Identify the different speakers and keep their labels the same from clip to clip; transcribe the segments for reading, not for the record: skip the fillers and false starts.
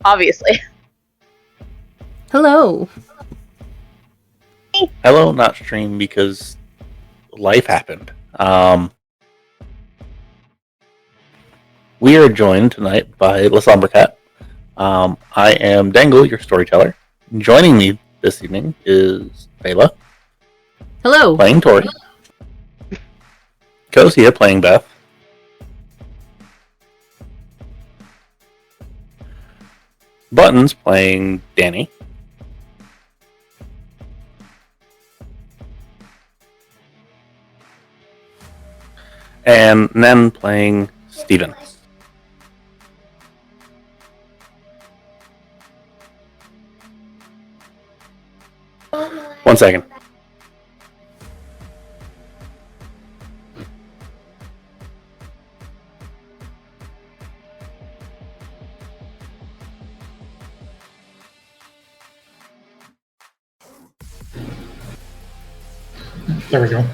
Speaker 1: Obviously.
Speaker 2: Hello.
Speaker 3: Hello, not stream because life happened. We are joined tonight by La Sombre Cat. I am Dengle, your storyteller. Joining me this evening is Feyla.
Speaker 2: Hello.
Speaker 3: Playing Tory. Cocia playing Beth. Buttons playing Dani. And Nen playing Steven. One second.
Speaker 4: There we go.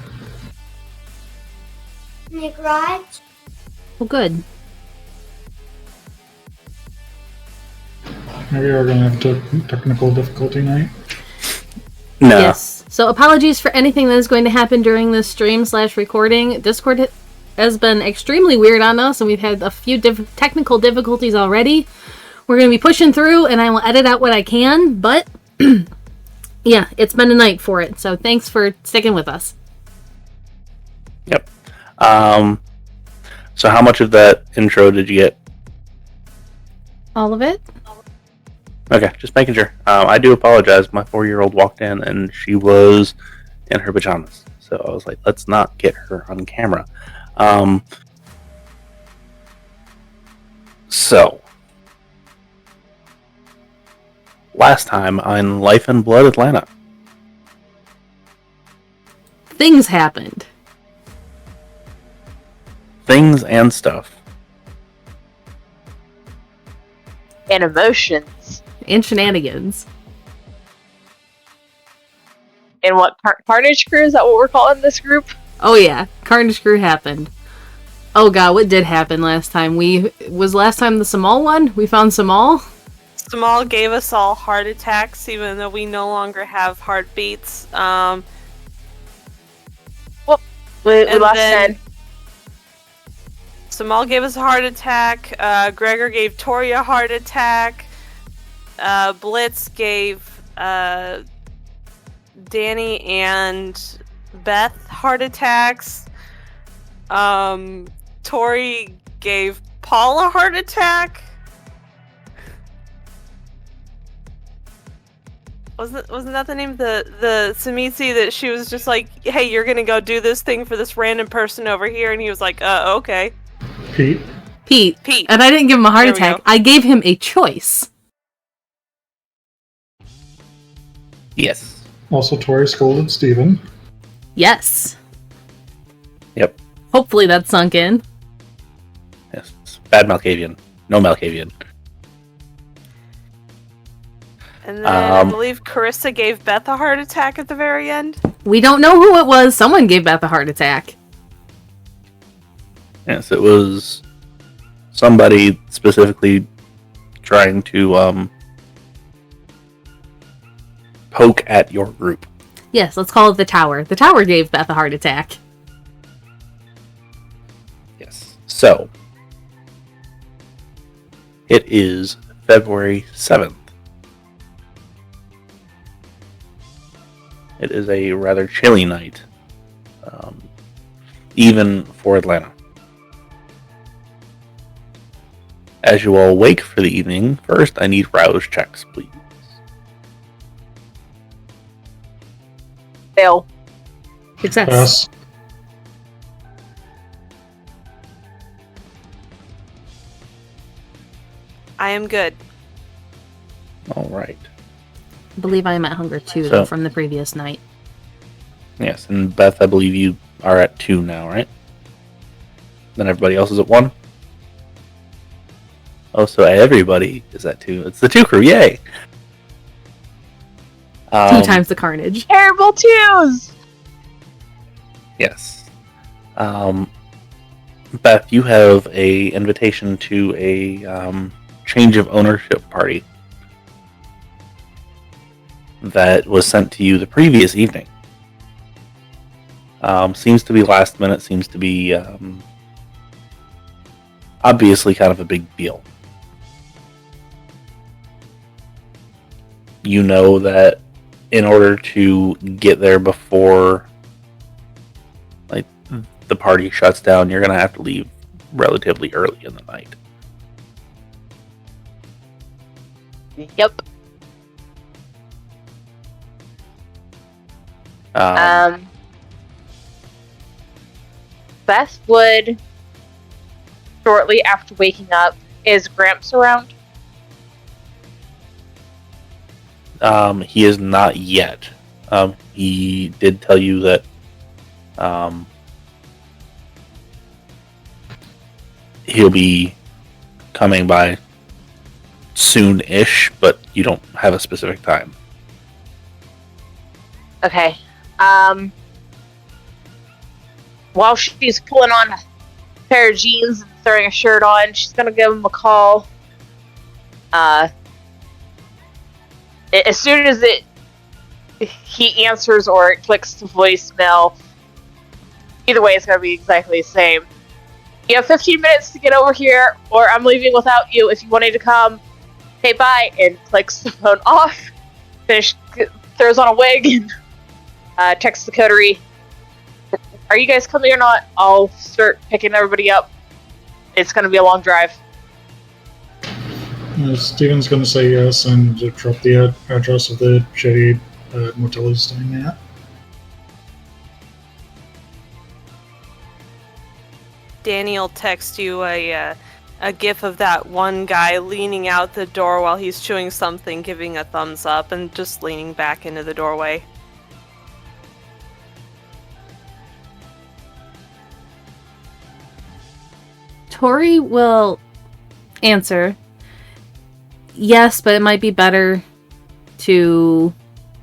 Speaker 5: In the garage?
Speaker 2: Well, good.
Speaker 4: Maybe we're going to have technical difficulty night.
Speaker 3: No.
Speaker 2: Yes. So apologies for anything that is going to happen during this stream/recording. Discord has been extremely weird on us, and we've had a few technical difficulties already. We're going to be pushing through, and I will edit out what I can, but yeah, it's been a night for it. So thanks for sticking with us.
Speaker 3: Yep. So how much of that intro did you get?
Speaker 2: All of it?
Speaker 3: Okay, just making sure. I do apologize. My 4-year-old walked in and she was in her pajamas. So I was like, let's not get her on camera. So, last time on Life and Blood Atlanta.
Speaker 2: Things happened.
Speaker 3: Things and stuff.
Speaker 1: And emotions.
Speaker 2: And shenanigans.
Speaker 1: And what, Carnage Crew? Is that what we're calling this group?
Speaker 2: Oh yeah, Carnage Crew happened. Oh god, what did happen last time? Was last time the Samal one? We found Samal?
Speaker 6: Samal gave us all heart attacks, even though we no longer have heartbeats.
Speaker 1: We lost Ned.
Speaker 6: Samal gave us a heart attack. Gregor gave Tory a heart attack. Blitz gave Dani and Beth heart attacks. Tory gave Paul a heart attack. Wasn't that the name of the Samitsi that she was just like, hey, you're gonna go do this thing for this random person over here, and he was like, okay.
Speaker 4: Pete.
Speaker 2: And I didn't give him a heart
Speaker 6: There we
Speaker 2: attack.
Speaker 6: go.
Speaker 2: I gave him a choice.
Speaker 3: Yes.
Speaker 4: Also, Tori scolded Steven.
Speaker 2: Yes.
Speaker 3: Yep.
Speaker 2: Hopefully that sunk in.
Speaker 3: Yes. Bad Malkavian. No Malkavian.
Speaker 6: And then I believe Carissa gave Beth a heart attack at the very end.
Speaker 2: We don't know who it was. Someone gave Beth a heart attack.
Speaker 3: Yes, it was somebody specifically trying to poke at your group.
Speaker 2: Yes, let's call it the Tower. The Tower gave Beth a heart attack.
Speaker 3: Yes. So, it is February 7th. It is a rather chilly night, even for Atlanta. As you all wake for the evening, first I need rouse checks, please.
Speaker 1: Fail.
Speaker 2: Success.
Speaker 4: Pass.
Speaker 6: I am good.
Speaker 3: All right.
Speaker 2: I believe I am at hunger 2
Speaker 3: So-
Speaker 2: though, from the previous night.
Speaker 3: Yes, and Beth, I believe you are at 2 now, right? Then everybody else is at 1? Oh, so everybody is at 2. It's the 2 crew, yay!
Speaker 2: 2 times the carnage.
Speaker 1: Terrible twos!
Speaker 3: Yes. Beth, you have a invitation to a change of ownership party that was sent to you the previous evening. Seems to be last minute, seems to be obviously kind of a big deal. You know that in order to get there before the party shuts down, you're going to have to leave relatively early in the night.
Speaker 1: Yep. Beth would, shortly after waking up, is Gramps around?
Speaker 3: He is not yet. He did tell you that he'll be coming by soon-ish, but you don't have a specific time.
Speaker 1: Okay. While she's pulling on a pair of jeans and throwing a shirt on, she's gonna give him a call. As soon as he answers or it clicks to voicemail, either way it's gonna be exactly the same. You have 15 minutes to get over here, or I'm leaving without you if you wanted to come. Hey, bye, and clicks the phone off. Throws on a wig and texts the Coterie. Are you guys coming or not? I'll start picking everybody up. It's gonna be a long drive.
Speaker 4: Steven's going to say yes and drop the address of the shady motel he's staying at.
Speaker 6: Dani will text you a gif of that one guy leaning out the door while he's chewing something, giving a thumbs up, and just leaning back into the doorway.
Speaker 2: Tory will answer, yes, but it might be better to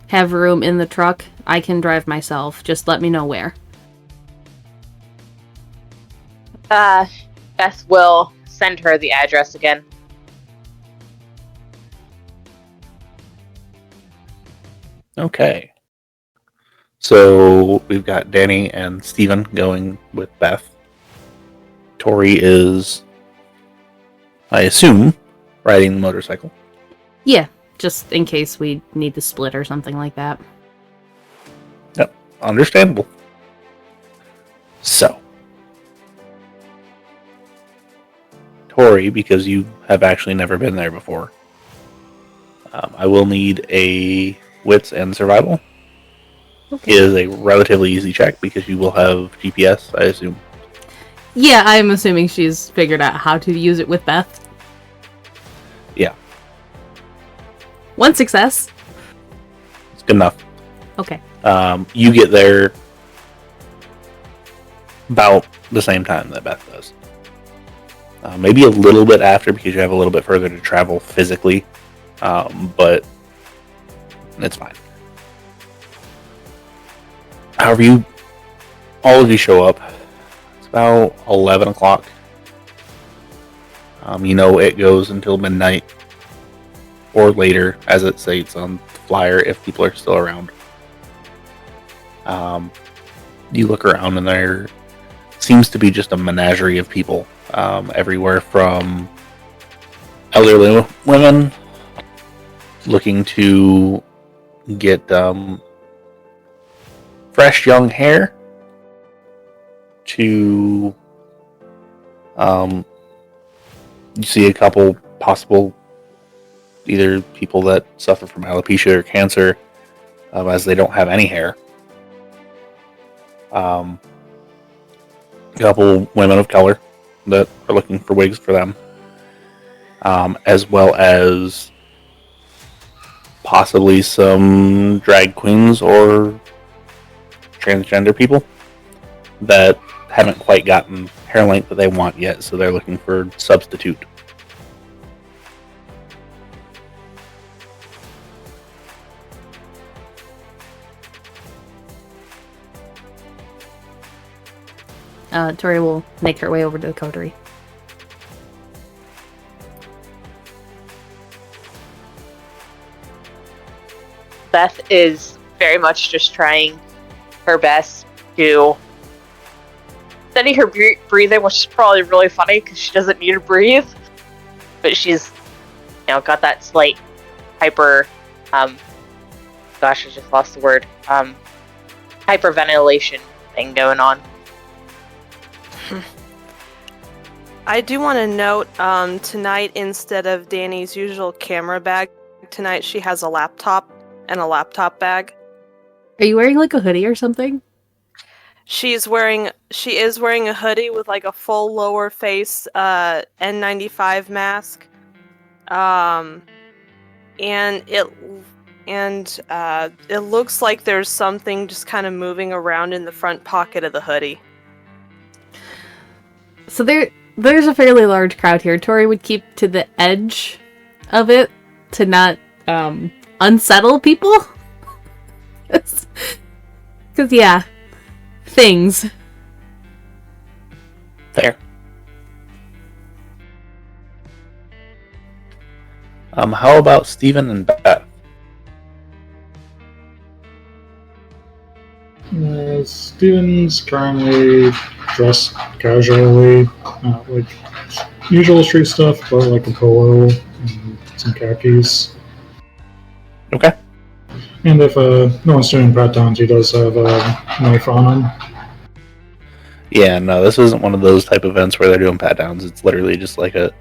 Speaker 2: have room in the truck. I can drive myself. Just let me know where.
Speaker 1: Beth will send her the address again.
Speaker 3: Okay. So we've got Dani and Steven going with Beth. Tory is, I assume, riding the motorcycle.
Speaker 2: Yeah, just in case we need to split or something like that.
Speaker 3: Yep, understandable. So, Tory, because you have actually never been there before, I will need a wits and survival.
Speaker 2: Okay.
Speaker 3: It is a relatively easy check because you will have GPS, I assume.
Speaker 2: Yeah, I'm assuming she's figured out how to use it with Beth.
Speaker 3: Yeah.
Speaker 2: One success.
Speaker 3: It's good enough.
Speaker 2: Okay.
Speaker 3: You get there about the same time that Beth does. Maybe a little bit after because you have a little bit further to travel physically, but it's fine. However, all of you show up. It's about 11 o'clock. It goes until midnight or later, as it states on the flyer, if people are still around. You look around and there seems to be just a menagerie of people, everywhere from elderly women looking to get fresh young hair to you see a couple possible either people that suffer from alopecia or cancer, as they don't have any hair. A couple women of color that are looking for wigs for them, as well as possibly some drag queens or transgender people that haven't quite gotten hair length that they want yet, so they're looking for substitute.
Speaker 2: Tori will make her way over to the Coterie.
Speaker 1: Beth is very much just trying her best to steady her breathing, which is probably really funny because she doesn't need to breathe. But she's, got that slight hyper, gosh, I just lost the word, hyperventilation thing going on.
Speaker 6: I do want to note, tonight, instead of Dani's usual camera bag, tonight she has a laptop and a laptop bag.
Speaker 2: Are you wearing like a hoodie or something?
Speaker 6: She is wearing a hoodie with like a full lower face N95 mask. And it looks like there's something just kind of moving around in the front pocket of the hoodie.
Speaker 2: So there's a fairly large crowd here. Tory would keep to the edge of it to not unsettle people. Because yeah, things.
Speaker 3: Fair. How about Steven and Beth?
Speaker 4: Steven's currently dressed casually, not like usual street stuff, but like a polo and some khakis.
Speaker 3: Okay.
Speaker 4: And if no one's doing pat downs, he does have a knife on him.
Speaker 3: Yeah, no, this isn't one of those type of events where they're doing pat downs. It's literally just like a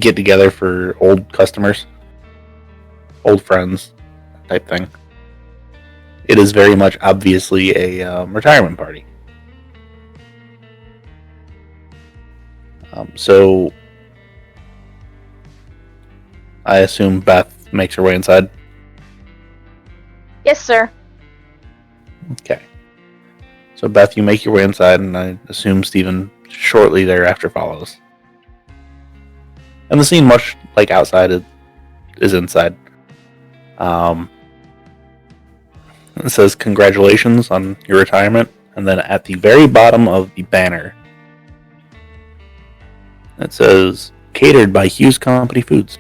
Speaker 3: get together for old customers, old friends type thing. It is very much obviously a retirement party. So I assume Beth makes her way inside.
Speaker 1: Yes, sir.
Speaker 3: Okay. So Beth, you make your way inside, and I assume Steven shortly thereafter follows. And the scene, much like outside, is inside. It says, "Congratulations on your retirement," and then at the very bottom of the banner, it says, "Catered by Hughes Company Foods."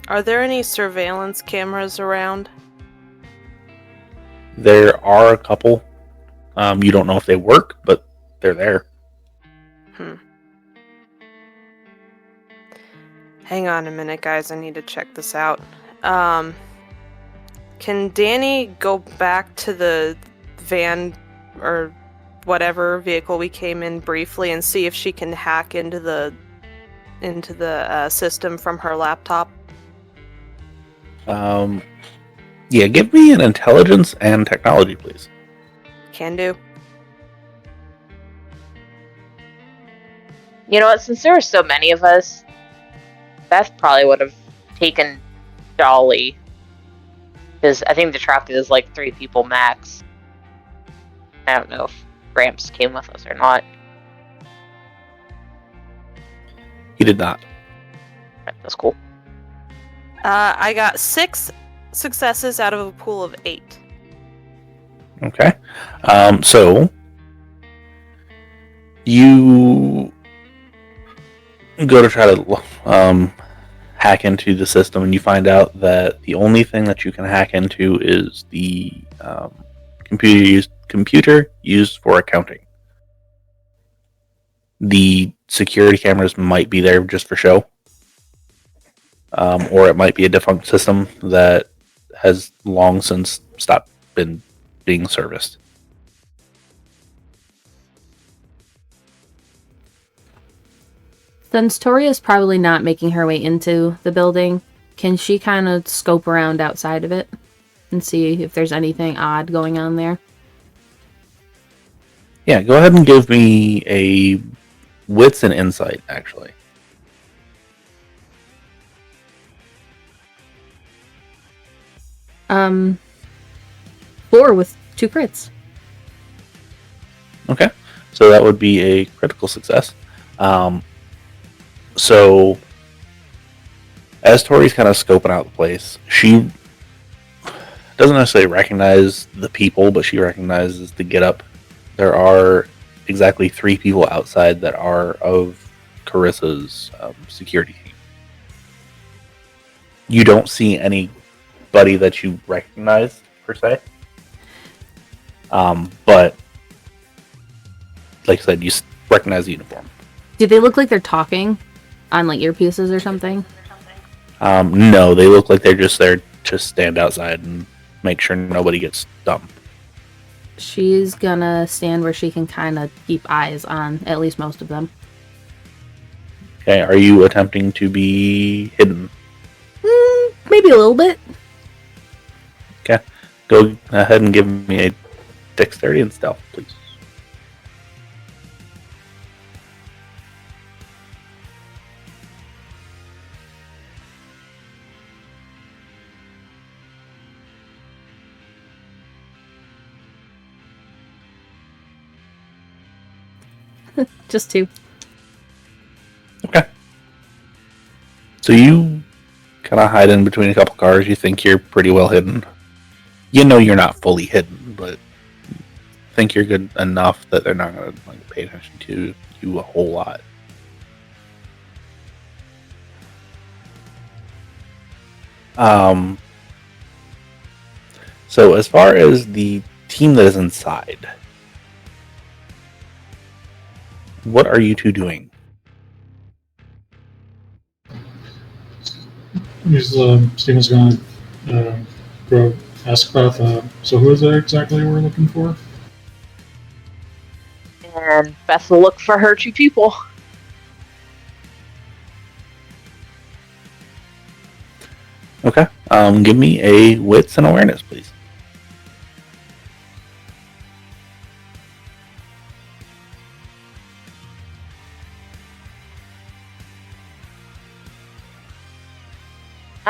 Speaker 6: Are there any surveillance cameras around?
Speaker 3: There are a couple. You don't know if they work, but they're there.
Speaker 6: Hang on a minute, guys. I need to check this out. Can Dani go back to the van or whatever vehicle we came in briefly and see if she can hack into the system from her laptop?
Speaker 3: Yeah, give me an intelligence and technology, please.
Speaker 6: Can do.
Speaker 1: You know what? Since there were so many of us, Beth probably would have taken Dolly. Because I think the truck is like 3 people max. I don't know if Gramps came with us or not.
Speaker 3: He did not.
Speaker 1: That's cool.
Speaker 6: I got 6 successes out of a pool of 8.
Speaker 3: Okay. So you go to try to hack into the system, and you find out that the only thing that you can hack into is the computer used for accounting. The security cameras might be there just for show, or it might be a defunct system that has long since stopped being serviced.
Speaker 2: Since Tory is probably not making her way into the building, can she kind of scope around outside of it and see if there's anything odd going on there?
Speaker 3: Yeah, go ahead and give me a wits and insight, actually.
Speaker 2: Four with 2 crits.
Speaker 3: Okay, so that would be a critical success. So, as Tori's kind of scoping out the place, she doesn't necessarily recognize the people, but she recognizes the getup. There are exactly 3 people outside that are of Carissa's security team. You don't see anybody that you recognize, per se. But, like I said, you recognize the uniform.
Speaker 2: Do they look like they're talking on like earpieces or something?
Speaker 3: No, they look like they're just there to stand outside and make sure nobody gets dumped.
Speaker 2: She's gonna stand where she can kind of keep eyes on at least most of them.
Speaker 3: Okay, are you attempting to be hidden?
Speaker 2: Maybe a little bit.
Speaker 3: Okay, go ahead and give me a dexterity and stealth, please.
Speaker 2: Just 2.
Speaker 3: Okay. So you kind of hide in between a couple cars. You think you're pretty well hidden. You know you're not fully hidden, but think you're good enough that they're not going to like pay attention to you a whole lot. So as far as the team that is inside, what are you two doing?
Speaker 4: Steven's going to go ask Beth, so who is it exactly we're looking for?
Speaker 1: And Beth will look for her 2 people.
Speaker 3: Okay. Give me a wits and awareness, please.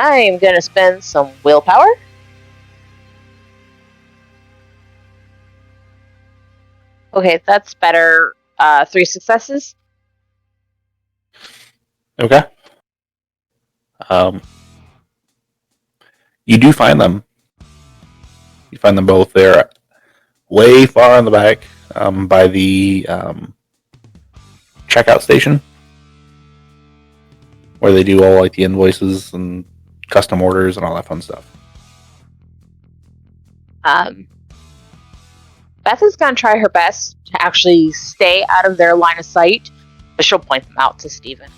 Speaker 1: I'm gonna spend some willpower. Okay, that's better. 3 successes.
Speaker 3: Okay. You do find them. You find them both. They're way far in the back, by the checkout station, where they do all like the invoices and custom orders and all that fun stuff.
Speaker 1: Beth is gonna try her best to actually stay out of their line of sight, but she'll point them out to Steven.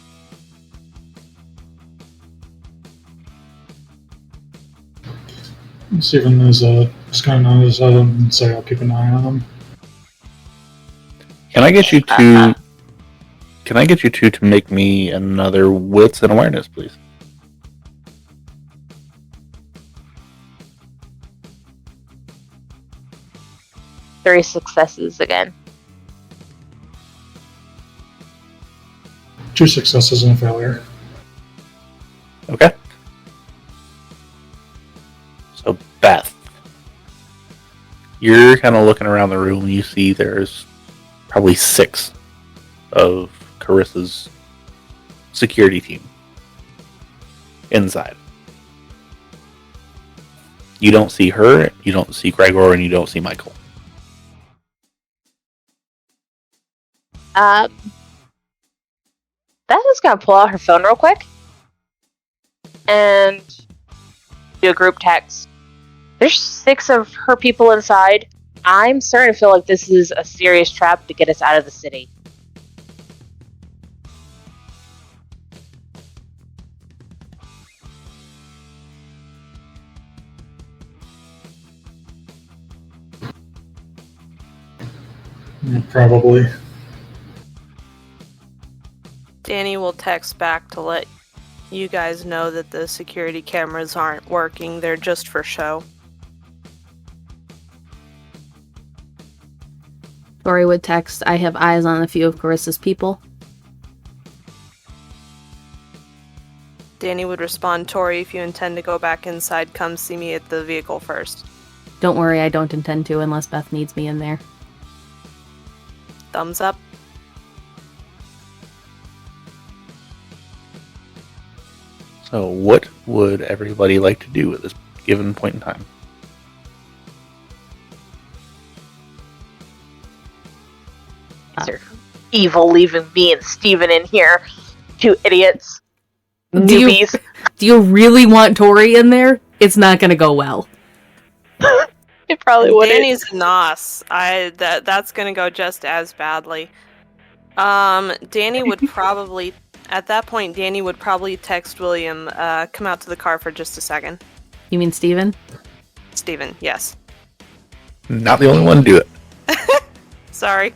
Speaker 4: Steven is just kind of nod his head and say, "I'll keep an eye on him."
Speaker 3: Can I get you to? Can I get you two to make me another wits and awareness, please?
Speaker 1: Three successes again.
Speaker 4: 2 successes and a failure.
Speaker 3: Okay. So, Beth, you're kind of looking around the room and you see there's probably 6 of Carissa's security team inside. You don't see her, you don't see Gregor, and you don't see Michael.
Speaker 1: Beth is gonna pull out her phone real quick and do a group text. There's 6 of her people inside. I'm starting to feel like this is a serious trap to get us out of the city.
Speaker 4: Probably.
Speaker 6: Dani will text back to let you guys know that the security cameras aren't working. They're just for show.
Speaker 2: Tory would text, I have eyes on a few of Carissa's people.
Speaker 6: Dani would respond, Tory, if you intend to go back inside, come see me at the vehicle first.
Speaker 2: Don't worry, I don't intend to unless Beth needs me in there.
Speaker 6: Thumbs up.
Speaker 3: So what would everybody like to do at this given point in time?
Speaker 1: They're evil, leaving me and Steven in here. Two idiots.
Speaker 2: Do you really want Tory in there? It's not going to go well.
Speaker 1: It probably wouldn't.
Speaker 6: Danny's nos. That's gonna go just as badly. Danny would probably at that point. Danny would probably text William, come out to the car for just a second.
Speaker 2: You mean Steven?
Speaker 6: Steven, yes.
Speaker 3: Not the only one to do it.
Speaker 6: Sorry.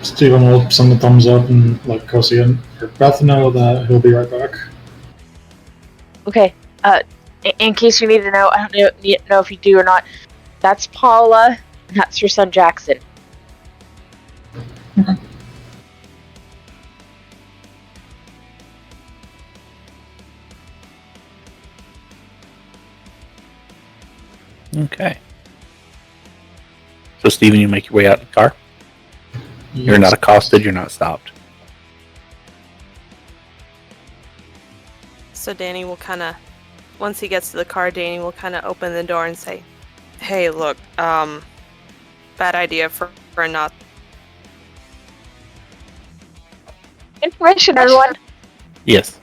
Speaker 4: Steven will send a thumbs up and let Cocia or Beth know that he'll be right back.
Speaker 1: Okay. In case you need to know, I don't know if you do or not. That's Paula, and that's your son Jackson.
Speaker 3: Okay. So, Steven, you make your way out of the car.
Speaker 4: Yes.
Speaker 3: You're not accosted. You're not stopped.
Speaker 6: So Danny will kind of, once he gets to the car, Danny will kind of open the door and say, "Hey, look, bad idea for not."
Speaker 1: Information, everyone.
Speaker 3: Yes.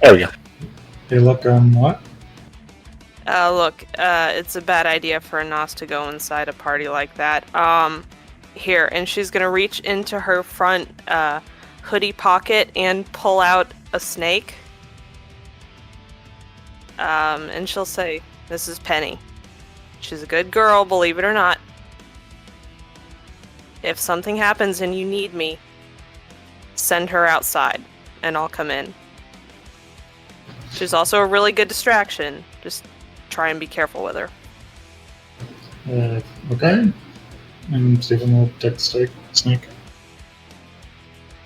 Speaker 3: There we go.
Speaker 4: Hey, look, what?
Speaker 6: Look, it's a bad idea for a Nos to go inside a party like that. Here, and she's gonna reach into her front hoodie pocket and pull out a snake. And she'll say, "This is Penny. She's a good girl, believe it or not. If something happens and you need me, send her outside, and I'll come in. She's also a really good distraction. Just try and be careful with her."
Speaker 4: Okay. And Steven will take the snake.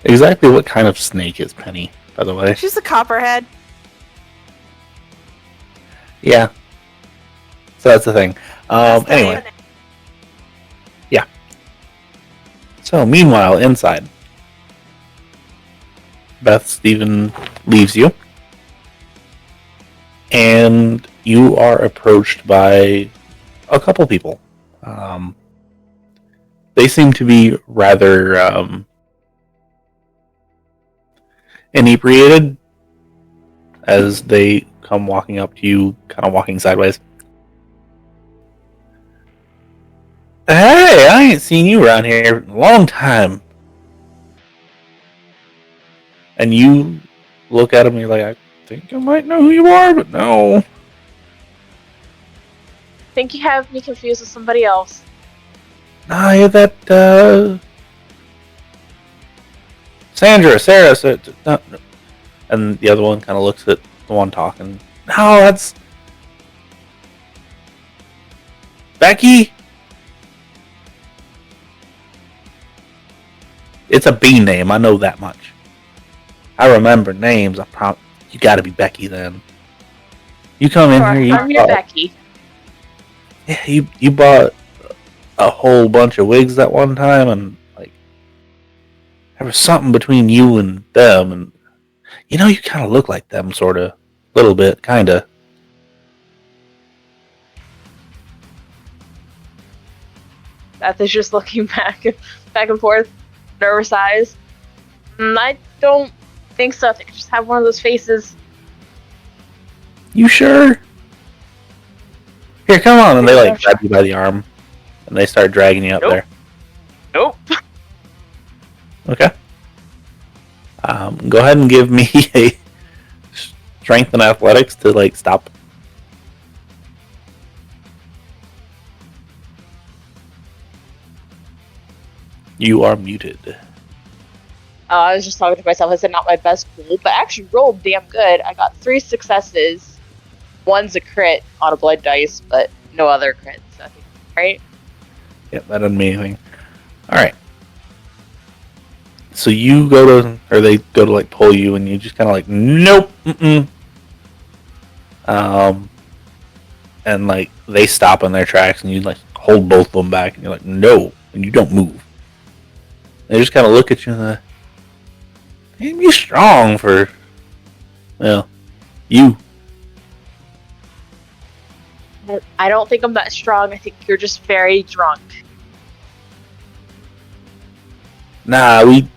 Speaker 3: Exactly what kind of snake is Penny, by the way?
Speaker 6: She's a copperhead.
Speaker 3: Yeah. So that's the thing. Anyway. Yeah. So, meanwhile, inside. Beth, Steven leaves you. And you are approached by a couple people. They seem to be rather inebriated as they come walking up to you, kind of walking sideways. "Hey, I ain't seen you around here in a long time." And you look at them and you're like, "I think I might know who you are, but no."
Speaker 1: I think you have me confused with somebody else.
Speaker 3: "Nah, you're that, Sarah, no. And the other one kind of looks at the one talking. "No, that's Becky." It's a B name, I know that much. I remember names. You gotta be Becky then. You come in here,
Speaker 1: I'm your Becky.
Speaker 3: Yeah, you bought a whole bunch of wigs that one time, and like there was something between you and them, and you know you kind of look like them, sort of, little bit, kind of.
Speaker 1: Beth is just looking back and forth, nervous eyes. I don't think so. I think I just have one of those faces.
Speaker 3: You sure? Here, come on, and they like grab you by the arm, and they start dragging you up there.
Speaker 1: Nope.
Speaker 3: Okay. Go ahead and give me a strength and athletics to like stop. You are muted.
Speaker 1: I was just talking to myself. I said not my best pool, but I actually rolled damn good. I got 3 successes. One's a crit on a blood dice, but no other crits. I think, right?
Speaker 3: Yep, that doesn't mean anything. Alright. So you go to, or they go to like pull you, and you just kind of like, nope, and like they stop in their tracks, and you like hold both of them back, and you're like, no, and you don't move. They just kind of look at you and they're, "Ain't you strong for, well, you."
Speaker 1: I don't think I'm that strong. I think you're just very drunk.
Speaker 3: Nah, we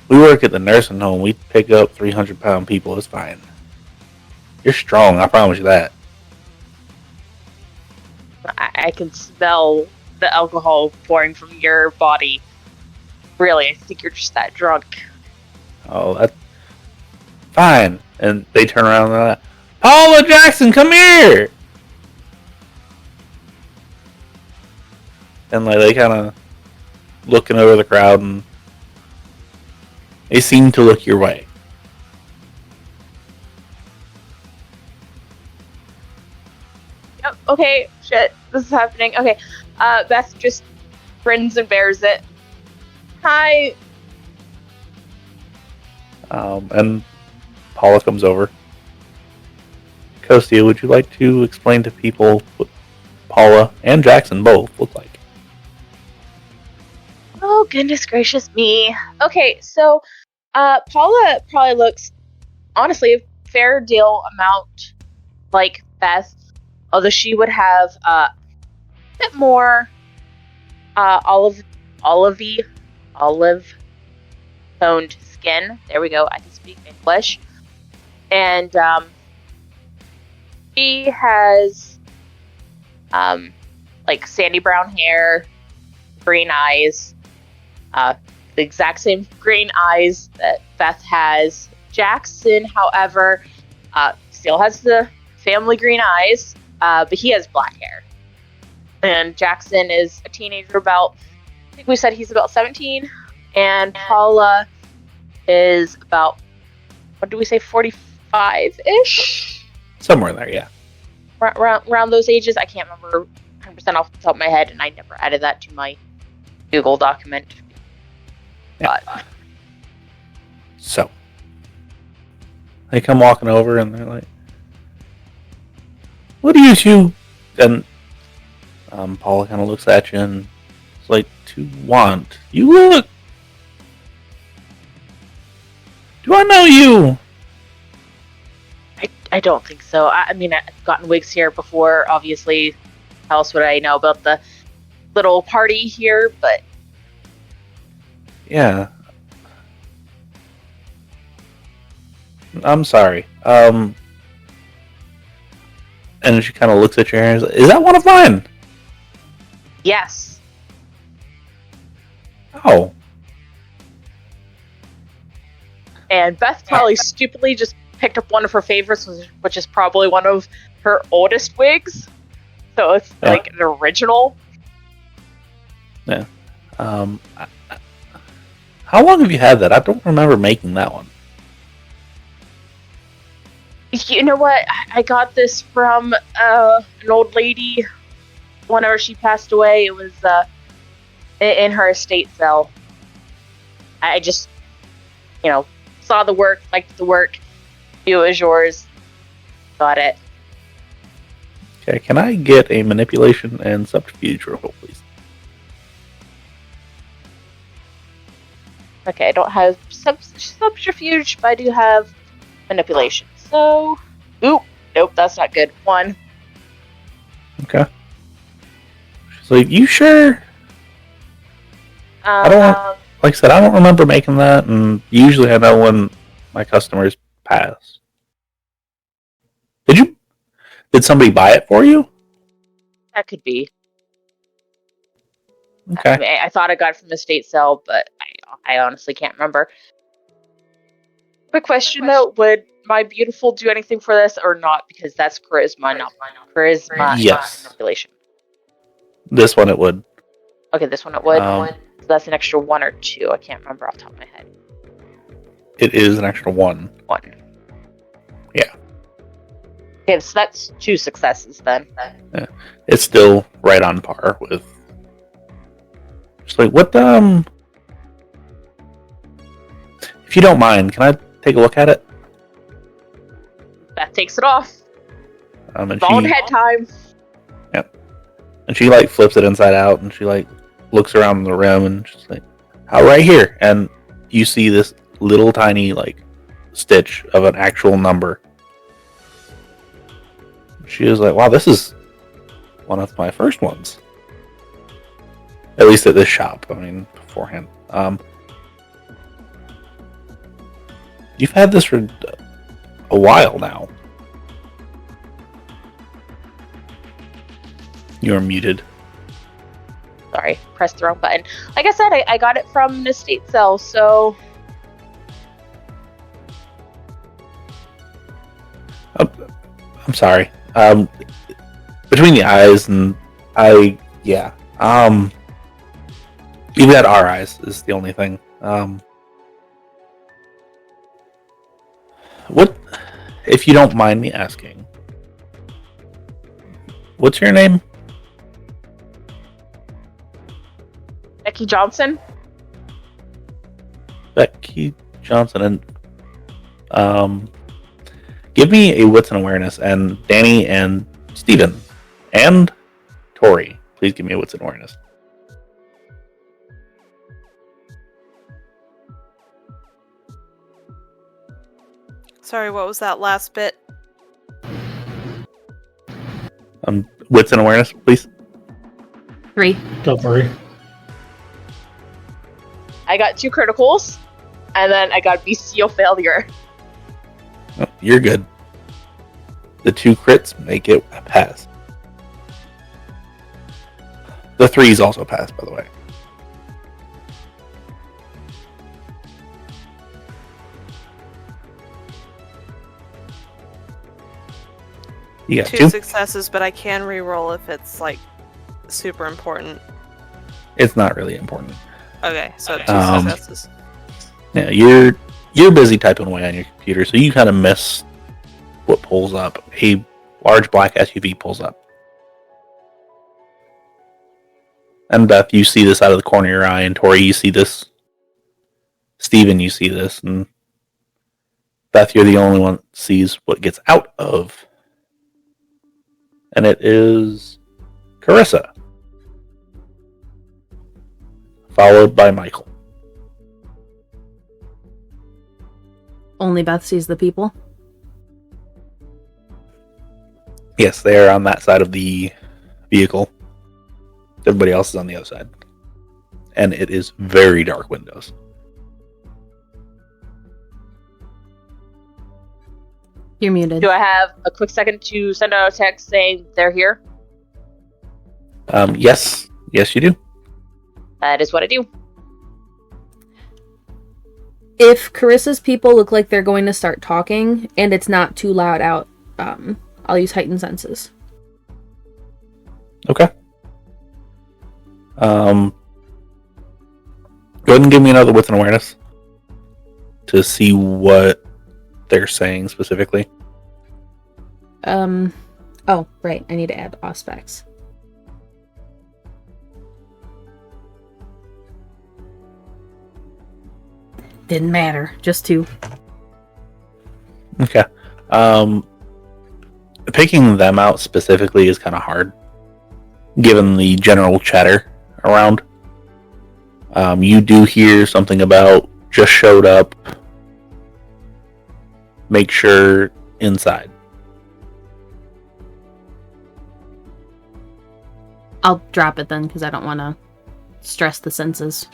Speaker 3: work at the nursing home. We pick up 300-pound people. It's fine. You're strong. I promise you that.
Speaker 1: I can smell the alcohol pouring from your body. Really, I think you're just that drunk.
Speaker 3: Oh, that's fine. And they turn around and they're like, Paula Jackson, come here! And like they kind of looking over the crowd, and they seem to look your way.
Speaker 1: Yep, okay, shit, this is happening. Okay, Beth just grins and bears it. Hi.
Speaker 3: And Paula comes over. Cocia, would you like to explain to people what Paula and Jackson both look like?
Speaker 1: Oh, goodness gracious me. Okay, so, Paula probably looks, honestly, a fair deal amount like Beth, although she would have a bit more olive-toned skin. There we go, I can speak English. And, she has, like, sandy brown hair, green eyes, the exact same green eyes that Beth has. Jackson, however, still has the family green eyes, but he has black hair. And Jackson is a teenager about, I think we said he's about 17, and Paula is about, what do we say, 45-ish?
Speaker 3: Somewhere in there, yeah.
Speaker 1: Around those ages. I can't remember 100% off the top of my head, and I never added that to my Google document.
Speaker 3: Yeah.
Speaker 1: But
Speaker 3: So, they come walking over and they're like, what do you two? And Paula kind of looks at you and is like, to want? You look. Do I know you?
Speaker 1: I don't think so. I mean, I've gotten wigs here before, obviously. How else would I know about the little party here? But
Speaker 3: Yeah. I'm sorry. And she kind of looks at your hair and is like, is that one of mine?
Speaker 1: yes.
Speaker 3: Oh.
Speaker 1: And Beth probably stupidly just picked up one of her favorites, which is probably one of her oldest wigs. So it's like an original.
Speaker 3: Yeah. How long have you had that? I don't remember making that one.
Speaker 1: You know what? I got this from an old lady. Whenever she passed away, it was in her estate sale. I just, saw the work, liked the work, knew it was yours, got it.
Speaker 3: Okay, can I get a manipulation and subterfuge roll, please?
Speaker 1: Okay, I don't have subterfuge, but I do have manipulation. So, nope, that's not good. 1.
Speaker 3: Okay. She's like, you sure? I don't, like I said, I don't remember making that, and usually I know when my customers pass. Did somebody buy it for you?
Speaker 1: That could be.
Speaker 3: Okay.
Speaker 1: I mean, I thought I got it from the estate sale, but I honestly can't remember. Quick question though, would my beautiful do anything for this or not? Because that's charisma, not charisma.
Speaker 3: Yes.
Speaker 1: Manipulation.
Speaker 3: This one it would.
Speaker 1: Okay, this one it would. So that's an extra 1 or 2. I can't remember off the top of my head.
Speaker 3: It is an extra 1.
Speaker 1: 1.
Speaker 3: Yeah.
Speaker 1: Okay, so that's 2 successes then.
Speaker 3: Yeah. It's still right on par with. Just like, what, if you don't mind, can I take a look at it?
Speaker 1: Beth takes it off.
Speaker 3: And
Speaker 1: Bald head time.
Speaker 3: Yep. And she, like, flips it inside out, and she, like, looks around the rim, and she's like, oh, right here. And you see this little tiny, like, stitch of an actual number. She was like, wow, this is one of my first ones. At least at this shop. I mean, beforehand. You've had this for a while now. You're muted.
Speaker 1: Sorry, pressed the wrong button. Like I said, I got it from an estate sale, so...
Speaker 3: Oh, I'm sorry. Between the eyes and yeah. You've got our eyes is the only thing. What, if you don't mind me asking, what's your name?
Speaker 1: Becky Johnson?
Speaker 3: Becky Johnson. And give me a wits and awareness, and Dani and Steven and Tory, please give me a wits and awareness.
Speaker 6: Sorry, what was that last bit?
Speaker 3: Wits and awareness, please.
Speaker 2: 3.
Speaker 4: Got 3.
Speaker 1: I got 2 criticals, and then I got bestial failure.
Speaker 3: Oh, you're good. The 2 crits make it a pass. The 3s also pass, by the way. You got
Speaker 6: 2
Speaker 3: 2?
Speaker 6: successes, but I can re-roll if it's like super important.
Speaker 3: It's not really important.
Speaker 6: Okay, so 2 successes.
Speaker 3: Yeah, you're busy typing away on your computer, so you kind of miss what pulls up. A large black SUV pulls up. And Beth, you see this out of the corner of your eye, and Tory, you see this. Steven, you see this, and Beth, you're the only one that sees what gets out of. And it is Carissa, followed by Michael.
Speaker 2: Only Beth sees the people.
Speaker 3: Yes, they are on that side of the vehicle. Everybody else is on the other side. And it is very dark windows.
Speaker 2: You're muted.
Speaker 1: Do I have a quick second to send out a text saying they're here?
Speaker 3: Yes, you do.
Speaker 1: That is what I do.
Speaker 2: If Carissa's people look like they're going to start talking, and it's not too loud out, I'll use heightened senses.
Speaker 3: Okay. Go ahead and give me another wits and awareness to see what they're saying specifically.
Speaker 2: Oh, right. I need to add aspects. Didn't matter. Just 2.
Speaker 3: Okay. Picking them out specifically is kind of hard, given the general chatter around. You do hear something about just showed up. Make sure inside.
Speaker 2: I'll drop it then, because I don't want to stress the senses.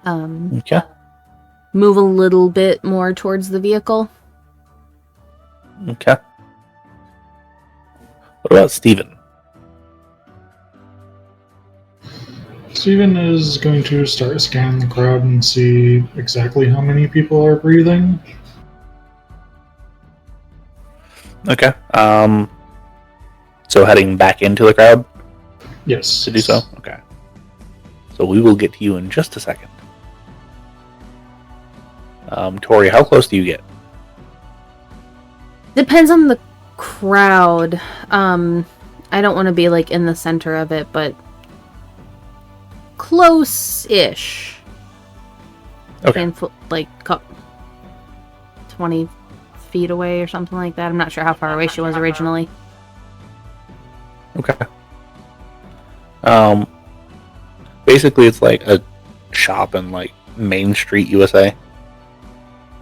Speaker 3: Okay.
Speaker 2: Move a little bit more towards the vehicle.
Speaker 3: Okay. What about Steven?
Speaker 4: Steven is going to start scanning the crowd and see exactly how many people are breathing.
Speaker 3: Okay. So heading back into the crowd
Speaker 4: Yes.
Speaker 3: to do so? Okay. So we will get to you in just a second. Tory, how close do you get?
Speaker 2: Depends on the crowd. I don't want to be like in the center of it, but close-ish.
Speaker 3: Okay.
Speaker 2: And like 20 feet away or something like that. I'm not sure how far away she was originally.
Speaker 3: Okay. Basically it's like a shop in like Main Street, USA,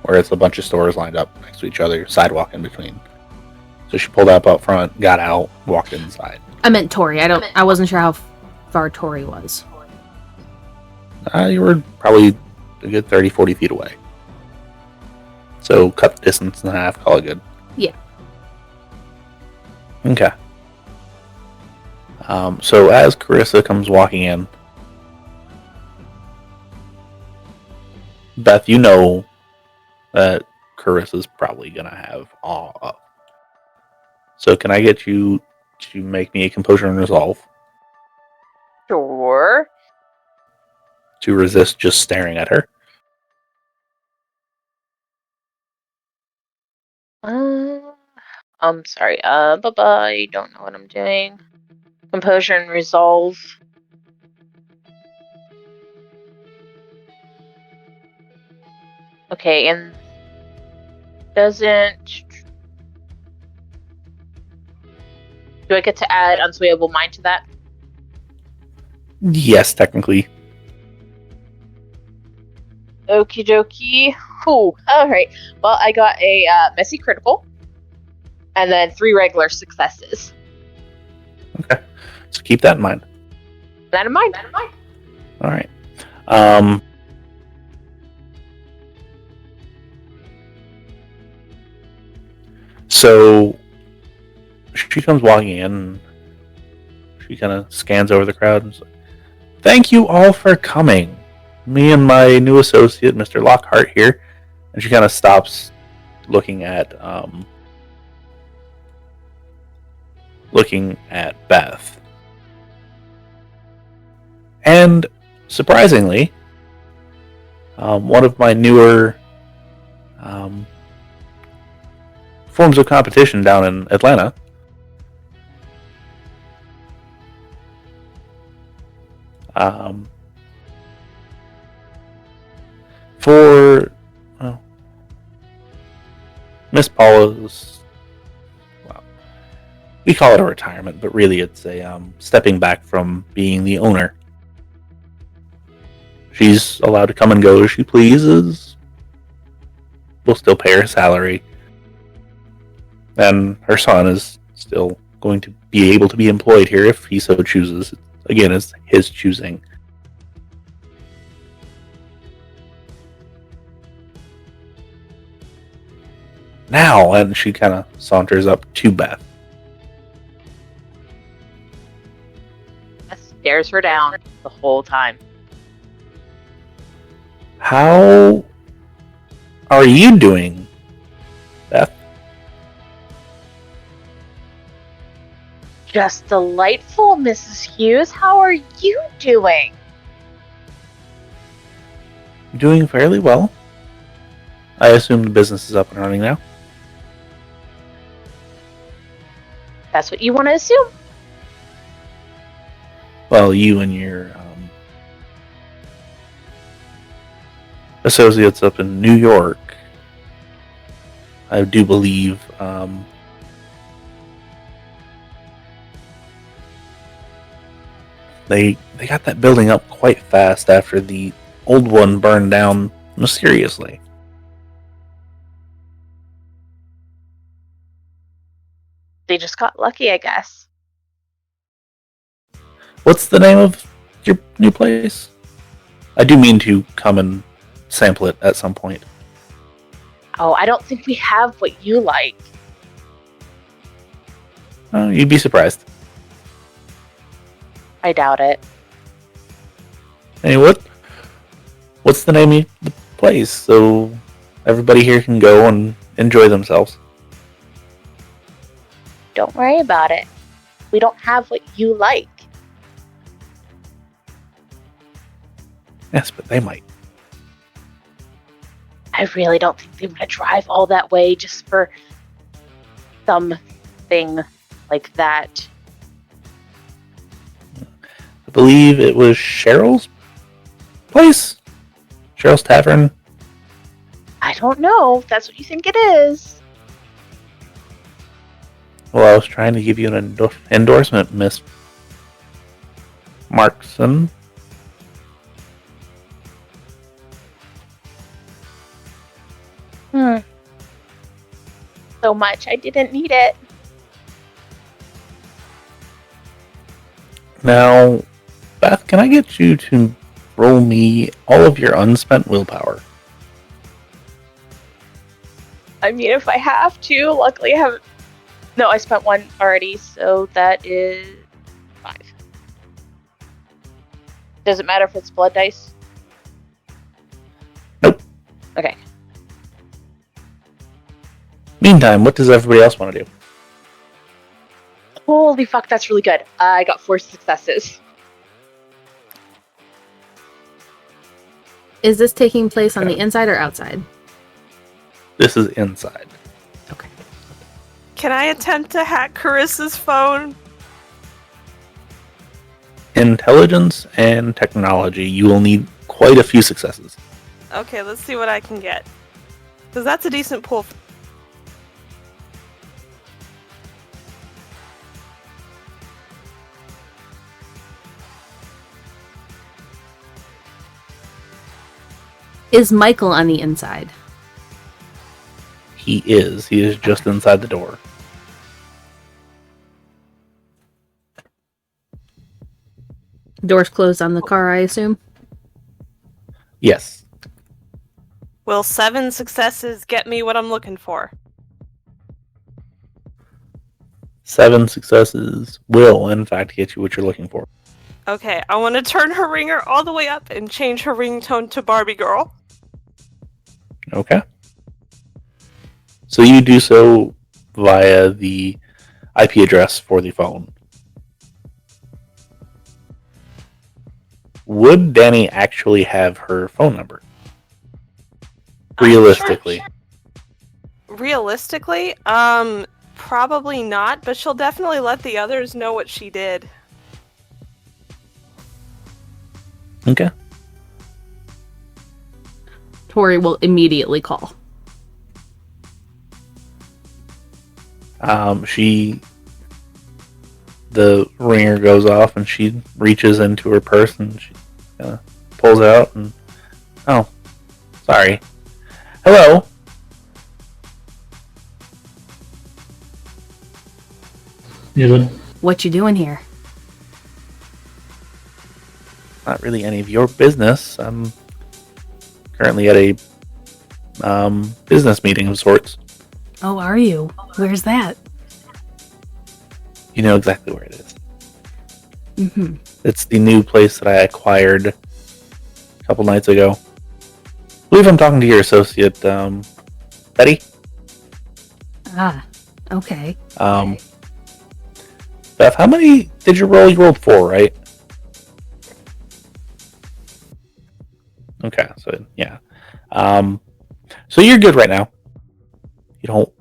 Speaker 3: where it's a bunch of stores lined up next to each other, sidewalk in between. So she pulled up front, got out, walked inside.
Speaker 2: I meant Tory. I wasn't sure how far Tory was.
Speaker 3: You were probably a good 30, 40 feet away. So cut the distance in half, call it good.
Speaker 2: Yeah.
Speaker 3: Okay. So as Carissa comes walking in, Beth, you know that Carissa's probably going to have awe up. So can I get you to make me a composure and resolve
Speaker 1: Sure.
Speaker 3: to resist just staring at her?
Speaker 1: I'm sorry. I don't know what I'm doing. Composure and resolve. Okay, and doesn't. Do I get to add unswayable mind to that?
Speaker 3: Yes, technically.
Speaker 1: Okie dokie. Cool. Alright. Well, I got a messy critical. And then 3 regular successes.
Speaker 3: Okay. So keep that in mind.
Speaker 1: That in mind.
Speaker 3: All right. So she comes walking in. She kind of scans over the crowd and says, "Thank you all for coming. Me and my new associate, Mr. Lockhart, here." And she kind of stops, looking at Beth. And surprisingly, one of my newer forms of competition down in Atlanta. For Miss Paula's, well, we call it a retirement, but really it's a stepping back from being the owner. She's allowed to come and go as she pleases. We'll still pay her salary. And her son is still going to be able to be employed here if he so chooses. Again, it's his choosing. Now, and she kind of saunters up to Beth.
Speaker 1: Stares her down the whole time.
Speaker 3: How are you doing, Beth?
Speaker 1: Just delightful, Mrs. Hughes. How are you doing?
Speaker 3: Doing fairly well. I assume the business is up and running now.
Speaker 1: That's what you want to assume.
Speaker 3: Well, you and your associates up in New York, I do believe, they got that building up quite fast after the old one burned down mysteriously.
Speaker 1: They just got lucky, I guess.
Speaker 3: What's the name of your new place? I do mean to come and sample it at some point.
Speaker 1: Oh, I don't think we have what you like.
Speaker 3: Oh, you'd be surprised.
Speaker 1: I doubt it.
Speaker 3: Hey, what's the name of the place so everybody here can go and enjoy themselves?
Speaker 1: Don't worry about it. We don't have what you like.
Speaker 3: Yes, but they might.
Speaker 1: I really don't think they want to drive all that way just for something like that.
Speaker 3: I believe it was Cheryl's place? Cheryl's Tavern?
Speaker 1: I don't know if that's what you think it is.
Speaker 3: Well, I was trying to give you an endorsement, Miss Markson.
Speaker 1: So much. I didn't need it.
Speaker 3: Now, Beth, can I get you to roll me all of your unspent willpower?
Speaker 1: I mean, if I have to, luckily I haven't. No, I spent one already, so that is 5. Does it matter if it's blood dice?
Speaker 3: Nope.
Speaker 1: Okay.
Speaker 3: Meantime, what does everybody else want to do?
Speaker 1: Holy fuck, that's really good. I got 4 successes.
Speaker 2: Is this taking place on the inside or outside?
Speaker 3: This is inside.
Speaker 2: Okay.
Speaker 6: Can I attempt to hack Carissa's phone?
Speaker 3: Intelligence and technology. You will need quite a few successes.
Speaker 6: Okay, let's see what I can get. Because that's a decent pool.
Speaker 2: Is Michael on the inside?
Speaker 3: He is. He is just inside the door.
Speaker 2: Doors closed on the car, I assume?
Speaker 3: Yes.
Speaker 6: Will 7 successes get me what I'm looking for?
Speaker 3: 7 successes will, in fact, get you what you're looking for.
Speaker 6: Okay, I want to turn her ringer all the way up and change her ringtone to Barbie Girl.
Speaker 3: Okay. So you do so via the IP address for the phone. Would Dani actually have her phone number? Realistically.
Speaker 6: Realistically? Probably not, but she'll definitely let the others know what she did.
Speaker 3: Okay.
Speaker 2: Tory will immediately call.
Speaker 3: The ringer goes off and she reaches into her purse and she pulls it out and, oh, sorry. Hello?
Speaker 4: Muted.
Speaker 2: What you doing here?
Speaker 3: Not really any of your business. I'm currently at a business meeting of sorts.
Speaker 2: Oh, are you? Where's that?
Speaker 3: You know exactly where it is.
Speaker 2: Mm-hmm.
Speaker 3: It's the new place that I acquired a couple nights ago. I believe I'm talking to your associate, Betty?
Speaker 2: Ah, okay.
Speaker 3: Beth, how many did you roll? You rolled 4, right? Okay, so yeah. So you're good right now. You don't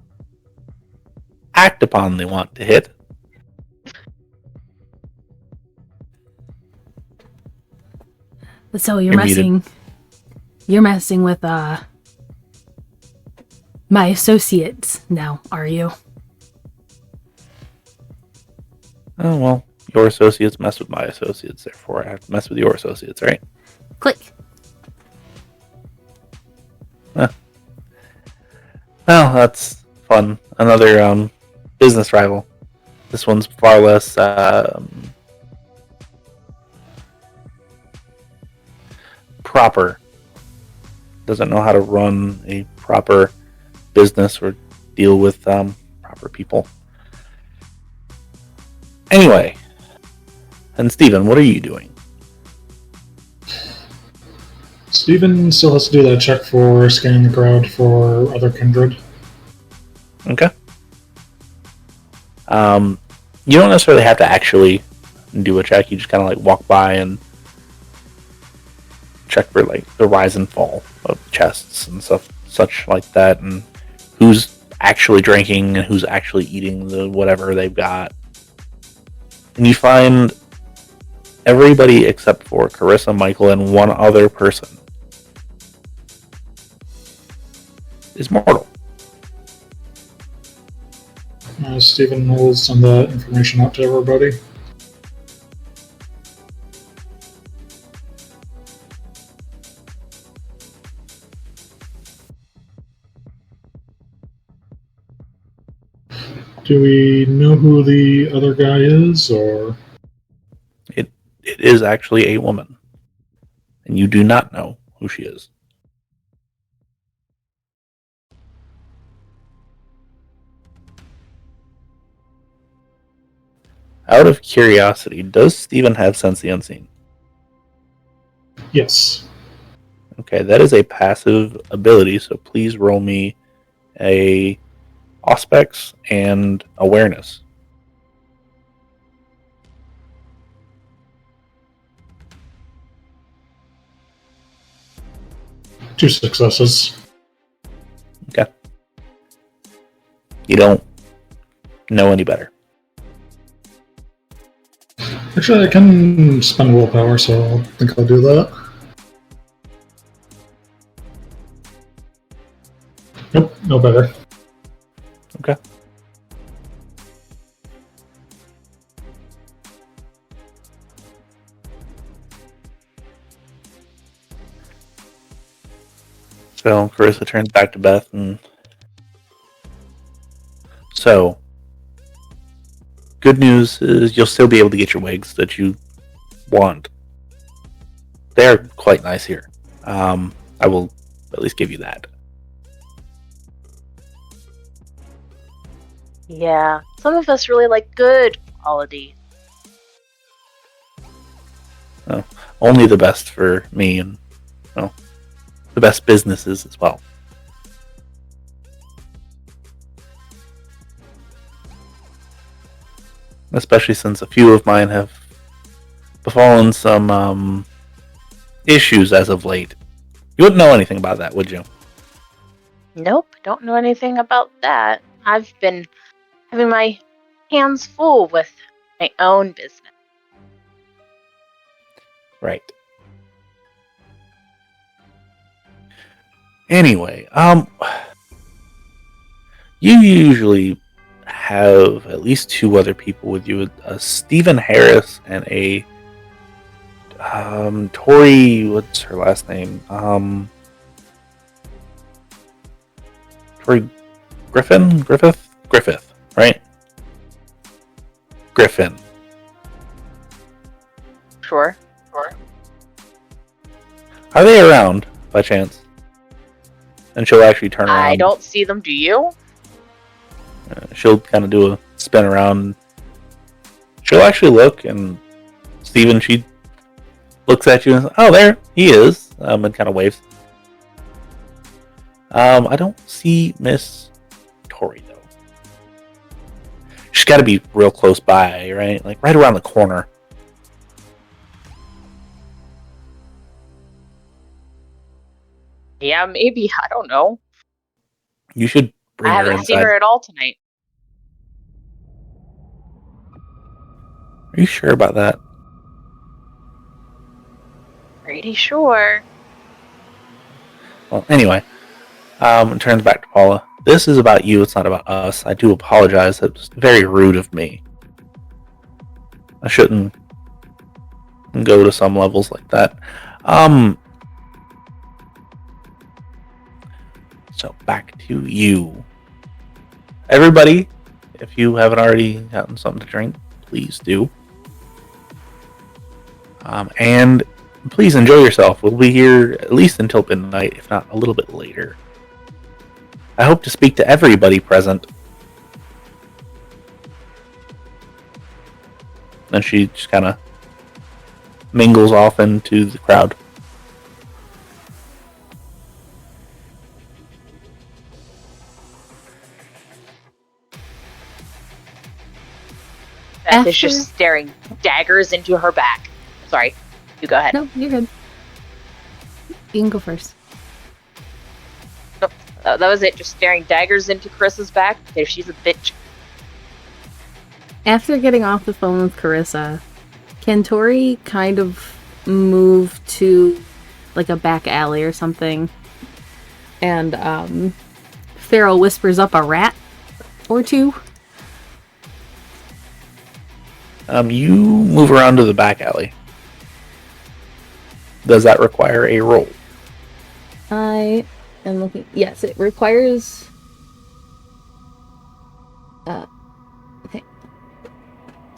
Speaker 3: act upon the want to hit.
Speaker 2: So you're
Speaker 3: muted.
Speaker 2: messing with my associates now, are you?
Speaker 3: Oh, well, your associates mess with my associates, therefore I have to mess with your associates, right?
Speaker 2: Click.
Speaker 3: Well, that's fun. Another business rival. This one's far less proper. Doesn't know how to run a proper business or deal with proper people. Anyway, and Steven, what are you doing?
Speaker 4: Steven still has to do that check for scanning the crowd for other Kindred.
Speaker 3: Okay. You don't necessarily have to actually do a check. You just kind of like walk by and check for like the rise and fall of chests and stuff, such like that, and who's actually drinking and who's actually eating the whatever they've got. And you find everybody except for Carissa, Michael, and one other person is mortal.
Speaker 4: Steven will send that information out to everybody. Do we know who the other guy is, or?
Speaker 3: it is actually a woman. And you do not know who she is. Out of curiosity, does Steven have Sense the Unseen?
Speaker 4: Yes.
Speaker 3: Okay, that is a passive ability, so please roll me a Auspex and Awareness.
Speaker 4: Two successes.
Speaker 3: Okay. You don't know any better.
Speaker 4: Actually, I can spend willpower, so I think I'll do that. Nope, no better.
Speaker 3: Okay. So Carissa turns back to Beth and so good news is you'll still be able to get your wigs that you want. They're quite nice here. I will at least give you that.
Speaker 1: Yeah, some of us really like good quality.
Speaker 3: Oh, only the best for me and well, the best businesses as well. Especially since a few of mine have befallen some issues as of late. You wouldn't know anything about that, would you?
Speaker 1: Nope, don't know anything about that. I've been having my hands full with my own business.
Speaker 3: Right. Anyway, you usually have at least two other people with you, a Stephen Harris and a Tory, what's her last name? Tory Griffith, right? Griffin.
Speaker 1: Sure.
Speaker 3: Are they around by chance? And she'll actually turn around.
Speaker 1: I don't see them, do you?
Speaker 3: She'll kind of do a spin around. She'll actually look, and Steven, she looks at you and says, oh, there he is, and kind of waves. I don't see Miss Tory, though. She's got to be real close by, right? Like right around the corner.
Speaker 1: Yeah, maybe. I don't know.
Speaker 3: You should bring
Speaker 1: I
Speaker 3: her
Speaker 1: haven't
Speaker 3: inside.
Speaker 1: seen her at all tonight.
Speaker 3: Are you sure about that?
Speaker 1: Pretty sure.
Speaker 3: Well, anyway, it turns back to Paula. This is about you. It's not about us. I do apologize. That's very rude of me. I shouldn't go to some levels like that. So back to you. Everybody, if you haven't already gotten something to drink, please do. And please enjoy yourself. We'll be here at least until midnight, if not a little bit later. I hope to speak to everybody present. And she just kind of mingles off into the crowd.
Speaker 1: Beth is just staring daggers into her back. Sorry, you go ahead.
Speaker 2: No, you're good. You can go first.
Speaker 1: Nope, that was it. Just staring daggers into Carissa's back. There, she's a bitch.
Speaker 2: After getting off the phone with Carissa, can Tory kind of move to like a back alley or something? And Farrell whispers up a rat or two.
Speaker 3: You move around to the back alley. Does that require a roll?
Speaker 2: I am looking. Yes, it requires. Okay.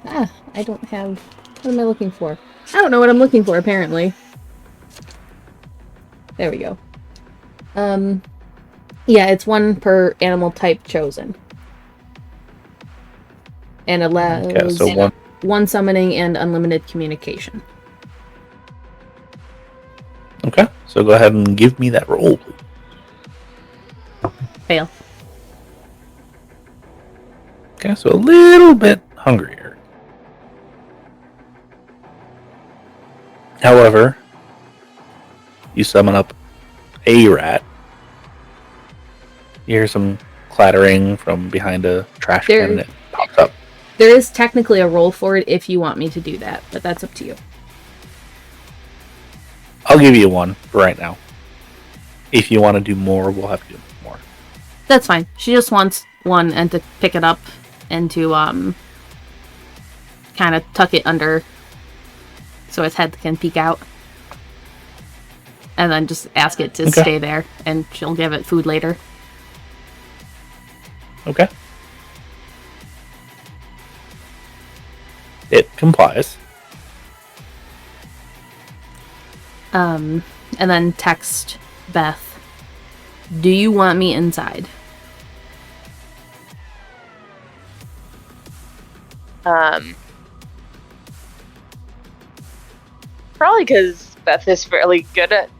Speaker 2: I don't have What am I looking for? I don't know what I'm looking for, apparently. There we go. Yeah, it's 1 per animal type chosen. And allows
Speaker 3: Okay, so
Speaker 2: 1 summoning and unlimited communication.
Speaker 3: Okay, so go ahead and give me that roll, please.
Speaker 2: Fail.
Speaker 3: Okay, so a little bit hungrier. However, you summon up a rat. You hear some clattering from behind a trash can and it pops up.
Speaker 2: There is technically a roll for it if you want me to do that, but that's up to you.
Speaker 3: I'll give you 1 for right now. If you want to do more, we'll have to do more.
Speaker 2: That's fine. She just wants 1 and to pick it up and to kind of tuck it under so its head can peek out. And then just ask it to stay there, and she'll give it food later.
Speaker 3: Okay. It complies.
Speaker 2: And then text Beth. Do you want me inside?
Speaker 1: Probably because Beth is fairly good at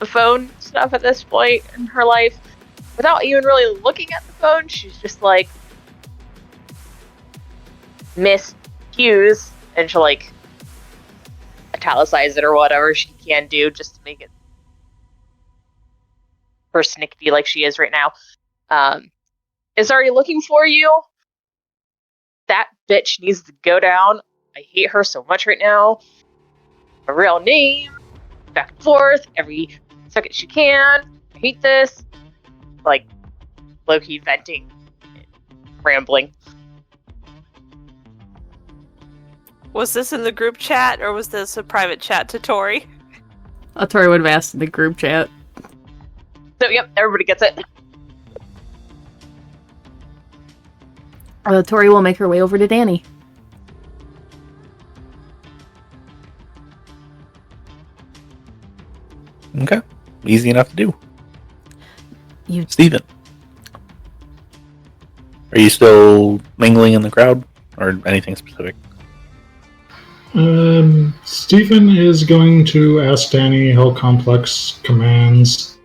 Speaker 1: the phone stuff at this point in her life. Without even really looking at the phone, she's just like, Miss Hughes, and she'll like italicize it or whatever she can do just to make it persnickety like she is right now. Is already looking for you. That bitch needs to go down. I hate her so much right now. A real name, back and forth every second she can. I hate this. Like, low-key venting, rambling.
Speaker 6: Was this in the group chat, or was this a private chat to Tory?
Speaker 2: Tory would have asked in the group chat.
Speaker 1: So, yep, everybody gets it.
Speaker 2: Tory will make her way over to Dani.
Speaker 3: Okay. Easy enough to do.
Speaker 2: You,
Speaker 3: Steven. Are you still mingling in the crowd? Or anything specific?
Speaker 4: Stephen is going to ask Dani how complex commands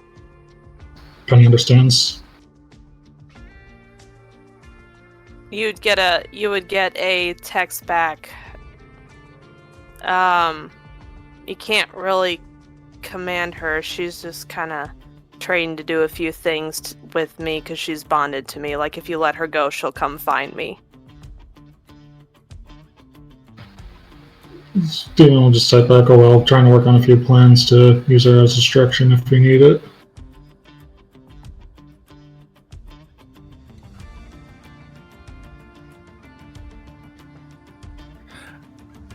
Speaker 4: Penny understands.
Speaker 6: You would get a text back. You can't really command her. She's just kind of trained to do a few things with me because she's bonded to me. Like, if you let her go, she'll come find me.
Speaker 4: Stephen will just sit back a while, trying to work on a few plans to use her as distraction if we need it.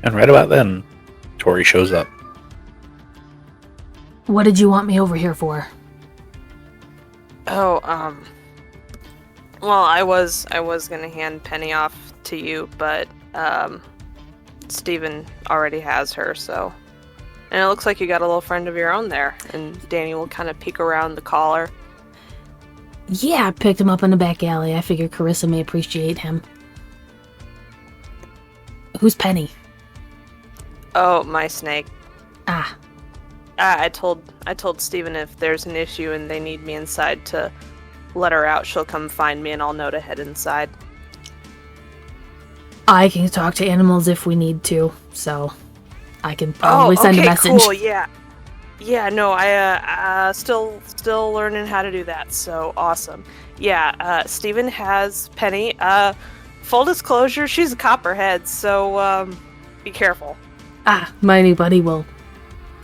Speaker 3: And right about then, Tory shows up.
Speaker 2: what did you want me over here for?
Speaker 6: Oh, well, I was gonna hand Penny off to you, but, Steven already has her, so. And it looks like you got a little friend of your own there, and Dani will kind of peek around the collar.
Speaker 2: Yeah, I picked him up in the back alley. I figured Carissa may appreciate him. Who's Penny?
Speaker 6: Oh, my snake.
Speaker 2: Ah.
Speaker 6: I told Steven if there's an issue and they need me inside to let her out, she'll come find me and I'll know to head inside.
Speaker 2: I can talk to animals if we need to, so I can probably send a message.
Speaker 6: Cool, yeah. Yeah, no, I still learning how to do that, so awesome. Yeah, Steven has Penny. Full disclosure, she's a copperhead, so be careful.
Speaker 2: Ah, my new buddy will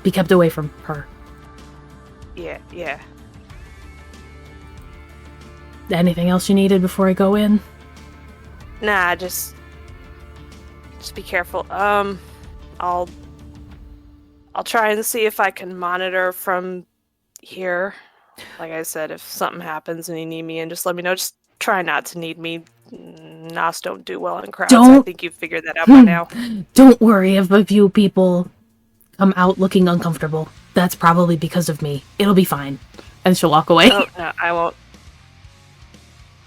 Speaker 2: be kept away from her.
Speaker 6: Yeah.
Speaker 2: Anything else you needed before I go in?
Speaker 6: Nah, just be careful. I'll try and see if I can monitor from here. Like I said, if something happens and you need me in, just let me know. Just try not to need me Nos don't do well in crowds.
Speaker 2: Don't-
Speaker 6: I think you've figured that out by now.
Speaker 2: Don't worry if a few people come out looking uncomfortable. That's probably because of me. It'll be fine. And she'll walk away.
Speaker 6: Oh, no, I won't.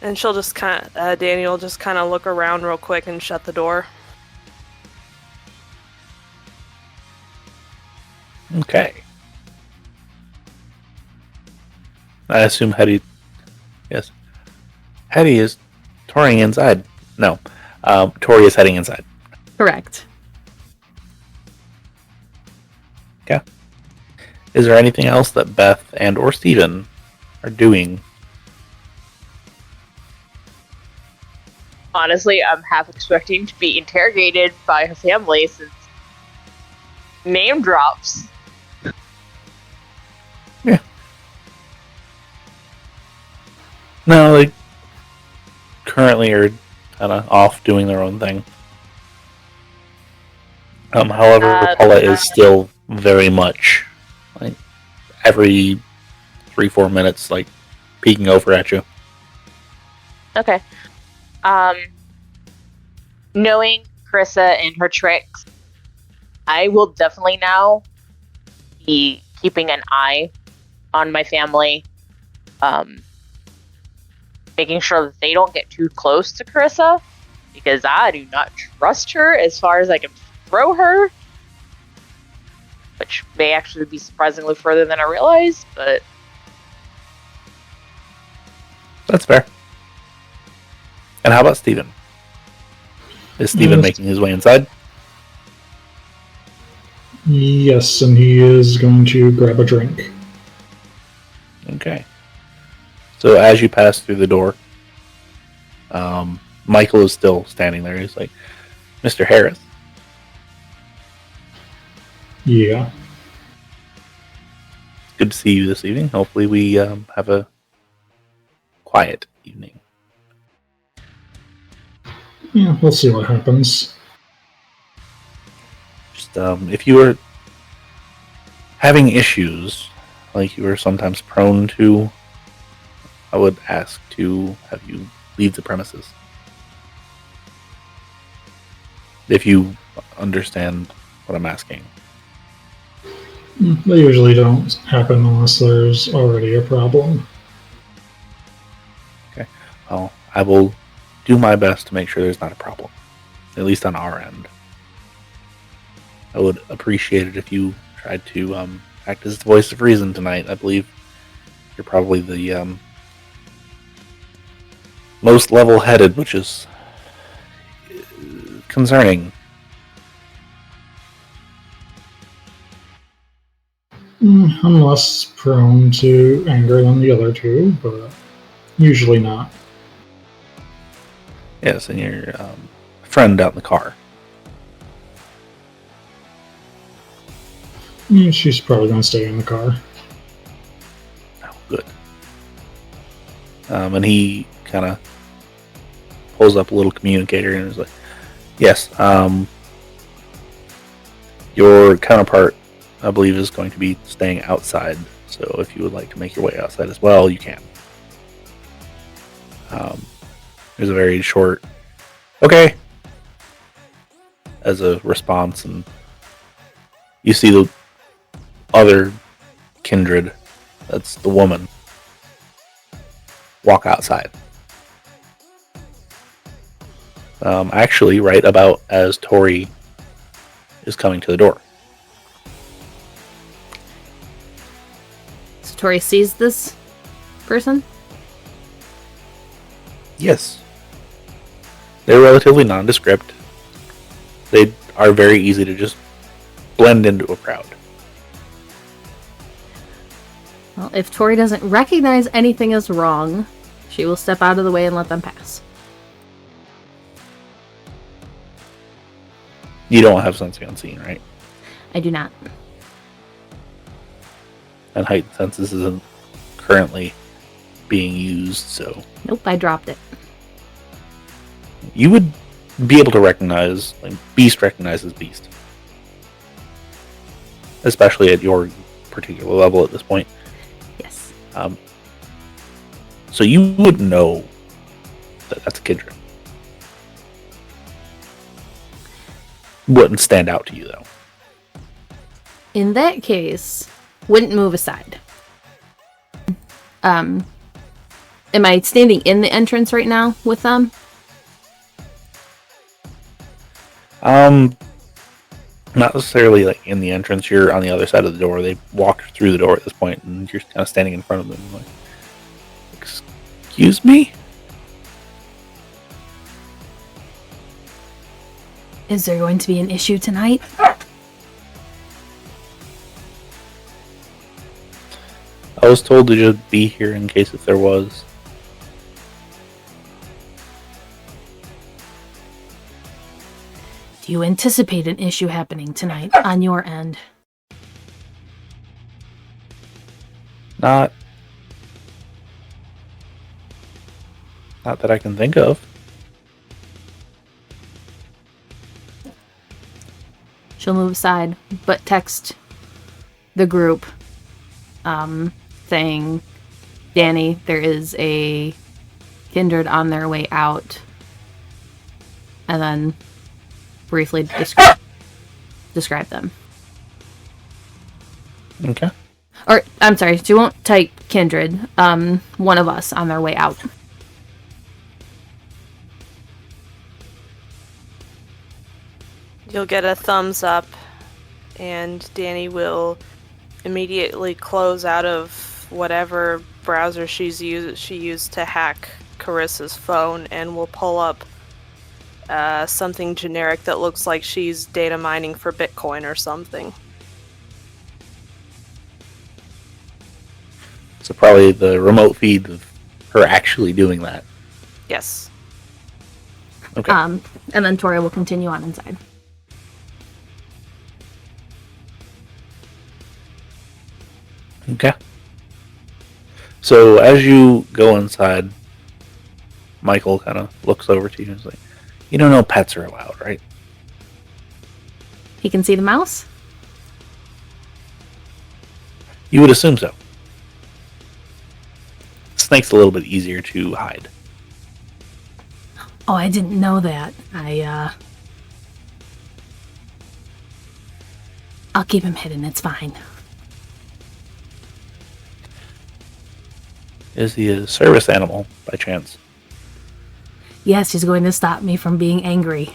Speaker 6: And she'll just Dani will just kind of look around real quick and shut the door.
Speaker 3: Okay. I assume Hetty... Yes. Hetty is touring inside. No. Tory is heading inside.
Speaker 2: Correct.
Speaker 3: Okay. Is there anything else that Beth and or Steven are doing?
Speaker 1: Honestly, I'm half expecting to be interrogated by her family since name drops.
Speaker 3: Yeah. No, they currently are kind of off doing their own thing. However, Paula is still very much like every 3-4 minutes, like peeking over at you.
Speaker 1: Okay. Knowing Carissa and her tricks, I will definitely now be keeping an eye on my family, making sure that they don't get too close to Carissa, because I do not trust her as far as I can throw her, which may actually be surprisingly further than I realized, but...
Speaker 3: That's fair. And how about Steven? Is Steven making his way inside?
Speaker 4: Yes, and he is going to grab a drink.
Speaker 3: Okay. So as you pass through the door, Michael is still standing there. He's like, Mr. Harris.
Speaker 4: Yeah.
Speaker 3: Good to see you this evening. Hopefully we have a quiet evening.
Speaker 4: Yeah, we'll see what happens.
Speaker 3: Just if you were having issues like you are sometimes prone to, I would ask to have you leave the premises. If you understand what I'm asking.
Speaker 4: They usually don't happen unless there's already a problem.
Speaker 3: Okay. Well, I will do my best to make sure there's not a problem. At least on our end. I would appreciate it if you tried to act as the voice of reason tonight. I believe you're probably the most level-headed, which is concerning.
Speaker 4: I'm less prone to anger than the other two, but usually not.
Speaker 3: Yes, and your friend out in the car.
Speaker 4: She's probably going to stay in the car.
Speaker 3: Oh, good. And he kind of pulls up a little communicator and is like, yes, your counterpart, I believe, is going to be staying outside. So if you would like to make your way outside as well, you can. There's a very short, okay, as a response, and you see the other Kindred, that's the woman, walk outside. Actually, right about as Tory is coming to the door.
Speaker 2: So Tory sees this person?
Speaker 3: Yes. They're relatively nondescript. They are very easy to just blend into a crowd.
Speaker 2: Well, if Tory doesn't recognize anything as wrong, she will step out of the way and let them pass.
Speaker 3: You don't have sensing unseen, right?
Speaker 2: I do not.
Speaker 3: And heightened senses isn't currently being used, so
Speaker 2: Nope, I dropped it.
Speaker 3: you would be able to recognize, like, Beast recognizes Beast. Especially at your particular level at this point.
Speaker 2: Yes.
Speaker 3: So you would know that that's a Kindred. Wouldn't stand out to you, though.
Speaker 2: In that case, wouldn't move aside. Am I standing in the entrance right now with them?
Speaker 3: Not necessarily like in the entrance. You're on the other side of the door. They walked through the door at this point, and you're kind of standing in front of them, like, "Excuse me."
Speaker 2: Is there going to be an issue tonight?
Speaker 3: I was told to just be here in case if there was.
Speaker 2: Do you anticipate an issue happening tonight on your end?
Speaker 3: Not that I can think of.
Speaker 2: She'll move aside, but text the group saying, Dani, there is a Kindred on their way out. And then briefly describe them.
Speaker 3: Okay.
Speaker 2: Or, I'm sorry, she won't type Kindred. One of us on their way out.
Speaker 6: You'll get a thumbs up, and Dani will immediately close out of whatever browser she used to hack Carissa's phone, and will pull up something generic that looks like she's data mining for Bitcoin or something.
Speaker 3: So probably the remote feed of her actually doing that.
Speaker 6: Yes.
Speaker 3: Okay.
Speaker 2: And then Tory will continue on inside.
Speaker 3: Okay. So as you go inside, Michael kind of looks over to you and is like, "You don't know pets are allowed, right?"
Speaker 2: He can see the mouse?
Speaker 3: You would assume so. Snake's a little bit easier to hide.
Speaker 2: Oh, I didn't know that. I'll keep him hidden, it's fine.
Speaker 3: Is he a service animal, by chance?
Speaker 2: Yes, he's going to stop me from being angry.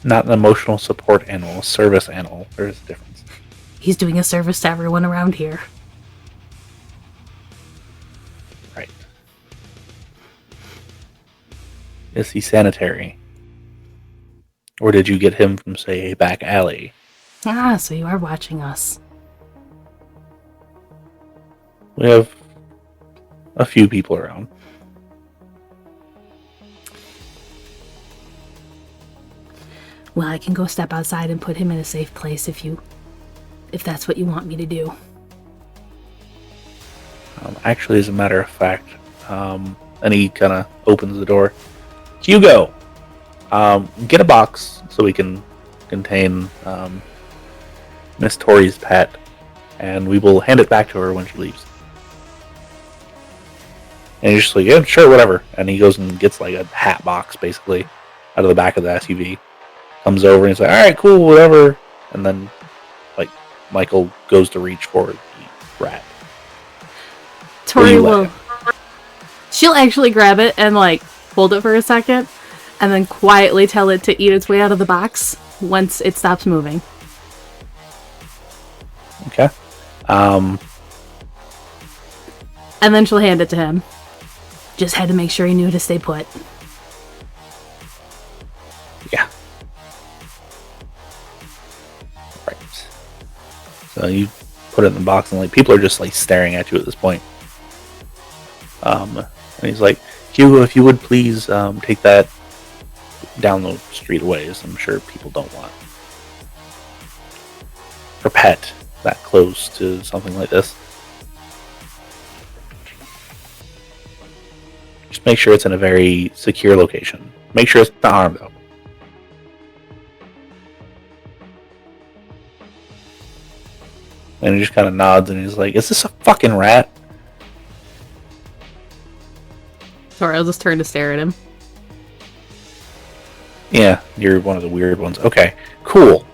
Speaker 3: Not an emotional support animal, a service animal. There is a difference.
Speaker 2: He's doing a service to everyone around here.
Speaker 3: Right. Is he sanitary? Or did you get him from, say, a back alley?
Speaker 2: Ah, so you are watching us.
Speaker 3: We have a few people around.
Speaker 2: Well, I can go step outside and put him in a safe place if that's what you want me to do.
Speaker 3: Actually, as a matter of fact, and he kind of opens the door. Hugo, get a box so we can contain Miss Tory's pet, and we will hand it back to her when she leaves. And he's just like, "Yeah, sure, whatever." And he goes and gets like a hat box, basically, out of the back of the SUV. Comes over and he's like, "All right, cool, whatever." And then, like, Michael goes to reach for the rat.
Speaker 2: Tory will... She'll actually grab it and, like, hold it for a second, and then quietly tell it to eat its way out of the box once it stops moving.
Speaker 3: Okay.
Speaker 2: And then she'll hand it to him. Just had to make sure he knew to stay put.
Speaker 3: Yeah. Right. So you put it in the box, and like people are just like staring at you at this point. And he's like, "Hugo, if you would please take that down the street away, as I'm sure people don't want her pet that close to something like this. Just make sure it's in a very secure location. Make sure it's not harmed, though." And he just kind of nods and he's like, "Is this a fucking rat?"
Speaker 2: Sorry, I'll just turn to stare at him.
Speaker 3: Yeah, you're one of the weird ones. Okay, cool.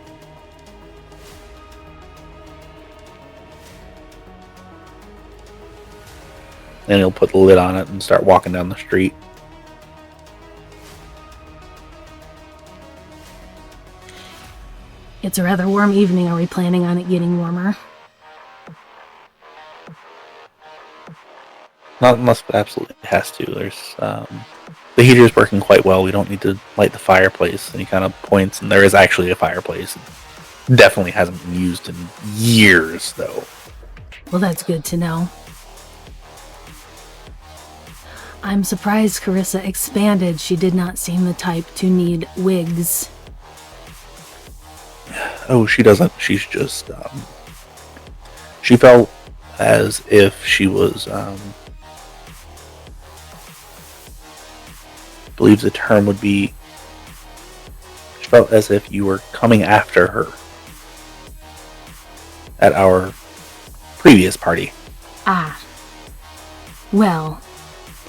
Speaker 3: And he'll put the lid on it and start walking down the street.
Speaker 2: It's a rather warm evening. Are we planning on it getting warmer?
Speaker 3: Not unless it absolutely has to. There's the heater's working quite well. We don't need to light the fireplace. And he kind of points, and there is actually a fireplace. It definitely hasn't been used in years, though.
Speaker 2: Well, that's good to know. I'm surprised Carissa expanded. She did not seem the type to need wigs.
Speaker 3: Oh, she doesn't. She's just she felt as if she was I believe the term would be, she felt as if you were coming after her at our previous party.
Speaker 2: Ah. Well,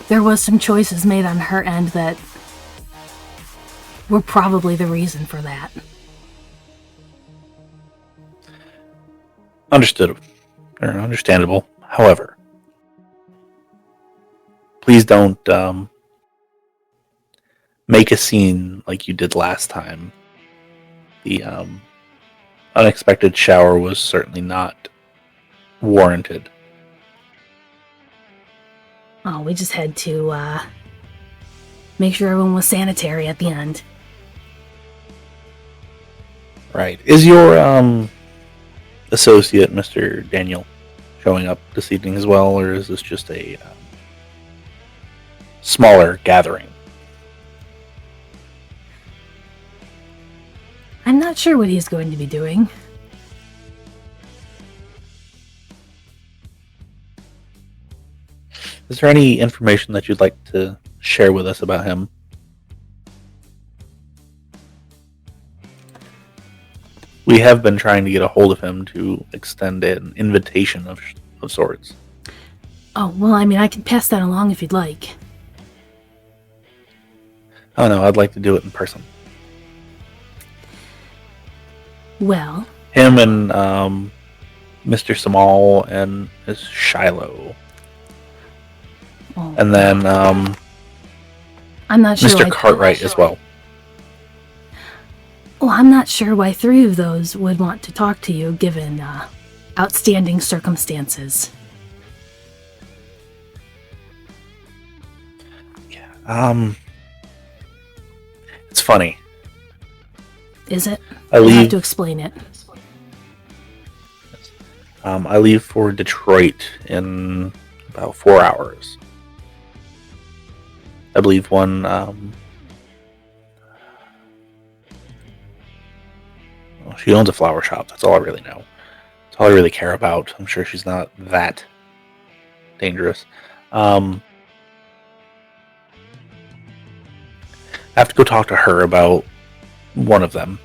Speaker 2: there was some choices made on her end that were probably the reason for that.
Speaker 3: Understood, or understandable. However, please don't make a scene like you did last time. The unexpected shower was certainly not warranted.
Speaker 2: Oh, we just had to make sure everyone was sanitary at the end.
Speaker 3: Right. Is your associate, Mr. Daniel, showing up this evening as well, or is this just a smaller gathering?
Speaker 2: I'm not sure what he's going to be doing.
Speaker 3: Is there any information that you'd like to share with us about him? We have been trying to get a hold of him to extend an invitation of sorts.
Speaker 2: Oh, well, I mean, I can pass that along if you'd like.
Speaker 3: Oh no, I'd like to do it in person.
Speaker 2: Well...
Speaker 3: Him and Mr. Samal and Miss Shiloh.
Speaker 2: Oh,
Speaker 3: and then
Speaker 2: I'm not sure
Speaker 3: Mr. Cartwright as well.
Speaker 2: Well, I'm not sure why 3 of those would want to talk to you, given outstanding circumstances.
Speaker 3: Yeah, it's funny.
Speaker 2: Is it?
Speaker 3: I
Speaker 2: You have to explain it.
Speaker 3: I leave for Detroit in about 4 hours. I believe one. She owns a flower shop. That's all I really know. That's all I really care about. I'm sure she's not that dangerous. I have to go talk to her about one of them.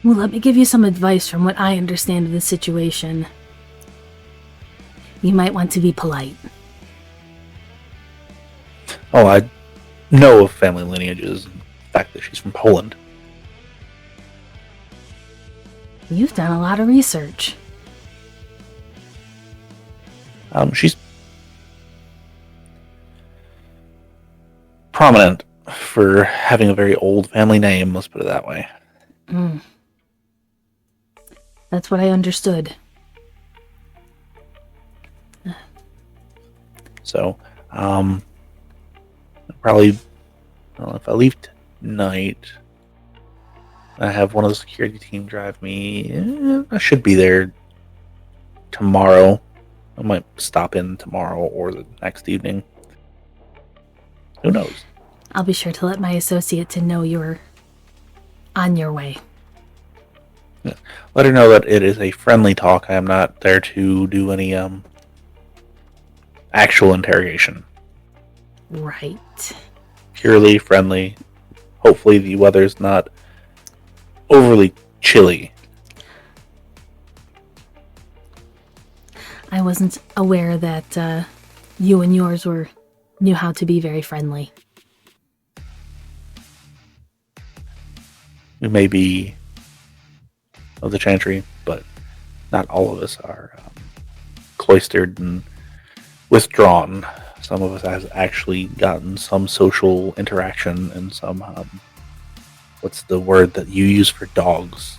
Speaker 2: Well, let me give you some advice from what I understand of the situation. You might want to be polite.
Speaker 3: Oh, I know of family lineages. And the fact that she's from Poland.
Speaker 2: You've done a lot of research.
Speaker 3: She's prominent for having a very old family name, let's put it that way.
Speaker 2: That's what I understood.
Speaker 3: So, probably, well, if I leave tonight, I have one of the security team drive me. I should be there tomorrow. I might stop in tomorrow or the next evening. Who knows?
Speaker 2: I'll be sure to let my associate to know you're on your way.
Speaker 3: Yeah. Let her know that it is a friendly talk. I am not there to do any actual interrogation.
Speaker 2: Right.
Speaker 3: Purely friendly. Hopefully the weather's not overly chilly.
Speaker 2: I wasn't aware that you and yours knew how to be very friendly.
Speaker 3: we may be of the Chantry, but not all of us are cloistered and withdrawn. Some of us has actually gotten some social interaction and some, what's the word that you use for dogs?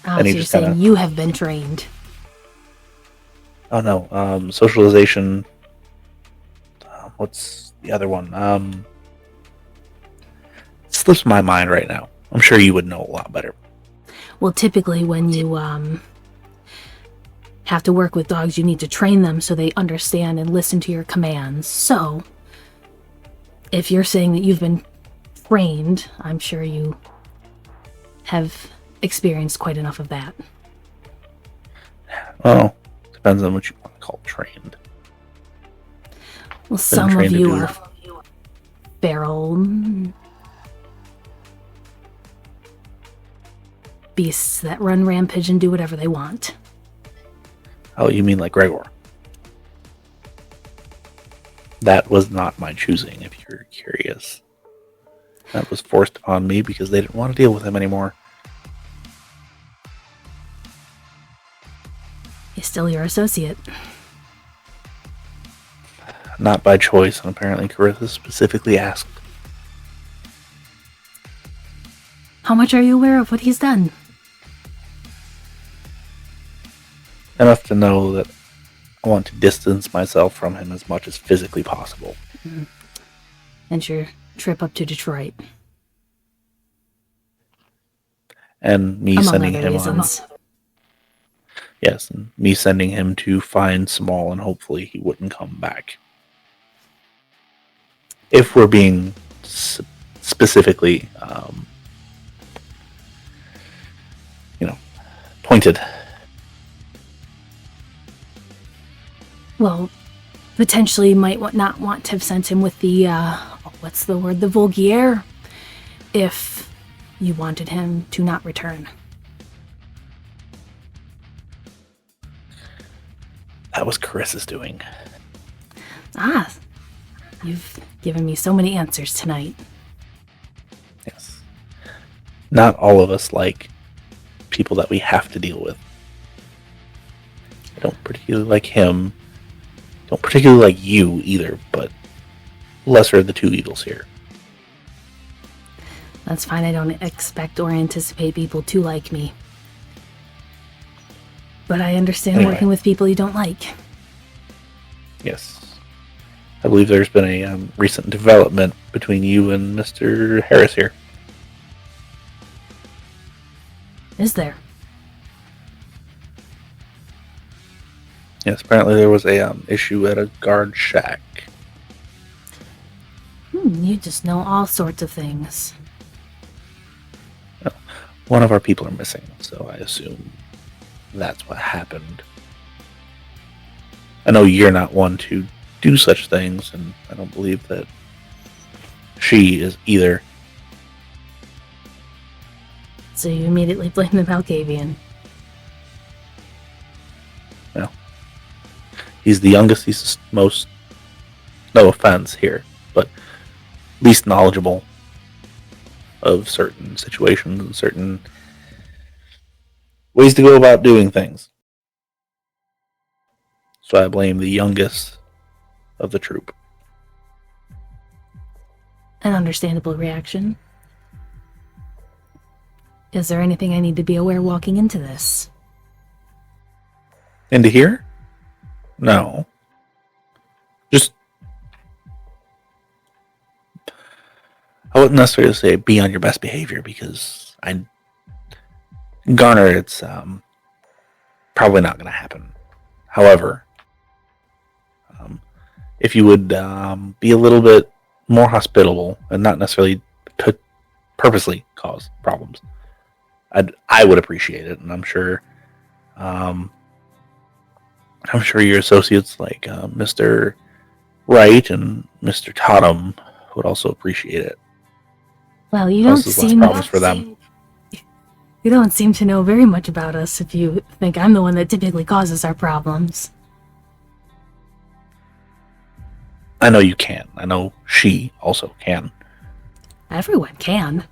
Speaker 2: So you're saying you have been trained.
Speaker 3: Oh no, socialization. What's the other one? It slips my mind right now. I'm sure you would know a lot better.
Speaker 2: Well, typically when you have to work with dogs, you need to train them so they understand and listen to your commands. So, if you're saying that you've been trained, I'm sure you have experienced quite enough of that.
Speaker 3: Well, depends on what you want to call trained.
Speaker 2: Well, some of you are feral beasts that run rampage and do whatever they want.
Speaker 3: Oh, you mean like Gregor? That was not my choosing, if you're curious. That was forced upon me because they didn't want to deal with him anymore.
Speaker 2: He's still your associate.
Speaker 3: Not by choice, and apparently Carissa specifically asked.
Speaker 2: How much are you aware of what he's done?
Speaker 3: Enough to know that I want to distance myself from him as much as physically possible.
Speaker 2: Mm-hmm. And your trip up to Detroit.
Speaker 3: And me
Speaker 2: among
Speaker 3: sending
Speaker 2: other
Speaker 3: him
Speaker 2: reasons.
Speaker 3: on... Yes, and me sending him to find Small, and hopefully he wouldn't come back. If we're being specifically, pointed.
Speaker 2: Well, potentially might not want to have sent him with the, what's the word, the Vulgaire, if you wanted him to not return.
Speaker 3: That was Carissa's doing.
Speaker 2: Ah, you've given me so many answers tonight.
Speaker 3: Yes. Not all of us like people that we have to deal with. I don't particularly like him. Don't particularly like you either, but lesser of the two evils here.
Speaker 2: That's fine. I don't expect or anticipate people to like me. But I understand working with people you don't like.
Speaker 3: Yes. I believe there's been a recent development between you and Mr. Harris here.
Speaker 2: Is there?
Speaker 3: Yes, apparently there was a issue at a guard shack.
Speaker 2: You just know all sorts of things.
Speaker 3: Well, one of our people are missing, so I assume that's what happened. I know you're not one to do such things, and I don't believe that she is either.
Speaker 2: So you immediately blame the Malkavian.
Speaker 3: No. He's the youngest, he's the most, no offense here, but least knowledgeable of certain situations and certain ways to go about doing things. So I blame the youngest of the troop.
Speaker 2: An understandable reaction. Is there anything I need to be aware walking into this?
Speaker 3: Into here? No. Just... I wouldn't necessarily say be on your best behavior, because Garner, it's probably not going to happen. However, if you would be a little bit more hospitable and not necessarily purposely cause problems, I would appreciate it, and I'm sure your associates like Mr. Wright and Mr. Totem would also appreciate it.
Speaker 2: Well, you don't seem
Speaker 3: problems for them.
Speaker 2: You don't seem to know very much about us if you think I'm the one that typically causes our problems.
Speaker 3: I know you can. I know she also can.
Speaker 2: Everyone can.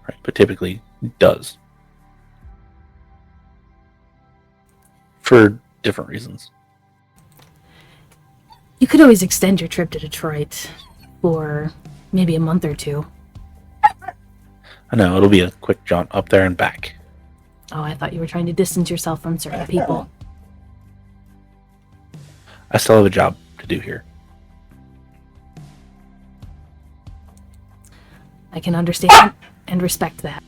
Speaker 3: Right, but typically does. For different reasons.
Speaker 2: You could always extend your trip to Detroit for maybe a month or two.
Speaker 3: I know, it'll be a quick jaunt up there and back.
Speaker 2: Oh, I thought you were trying to distance yourself from certain people.
Speaker 3: I still have a job to do here.
Speaker 2: I can understand and respect that.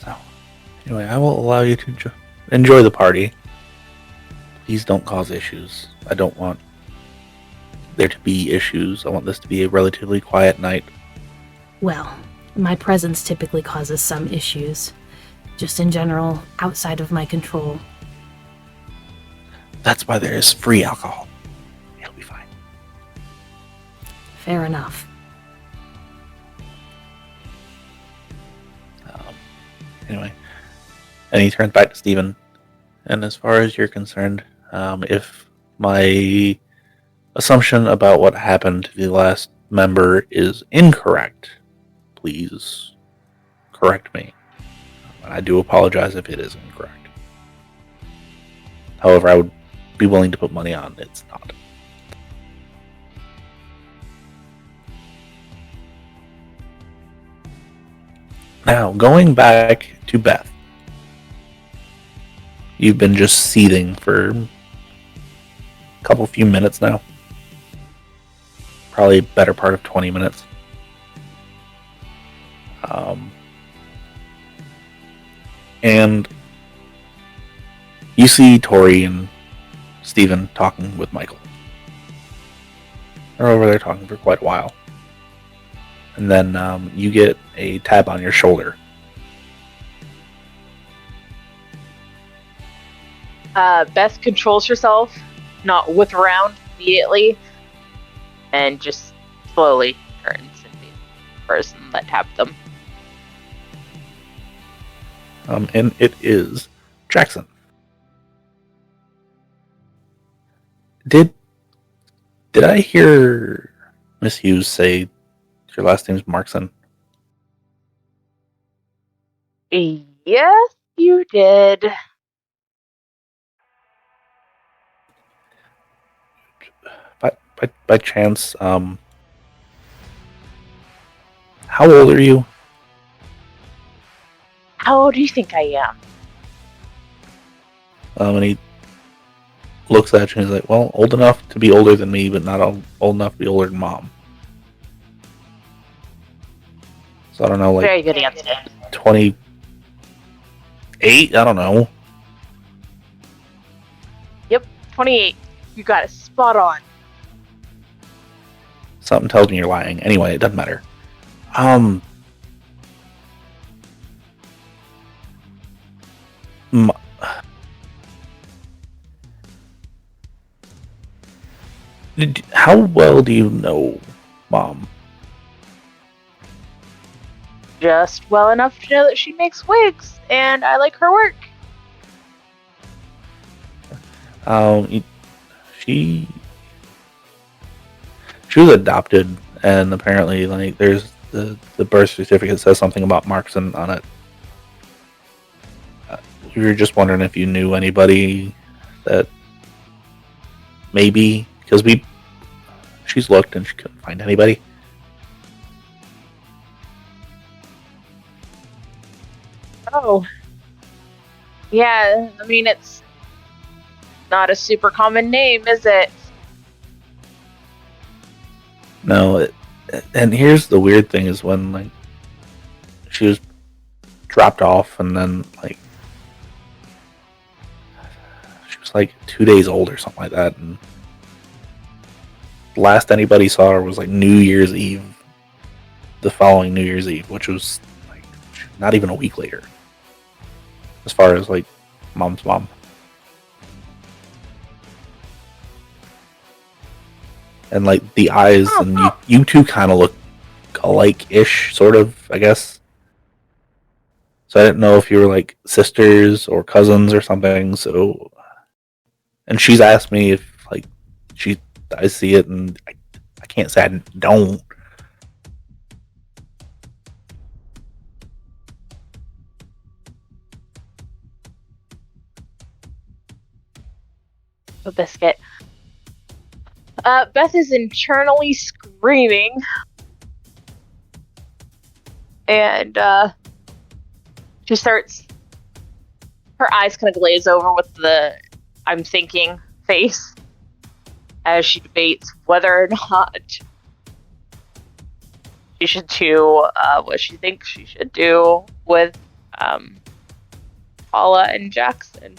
Speaker 3: So, anyway, I will allow you to enjoy the party. Please don't cause issues. I don't want there to be issues. I want this to be a relatively quiet night.
Speaker 2: Well, my presence typically causes some issues. Just in general, outside of my control.
Speaker 3: That's why there is free alcohol. It'll be fine.
Speaker 2: Fair enough.
Speaker 3: Anyway, and he turns back to Steven. And as far as you're concerned, if my assumption about what happened to the last member is incorrect, please correct me. I do apologize if it is incorrect. However, I would be willing to put money on it's not. Now, going back to Beth. You've been just seething for a few minutes now. Probably a better part of 20 minutes. And you see Tory and Steven talking with Michael. They're over there talking for quite a while. And then you get a tap on your shoulder.
Speaker 1: Beth controls herself, not whip around immediately, and just slowly turns into the person that tapped them.
Speaker 3: And it is Jackson. Did I hear Miss Hughes say your last name's Markson?
Speaker 1: Yes, you did.
Speaker 3: By chance, how old are you?
Speaker 1: How old do you think I am?
Speaker 3: And he looks at you and he's like, well, old enough to be older than me, but not old enough to be older than Mom. So I don't know, like...
Speaker 1: Very good answer.
Speaker 3: 28? I don't know.
Speaker 1: Yep, 28. You got it spot on.
Speaker 3: Something tells me you're lying. Anyway, it doesn't matter. How well do you know Mom?
Speaker 1: Just well enough to know that she makes wigs, and I like her work.
Speaker 3: She was adopted, and apparently, like, there's the birth certificate says something about Markson on it. We were just wondering if you knew anybody that maybe, because she's looked and she couldn't find anybody.
Speaker 1: Oh. Yeah, I mean, it's not a super common name, is it?
Speaker 3: No, and here's the weird thing is when, like, she was dropped off and then, like, she was like 2 days old or something like that, and last anybody saw her was like New Year's Eve, the following New Year's Eve, which was like not even a week later, as far as like Mom's mom. And like the eyes and you two kind of look alike-ish, sort of, I guess. So I didn't know if you were like sisters or cousins or something. So And she's asked me if I see it, and I can't say I don't.
Speaker 1: A biscuit. Beth is internally screaming. And, she starts... Her eyes kind of glaze over with the I'm thinking face as she debates whether or not she should do what she thinks she should do with Paula and Jackson.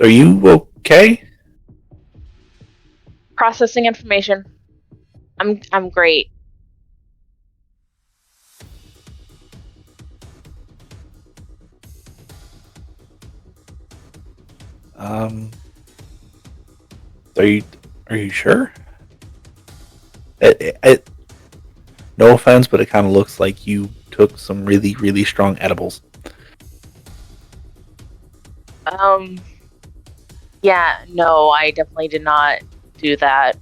Speaker 3: Are you okay?
Speaker 1: Processing information. I'm great.
Speaker 3: Are you sure? No offense, but it kind of looks like you took some really, really strong edibles.
Speaker 1: Yeah, no, I definitely did not do that.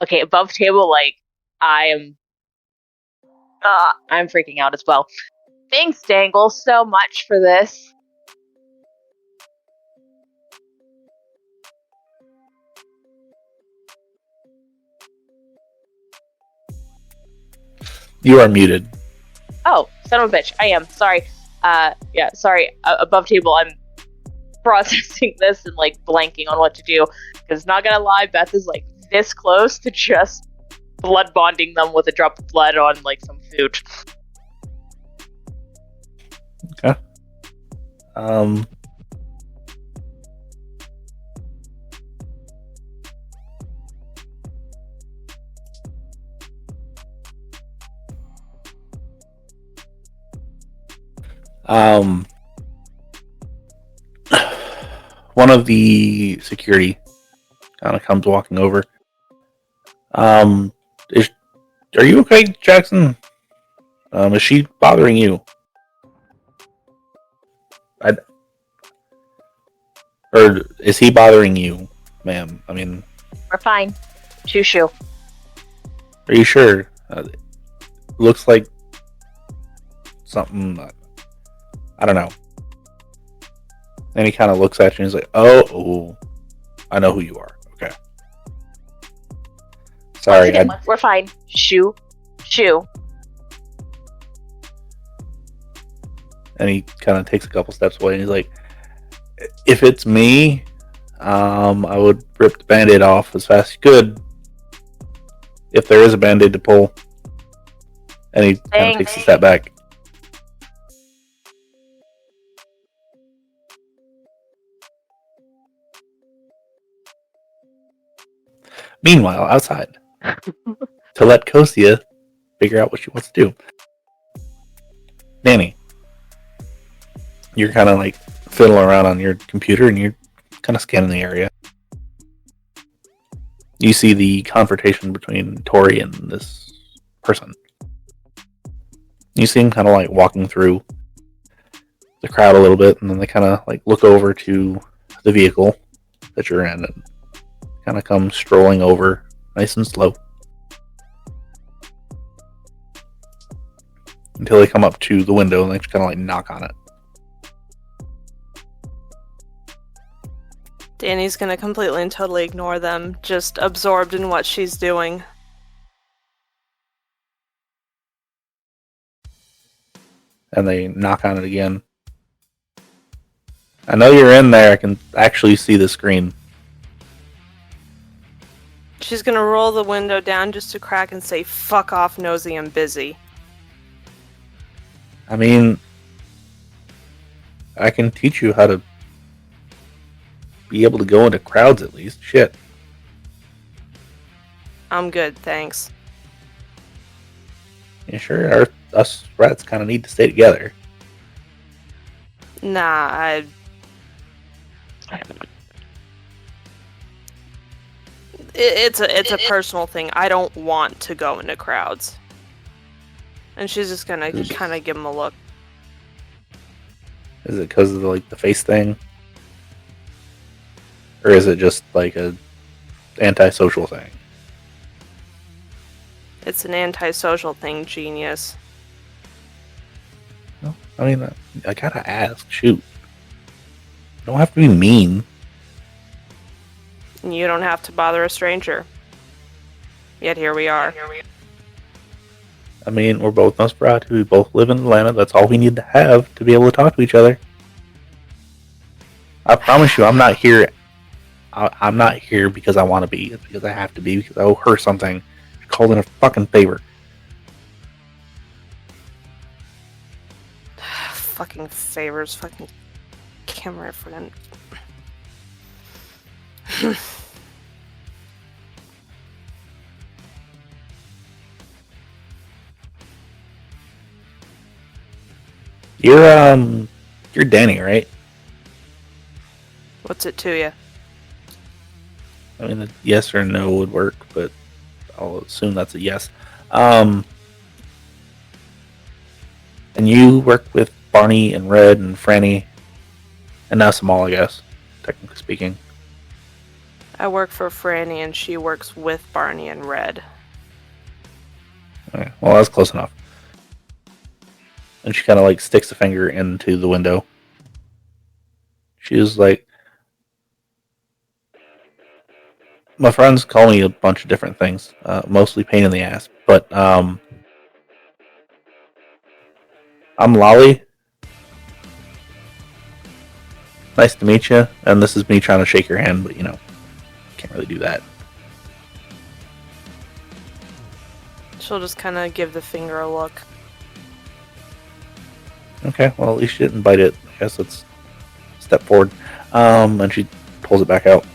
Speaker 1: Okay, above table, like, I'm freaking out as well. Thanks, Dengle, so much for this.
Speaker 3: You are muted.
Speaker 1: Oh, son of a bitch, I am. Sorry. Yeah, sorry. Above table, I'm processing this and, like, blanking on what to do. Because, not gonna lie, Beth is, like, this close to just blood bonding them with a drop of blood on, like, some food.
Speaker 3: Okay. One of the security kind of comes walking over. Are you okay, Jackson? Is she bothering you? Or is he bothering you, ma'am? I mean,
Speaker 1: We're fine. Shoo.
Speaker 3: are you sure? Looks like something. I don't know. And he kind of looks at you and he's like, "Oh, I know who you are." Okay. Sorry.
Speaker 1: Again, we're fine. Shoo.
Speaker 3: And he kind of takes a couple steps away and he's like, "If it's me, I would rip the band-aid off as fast as you could. If there is a band-aid to pull." And he kind of takes a step back. Meanwhile, outside, to let Cocia figure out what she wants to do. Dani, you're kind of like fiddling around on your computer and you're kind of scanning the area. You see the confrontation between Tory and this person. You see him kind of like walking through the crowd a little bit, and then they kind of like look over to the vehicle that you're in and kind of come strolling over nice and slow until they come up to the window and they just kind of like knock on it.
Speaker 6: Dani's gonna completely and totally ignore them, just absorbed in what she's doing.
Speaker 3: And they knock on it again. I know you're in there. I can actually see the screen.
Speaker 6: She's gonna roll the window down just to crack and say, "Fuck off, nosy, I'm busy."
Speaker 3: I mean, I can teach you how to be able to go into crowds at least. Shit.
Speaker 6: I'm good, thanks.
Speaker 3: Yeah, sure. Us rats kind of need to stay together.
Speaker 6: Nah, it's a personal thing. I don't want to go into crowds. And she's just gonna kind of give him a look.
Speaker 3: Is it because of the face thing, or is it just like a antisocial thing?
Speaker 6: It's an antisocial thing, genius.
Speaker 3: No, I mean, I gotta ask. Shoot, you don't have to be mean.
Speaker 6: You don't have to bother a stranger. Yet here we are.
Speaker 3: I mean, we're both Nosferatu. We both live in Atlanta. That's all we need to have to be able to talk to each other. I promise you, I'm not here. I'm not here because I want to be. It's because I have to be, because I owe her something. She called in a fucking favor.
Speaker 6: Fucking favors. Fucking camera friend.
Speaker 3: You're Dani, right?
Speaker 6: What's it to you?
Speaker 3: I mean, a yes or no would work, but I'll assume that's a yes. And you work with Barney and Red and Franny, and now Samal, I guess, technically speaking.
Speaker 6: I work for Franny and she works with Barney and Red.
Speaker 3: Okay, well, that's close enough. And she kind of sticks a finger into the window. She was like, my friends call me a bunch of different things, mostly pain in the ass, but I'm Lolly. Nice to meet you, and this is me trying to shake your hand, but can't really do that.
Speaker 6: She'll just kind of give the finger a look.
Speaker 3: Okay, well, at least she didn't bite it. I guess let's step forward. And she pulls it back out.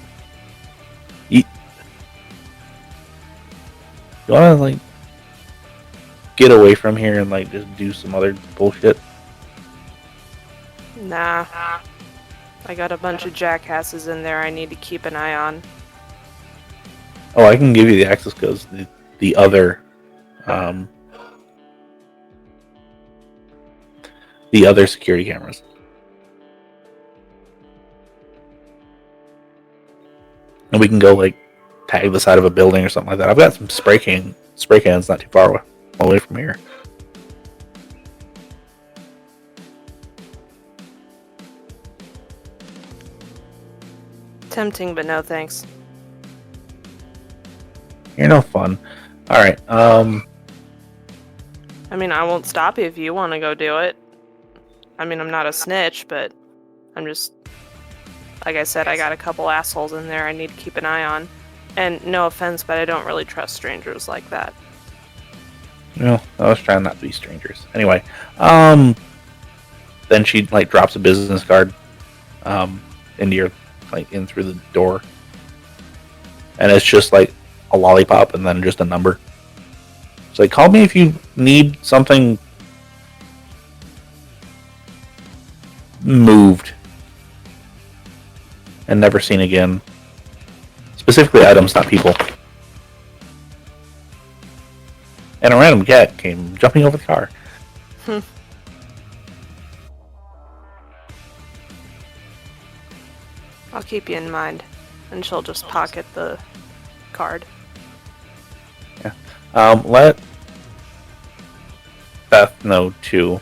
Speaker 3: You want to, get away from here and, just do some other bullshit?
Speaker 6: Nah. I got a bunch of jackasses in there I need to keep an eye on.
Speaker 3: Oh, I can give you the access codes. The other security cameras. And we can go tag the side of a building or something like that. I've got some spray cans not too far away from here.
Speaker 6: Tempting, but no thanks.
Speaker 3: You're no fun. Alright,
Speaker 6: I mean, I won't stop you if you want to go do it. I mean, I'm not a snitch, but I'm just... Like I said, I got a couple assholes in there I need to keep an eye on. And no offense, but I don't really trust strangers like that.
Speaker 3: No, I was trying not to be strangers. Anyway, then she drops a business card into your in through the door, and it's just a lollipop and then just a number. It's call me if you need something moved and never seen again. Specifically items, not people. And a random cat came jumping over the car.
Speaker 6: I'll keep you in mind. And she'll just pocket the card.
Speaker 3: Yeah. Let Beth know too.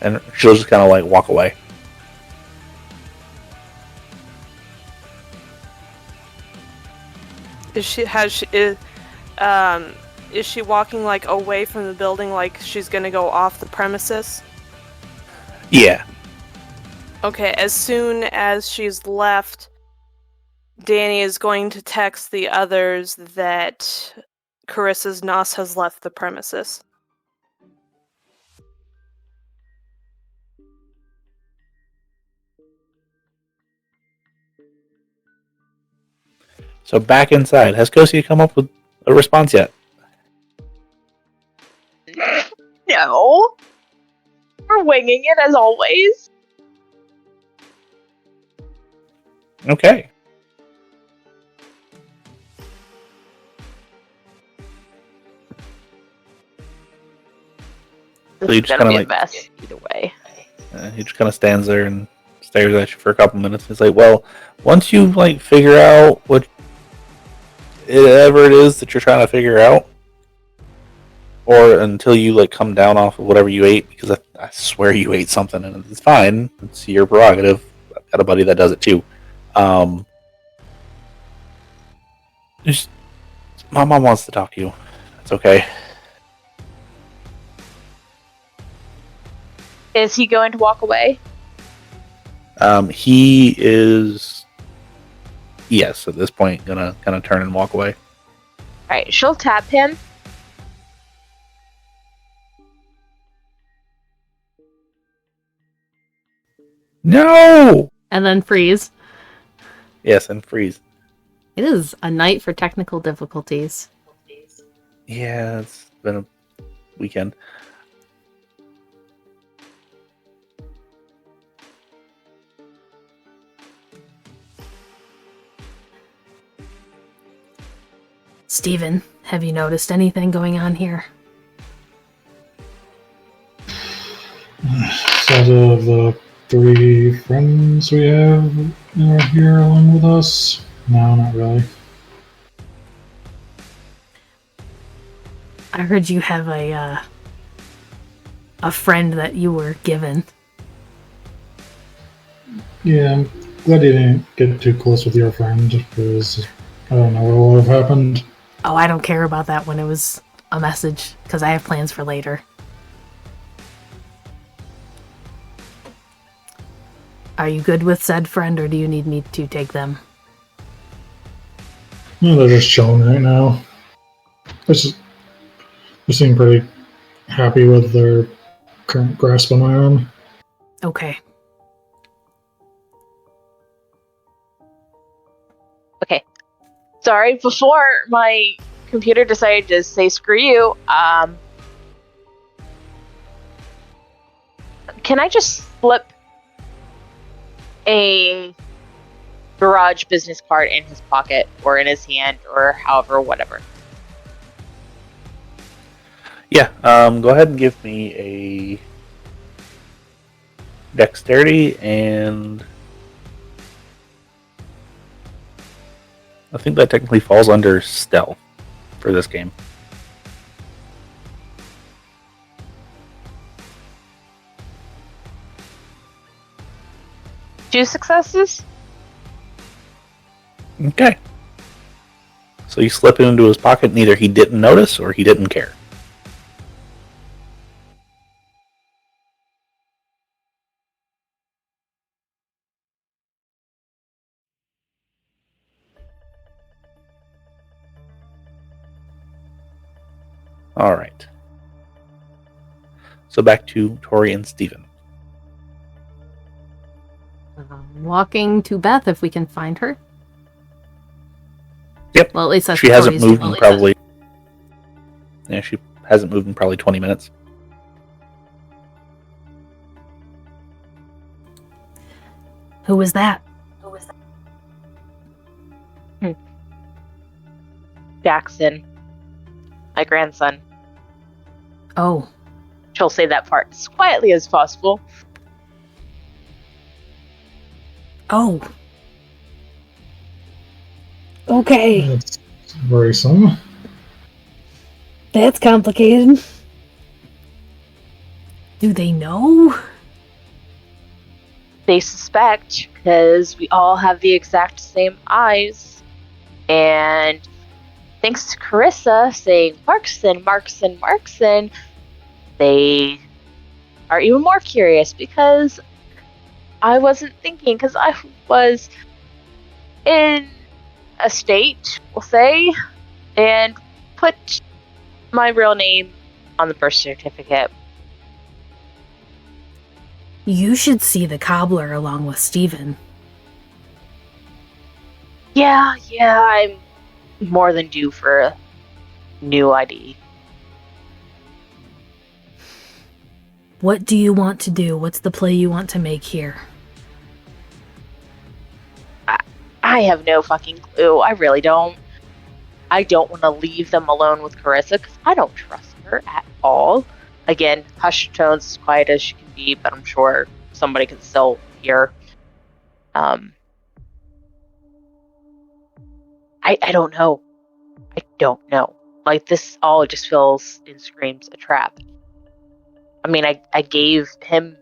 Speaker 3: And she'll just kind of walk away.
Speaker 6: Is she walking away from the building like she's gonna go off the premises?
Speaker 3: Yeah.
Speaker 6: Okay, as soon as she's left, Dani is going to text the others that Carissa's Nos has left the premises.
Speaker 3: So back inside, has Cocia come up with a response yet?
Speaker 1: No. We're winging it as always.
Speaker 3: Okay.
Speaker 1: This
Speaker 3: So you
Speaker 1: is
Speaker 3: just
Speaker 1: gonna
Speaker 3: kinda
Speaker 1: be a mess either way.
Speaker 3: He just kind of stands there and stares at you for a couple minutes. He's like, well, once you figure out whatever it is that you're trying to figure out, or until you come down off of whatever you ate, because I swear you ate something and it's fine. It's your prerogative. I've got a buddy that does it too. Just, my mom wants to talk to you. It's okay.
Speaker 1: Is he going to walk away?
Speaker 3: He is, yes, at this point, gonna kind of turn and walk away.
Speaker 1: Alright, she'll tap him.
Speaker 3: No!
Speaker 2: And then freeze.
Speaker 3: Yes, and freeze.
Speaker 2: It is a night for technical difficulties.
Speaker 3: Yeah, it's been a weekend.
Speaker 2: Steven, have you noticed anything going on here?
Speaker 4: Outside of the 3 friends we have that are here along with us? No, not really.
Speaker 2: I heard you have a friend that you were given.
Speaker 4: Yeah, I'm glad you didn't get too close with your friend, because I don't know what would have happened.
Speaker 2: Oh, I don't care about that when it was a message, because I have plans for later. Are you good with said friend, or do you need me to take them?
Speaker 4: No, they're just chilling right now. They seem pretty happy with their current grasp on my arm.
Speaker 2: Okay.
Speaker 1: Okay. Sorry, before my computer decided to say screw you, can I just slip a garage business card in his pocket or in his hand or however, whatever?
Speaker 3: Yeah, go ahead and give me a dexterity, and I think that technically falls under stealth for this game.
Speaker 1: Two successes?
Speaker 3: Okay. So you slip it into his pocket, and either he didn't notice or he didn't care. Alright. So back to Tory and Steven.
Speaker 2: Walking to Beth if we can find her.
Speaker 3: Yep.
Speaker 2: Well, at least that's
Speaker 3: She hasn't
Speaker 2: Tori's
Speaker 3: moved
Speaker 2: doing.
Speaker 3: in probably... Yeah, she hasn't moved in probably 20 minutes.
Speaker 2: Who was that?
Speaker 1: Jackson. My grandson.
Speaker 2: Oh.
Speaker 1: She'll say that part as quietly as possible.
Speaker 2: Oh. Okay.
Speaker 4: That's worrisome.
Speaker 2: That's complicated. Do they know?
Speaker 1: They suspect because we all have the exact same eyes. And thanks to Carissa saying Markson, they are even more curious because I wasn't thinking, because I was in a state, we'll say, and put my real name on the birth certificate.
Speaker 2: You should see the cobbler along with Steven.
Speaker 1: Yeah, I'm more than due for a new ID.
Speaker 2: What do you want to do? What's the play you want to make here?
Speaker 1: I have no fucking clue. I really don't. I don't want to leave them alone with Carissa because I don't trust her at all. Again, hushed tones, as quiet as she can be, but I'm sure somebody can still hear. I don't know. I don't know. Like, this all just feels and screams a trap. I mean, I gave him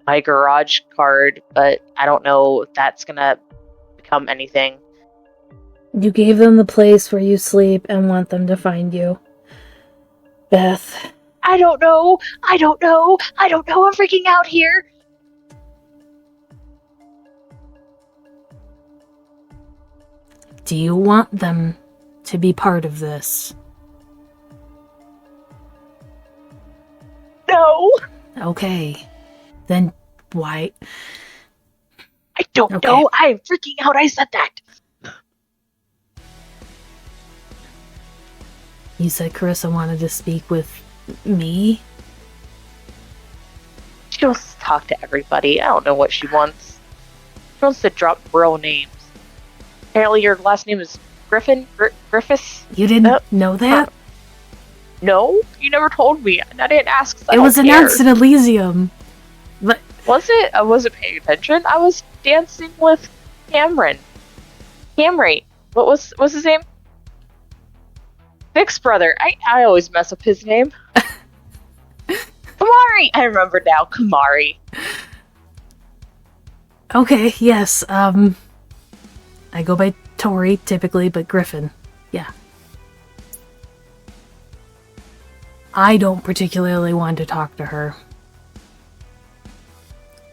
Speaker 1: my garage card, but I don't know if that's gonna become anything.
Speaker 2: You gave them the place where you sleep and want them to find you. Beth.
Speaker 1: I don't know. I'm freaking out here.
Speaker 2: Do you want them to be part of this?
Speaker 1: No.
Speaker 2: Okay. Then why?
Speaker 1: I don't know. I'm freaking out. I said that.
Speaker 2: You said Carissa wanted to speak with me?
Speaker 1: She wants to talk to everybody. I don't know what she wants. She wants to drop real names. Apparently your last name is Griffin? Griffiths?
Speaker 2: You didn't know that?
Speaker 1: No, you never told me. And I didn't ask.
Speaker 2: It was announced in Elysium. But
Speaker 1: was it? I wasn't paying attention. I was dancing with Camry. What was his name? Vic's brother. I always mess up his name. Kamari! I remember now. Kamari.
Speaker 2: okay, yes. I go by Tory typically, but Griffin. Yeah. I don't particularly want to talk to her.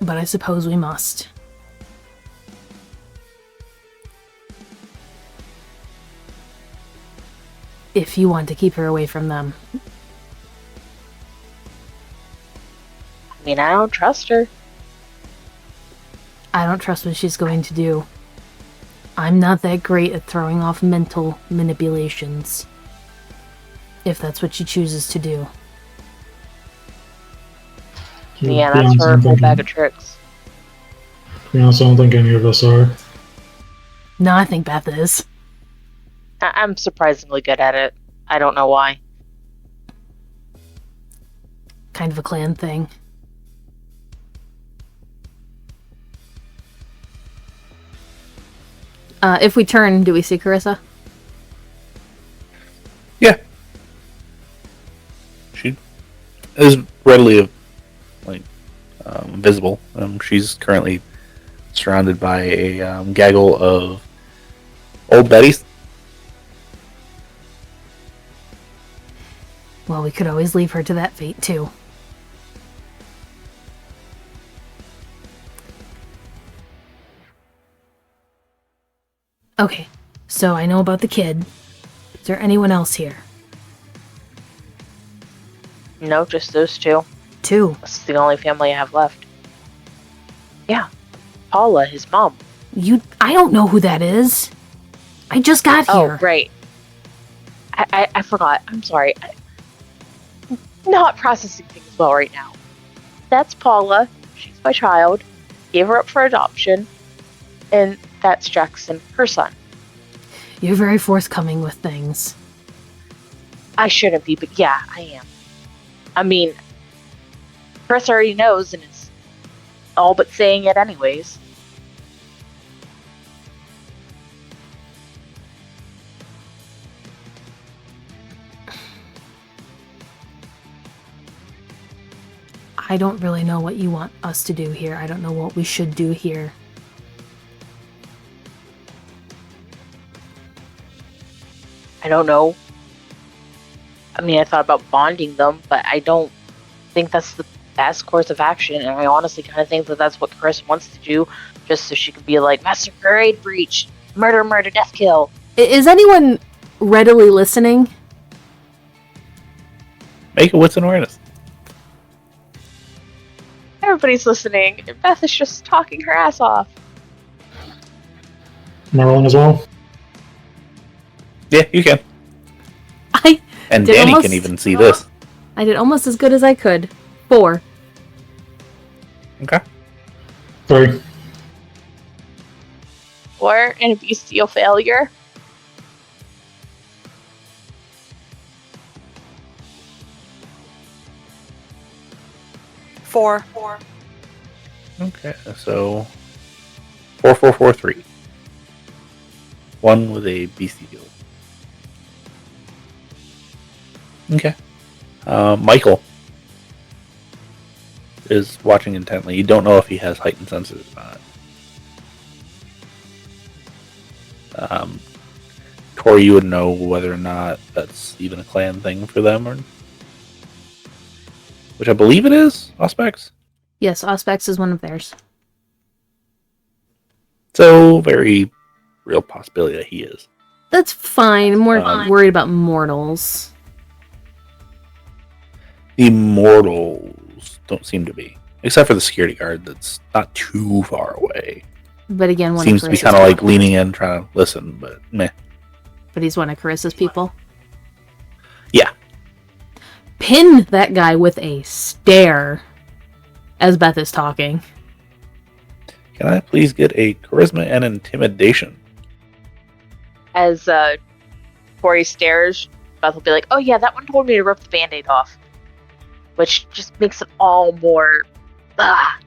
Speaker 2: But I suppose we must. If you want to keep her away from them.
Speaker 1: I mean, I don't trust her.
Speaker 2: I don't trust what she's going to do. I'm not that great at throwing off mental manipulations. If that's what she chooses to do.
Speaker 1: Yeah, that's her whole bag of tricks.
Speaker 4: To be honest, I don't think any of us are.
Speaker 2: No, I think Beth is.
Speaker 1: I'm surprisingly good at it. I don't know why.
Speaker 2: Kind of a clan thing. If we turn, do we see Carissa?
Speaker 3: Yeah. She is readily, visible. She's currently surrounded by a gaggle of old Bettys.
Speaker 2: Well, we could always leave her to that fate, too. Okay, so I know about the kid. Is there anyone else here?
Speaker 1: No, just those two.
Speaker 2: Two?
Speaker 1: That's the only family I have left. Yeah. Paula, his mom.
Speaker 2: I don't know who that is. I just got here.
Speaker 1: Oh, right. I forgot. I'm sorry. I'm not processing things well right now. That's Paula. She's my child. Gave her up for adoption. And that's Jackson, her son.
Speaker 2: You're very forthcoming with things.
Speaker 1: I shouldn't be, but yeah, I am. I mean, Chris already knows and is all but saying it anyways.
Speaker 2: I don't really know what you want us to do here. I don't know what we should do here.
Speaker 1: I don't know. I mean, I thought about bonding them, but I don't think that's the best course of action, and I honestly kind of think that that's what Chris wants to do, just so she could be like, masquerade breach, murder, death kill.
Speaker 2: Is anyone readily listening?
Speaker 3: Make a wits and awareness.
Speaker 1: Everybody's listening, and Beth is just talking her ass off.
Speaker 4: Am I rolling as well?
Speaker 3: Yeah, you can. And
Speaker 2: Did
Speaker 3: Dani
Speaker 2: almost-
Speaker 3: can even see this.
Speaker 2: I did almost as good as I could. 4.
Speaker 3: Okay.
Speaker 4: 3.
Speaker 1: Or an bestial failure.
Speaker 6: Four.
Speaker 3: Okay, so 4-4-4-3. One with a bestial. Okay. Michael is watching intently. You don't know if he has heightened senses or not. Tory, you would know whether or not that's even a clan thing for them, or which I believe it is. Auspex.
Speaker 2: Yes, Auspex is one of theirs.
Speaker 3: So very real possibility that he is.
Speaker 2: That's fine. I'm more worried about mortals.
Speaker 3: The mortals don't seem to be, except for the security guard that's not too far away.
Speaker 2: But again, one
Speaker 3: Seems
Speaker 2: of
Speaker 3: to be
Speaker 2: Carissa's
Speaker 3: kind of like
Speaker 2: people.
Speaker 3: leaning in, trying to listen, but meh.
Speaker 2: But he's one of Carissa's people.
Speaker 3: Yeah.
Speaker 2: Pin that guy with a stare as Beth is talking.
Speaker 3: Can I please get a charisma and intimidation?
Speaker 1: As Tory stares, Beth will be like, "Oh yeah, that one told me to rip the band-aid off," which just makes it all more. Ugh.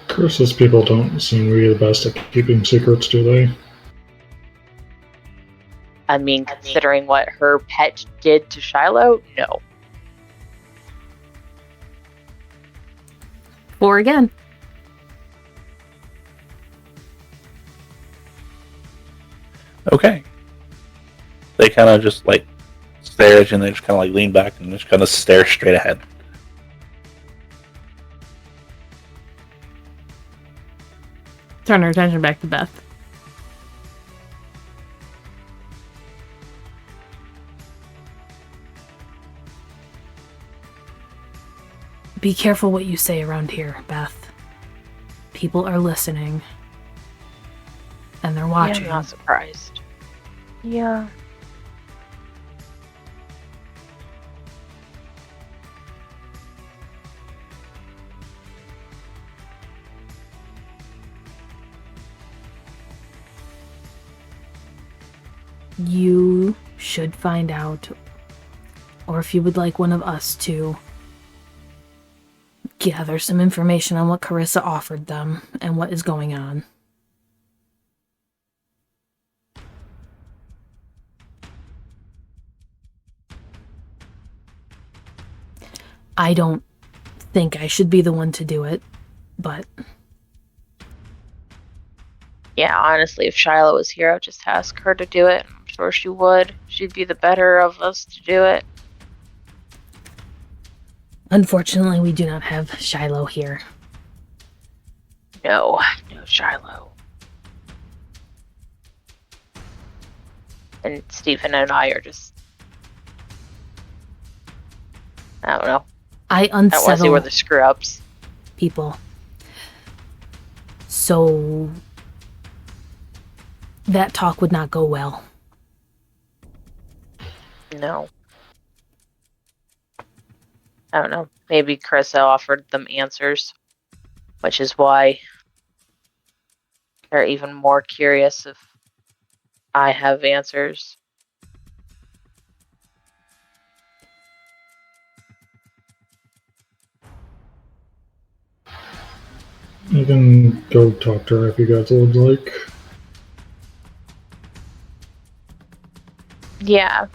Speaker 4: Carissa's people don't seem to be the best at keeping secrets, do they?
Speaker 1: I mean, considering what her pet did to Shiloh, no.
Speaker 2: 4 again.
Speaker 3: Okay. They kind of just like stare at you and they just kind of like lean back and just kind of stare straight ahead.
Speaker 2: Turn her attention back to Beth. Be careful what you say around here, Beth. People are listening. And they're watching.
Speaker 1: Yeah, I'm not surprised. Yeah.
Speaker 2: You should find out, or if you would like one of us to gather some information on what Carissa offered them and what is going on. I don't think I should be the one to do it, but
Speaker 1: Yeah, honestly, if Shiloh was here, I'd just ask her to do it. I'm sure she would. She'd be the better of us to do it.
Speaker 2: unfortunately we do not have Shiloh here.
Speaker 1: No Shiloh. And Stephen and I are just... I don't know.
Speaker 2: I
Speaker 1: I don't want to see
Speaker 2: unsettle
Speaker 1: where the screw-ups.
Speaker 2: people. So that talk would not go well.
Speaker 1: No. I don't know. Maybe Carissa offered them answers, which is why they're even more curious if I have answers.
Speaker 4: You can go talk to her if you guys would like.
Speaker 1: Yeah.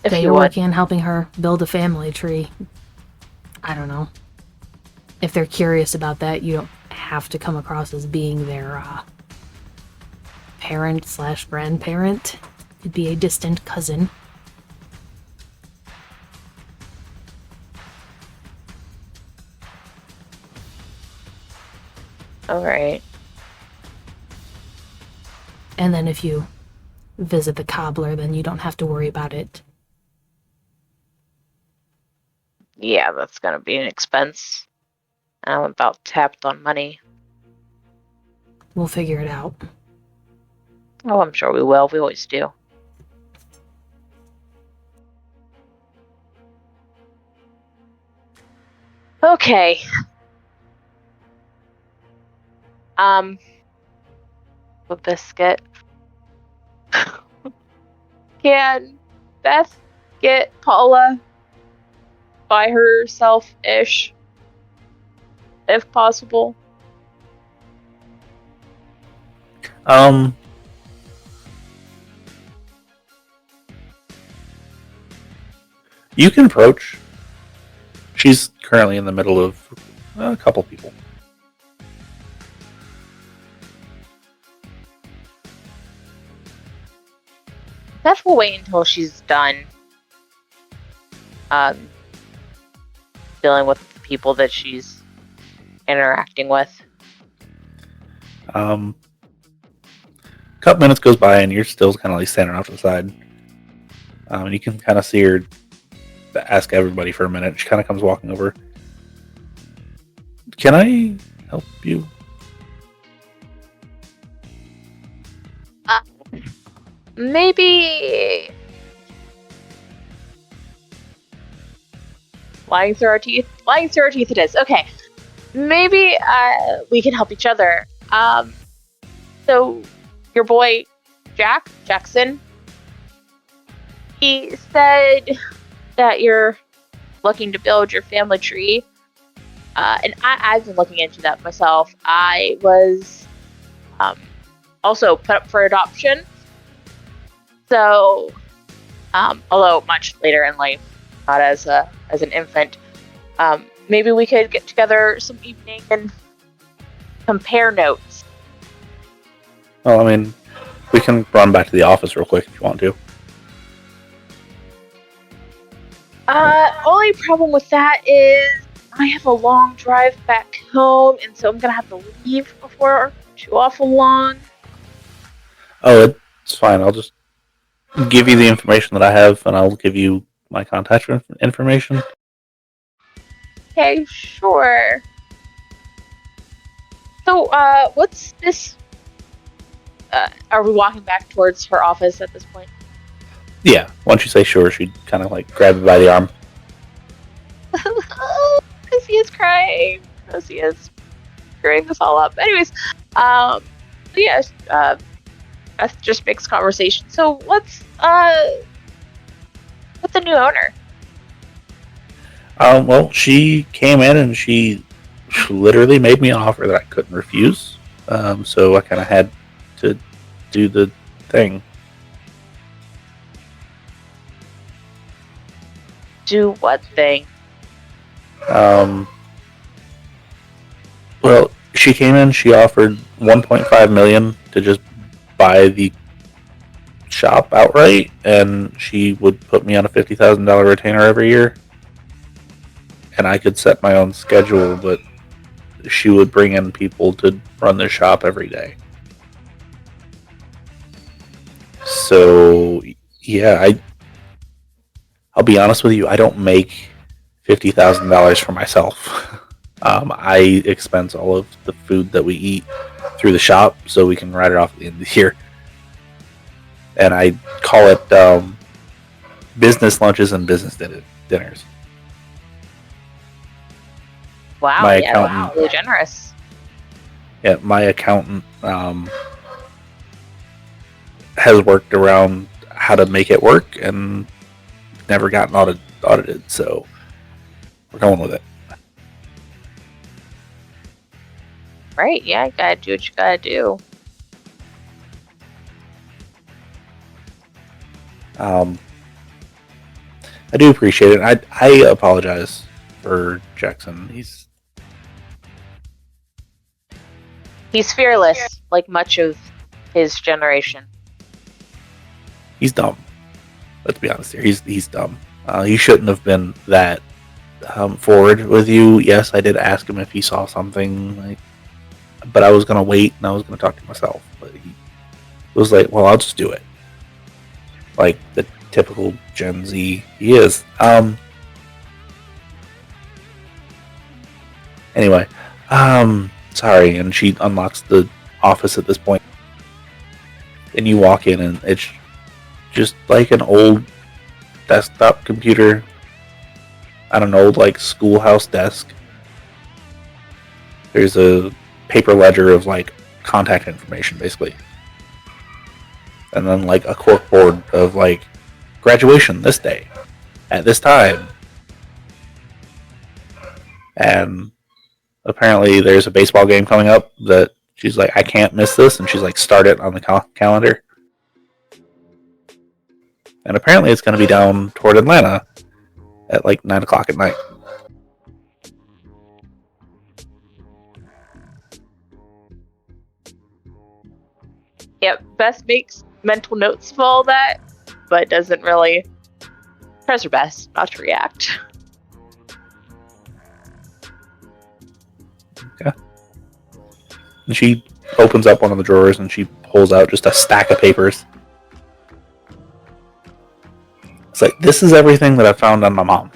Speaker 1: If
Speaker 2: They
Speaker 1: you
Speaker 2: are
Speaker 1: would.
Speaker 2: working on helping her build a family tree. I don't know. If they're curious about that, you don't have to come across as being their parent/grandparent. It'd be a distant cousin.
Speaker 1: Alright.
Speaker 2: And then if you visit the cobbler, then you don't have to worry about it.
Speaker 1: Yeah, that's gonna be an expense. I'm about tapped on money.
Speaker 2: We'll figure it out.
Speaker 1: Oh, I'm sure we will. We always do. Okay. A biscuit. Can Beth get Paula by herself-ish, if possible?
Speaker 3: You can approach. She's currently in the middle of a couple people.
Speaker 1: Beth will wait until she's done dealing with the people that she's interacting with.
Speaker 3: A couple minutes goes by and you're still kind of like standing off to the side. And you can kind of see her ask everybody for a minute. She kind of comes walking over. Can I help you?
Speaker 1: Maybe lying through our teeth. Lying through our teeth it is. Okay. Maybe we can help each other. So your boy Jackson, he said that you're looking to build your family tree. And I've been looking into that myself. I was also put up for adoption. So, although much later in life, not as an infant, maybe we could get together some evening and compare notes.
Speaker 3: Well, I mean, we can run back to the office real quick if you want to.
Speaker 1: Only problem with that is I have a long drive back home, and so I'm gonna have to leave before too awful long.
Speaker 3: Oh, it's fine. I'll just give you the information that I have, and I'll give you my contact information.
Speaker 1: Okay, sure. So, what's this? Are we walking back towards her office at this point?
Speaker 3: Yeah, once you say sure, she'd kind of like grab you by the arm.
Speaker 1: Cocia's crying. Cocia's screwing this all up. Anyways, Beth just makes conversation. So what's the new owner?
Speaker 3: Well, she came in and she literally made me an offer that I couldn't refuse. So I kind of had to do the thing.
Speaker 1: Do what thing?
Speaker 3: Well, she came in, she offered $1.5 million to just buy the shop outright, and she would put me on a $50,000 retainer every year. And I could set my own schedule, but she would bring in people to run the shop every day. So, yeah, I'll be honest with you, I don't make $50,000 for myself. I expense all of the food that we eat through the shop, so we can write it off at the end of the year. And I call it business lunches and business dinners.
Speaker 1: Wow,
Speaker 3: My
Speaker 1: yeah,
Speaker 3: accountant-
Speaker 1: wow, really generous.
Speaker 3: Yeah, my accountant has worked around how to make it work and never gotten audited, so we're going with it.
Speaker 1: Right, yeah, you gotta do what you gotta do.
Speaker 3: I do appreciate it. I apologize for Jackson.
Speaker 1: He's fearless, like much of his generation.
Speaker 3: He's dumb. Let's be honest here. He's dumb. He shouldn't have been that forward with you. Yes, I did ask him if he saw something, but I was gonna wait and I was gonna talk to myself. But he was like, "Well, I'll just do it." like the typical Gen Z he is. Anyway, sorry, and she unlocks the office at this point. And you walk in, and it's just like an old desktop computer on an old, like, schoolhouse desk. There's a paper ledger of, like, contact information, basically. And then, like, a corkboard of, like, graduation this day, at this time. And apparently there's a baseball game coming up that she's like, I can't miss this, and she's like, start it on the calendar. And apparently it's going to be down toward Atlanta at like 9 o'clock at night.
Speaker 1: Yep, Beth makes mental notes of all that, but doesn't really tries her best not to react.
Speaker 3: Okay. And she opens up one of the drawers and she pulls out just a stack of papers. It's like, this is everything that I found on my mom.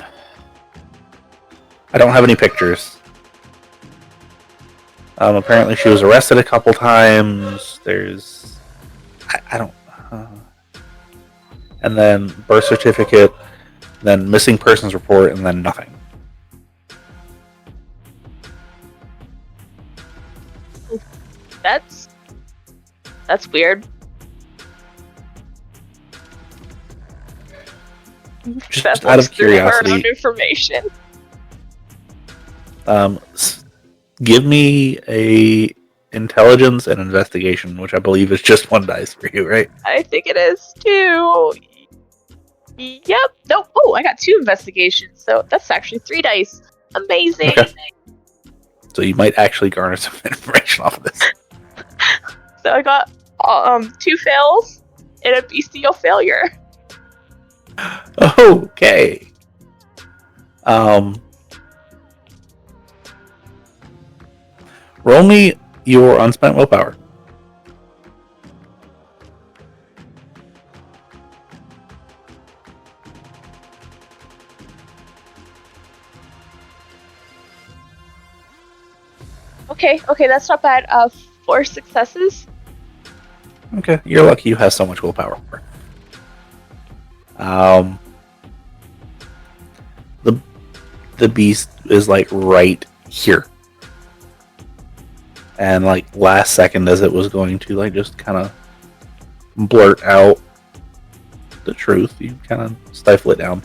Speaker 3: I don't have any pictures. Apparently she was arrested a couple times. There's... I don't... and then birth certificate, then missing persons report, and then nothing.
Speaker 1: That's weird.
Speaker 3: Just
Speaker 1: Beth
Speaker 3: out
Speaker 1: looks
Speaker 3: of
Speaker 1: through her
Speaker 3: curiosity,
Speaker 1: own information.
Speaker 3: give me a intelligence and investigation, which I believe is just one dice for you, right?
Speaker 1: I think it is too. Yep. Nope. Oh, I got 2 investigations, so that's actually 3 dice. Amazing.
Speaker 3: Okay. So you might actually garner some information off of this.
Speaker 1: So I got 2 fails and a bestial failure.
Speaker 3: Okay. Roll me your unspent willpower.
Speaker 1: Okay, that's not bad. 4 successes.
Speaker 3: Okay, you're lucky you have so much willpower. The beast is like right here, and like last second, as it was going to like just kind of blurt out the truth, you kind of stifle it down.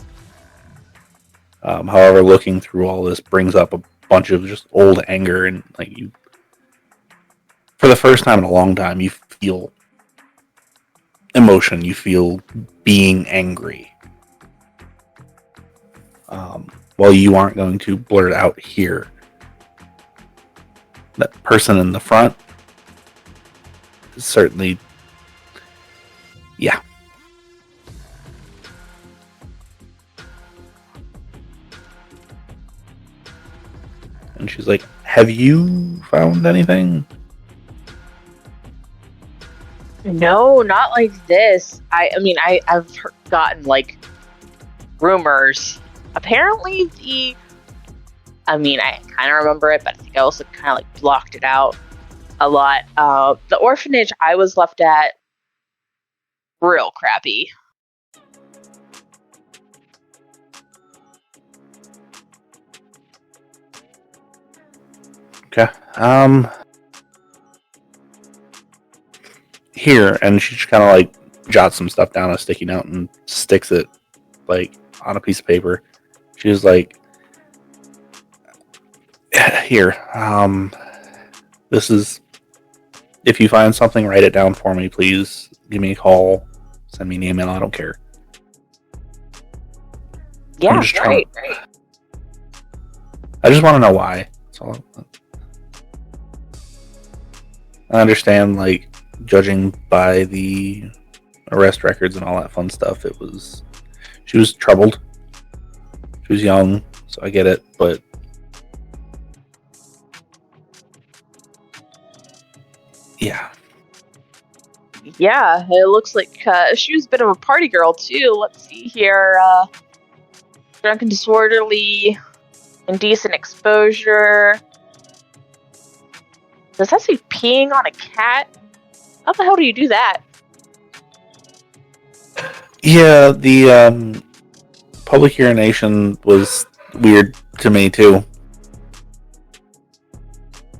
Speaker 3: However, looking through all this brings up a bunch of just old anger, and like you, for the first time in a long time, you feel emotion. You feel being angry. While you aren't going to blurt out here, that person in the front is certainly, yeah. And she's like, have you found anything?
Speaker 1: No, not like this. I've gotten like rumors. Apparently I kind of remember it, but I think I also kind of like blocked it out a lot. The orphanage I was left at, real crappy.
Speaker 3: Okay. Here, and she just kind of like jots some stuff down on a sticky note and sticks it like on a piece of paper. She was like, here, this is, if you find something, write it down for me, please. Give me a call, send me an email, I don't care.
Speaker 1: Yeah, right.
Speaker 3: I just want to know why. So I understand, like, judging by the arrest records and all that fun stuff, she was troubled. She was young, so I get it, but yeah.
Speaker 1: Yeah, it looks like she was a bit of a party girl, too. Let's see here. Drunk and disorderly, indecent exposure. Does that say peeing on a cat? How the hell do you do that?
Speaker 3: Yeah, the public urination was weird to me too.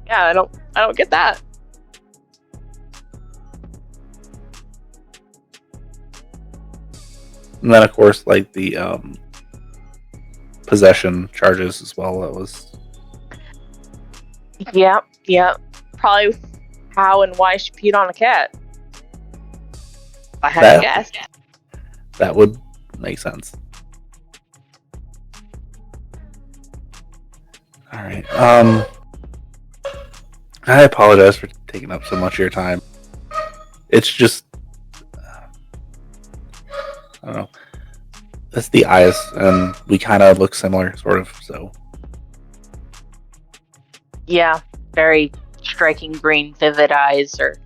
Speaker 1: Yeah, I don't get that.
Speaker 3: And then of course like the possession charges as well. That was
Speaker 1: Yep. Probably how and why she peed on a cat. If I had to guess.
Speaker 3: that would make sense. All right. I apologize for taking up so much of your time. It's just I don't know. It's the eyes, and we kind of look similar, sort of. So
Speaker 1: Yeah, very striking green, vivid eyes are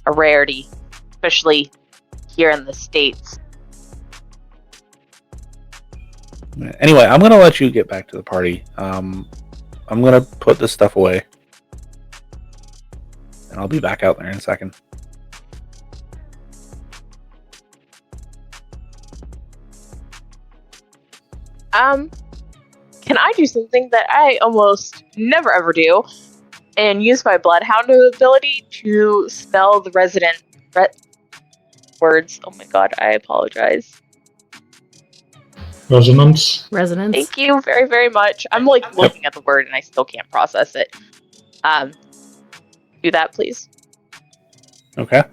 Speaker 1: a rarity, especially here in the States.
Speaker 3: anyway, I'm gonna let you get back to the party. I'm gonna put this stuff away, and I'll be back out there in a second.
Speaker 1: Can I do something that I almost never ever do, and use my bloodhound ability to spell the resident words? Oh my god, I apologize.
Speaker 4: Resonance.
Speaker 2: Resonance.
Speaker 1: Thank you very, very much. I'm like looking at the word and I still can't process it. Do that, please.
Speaker 3: Okay.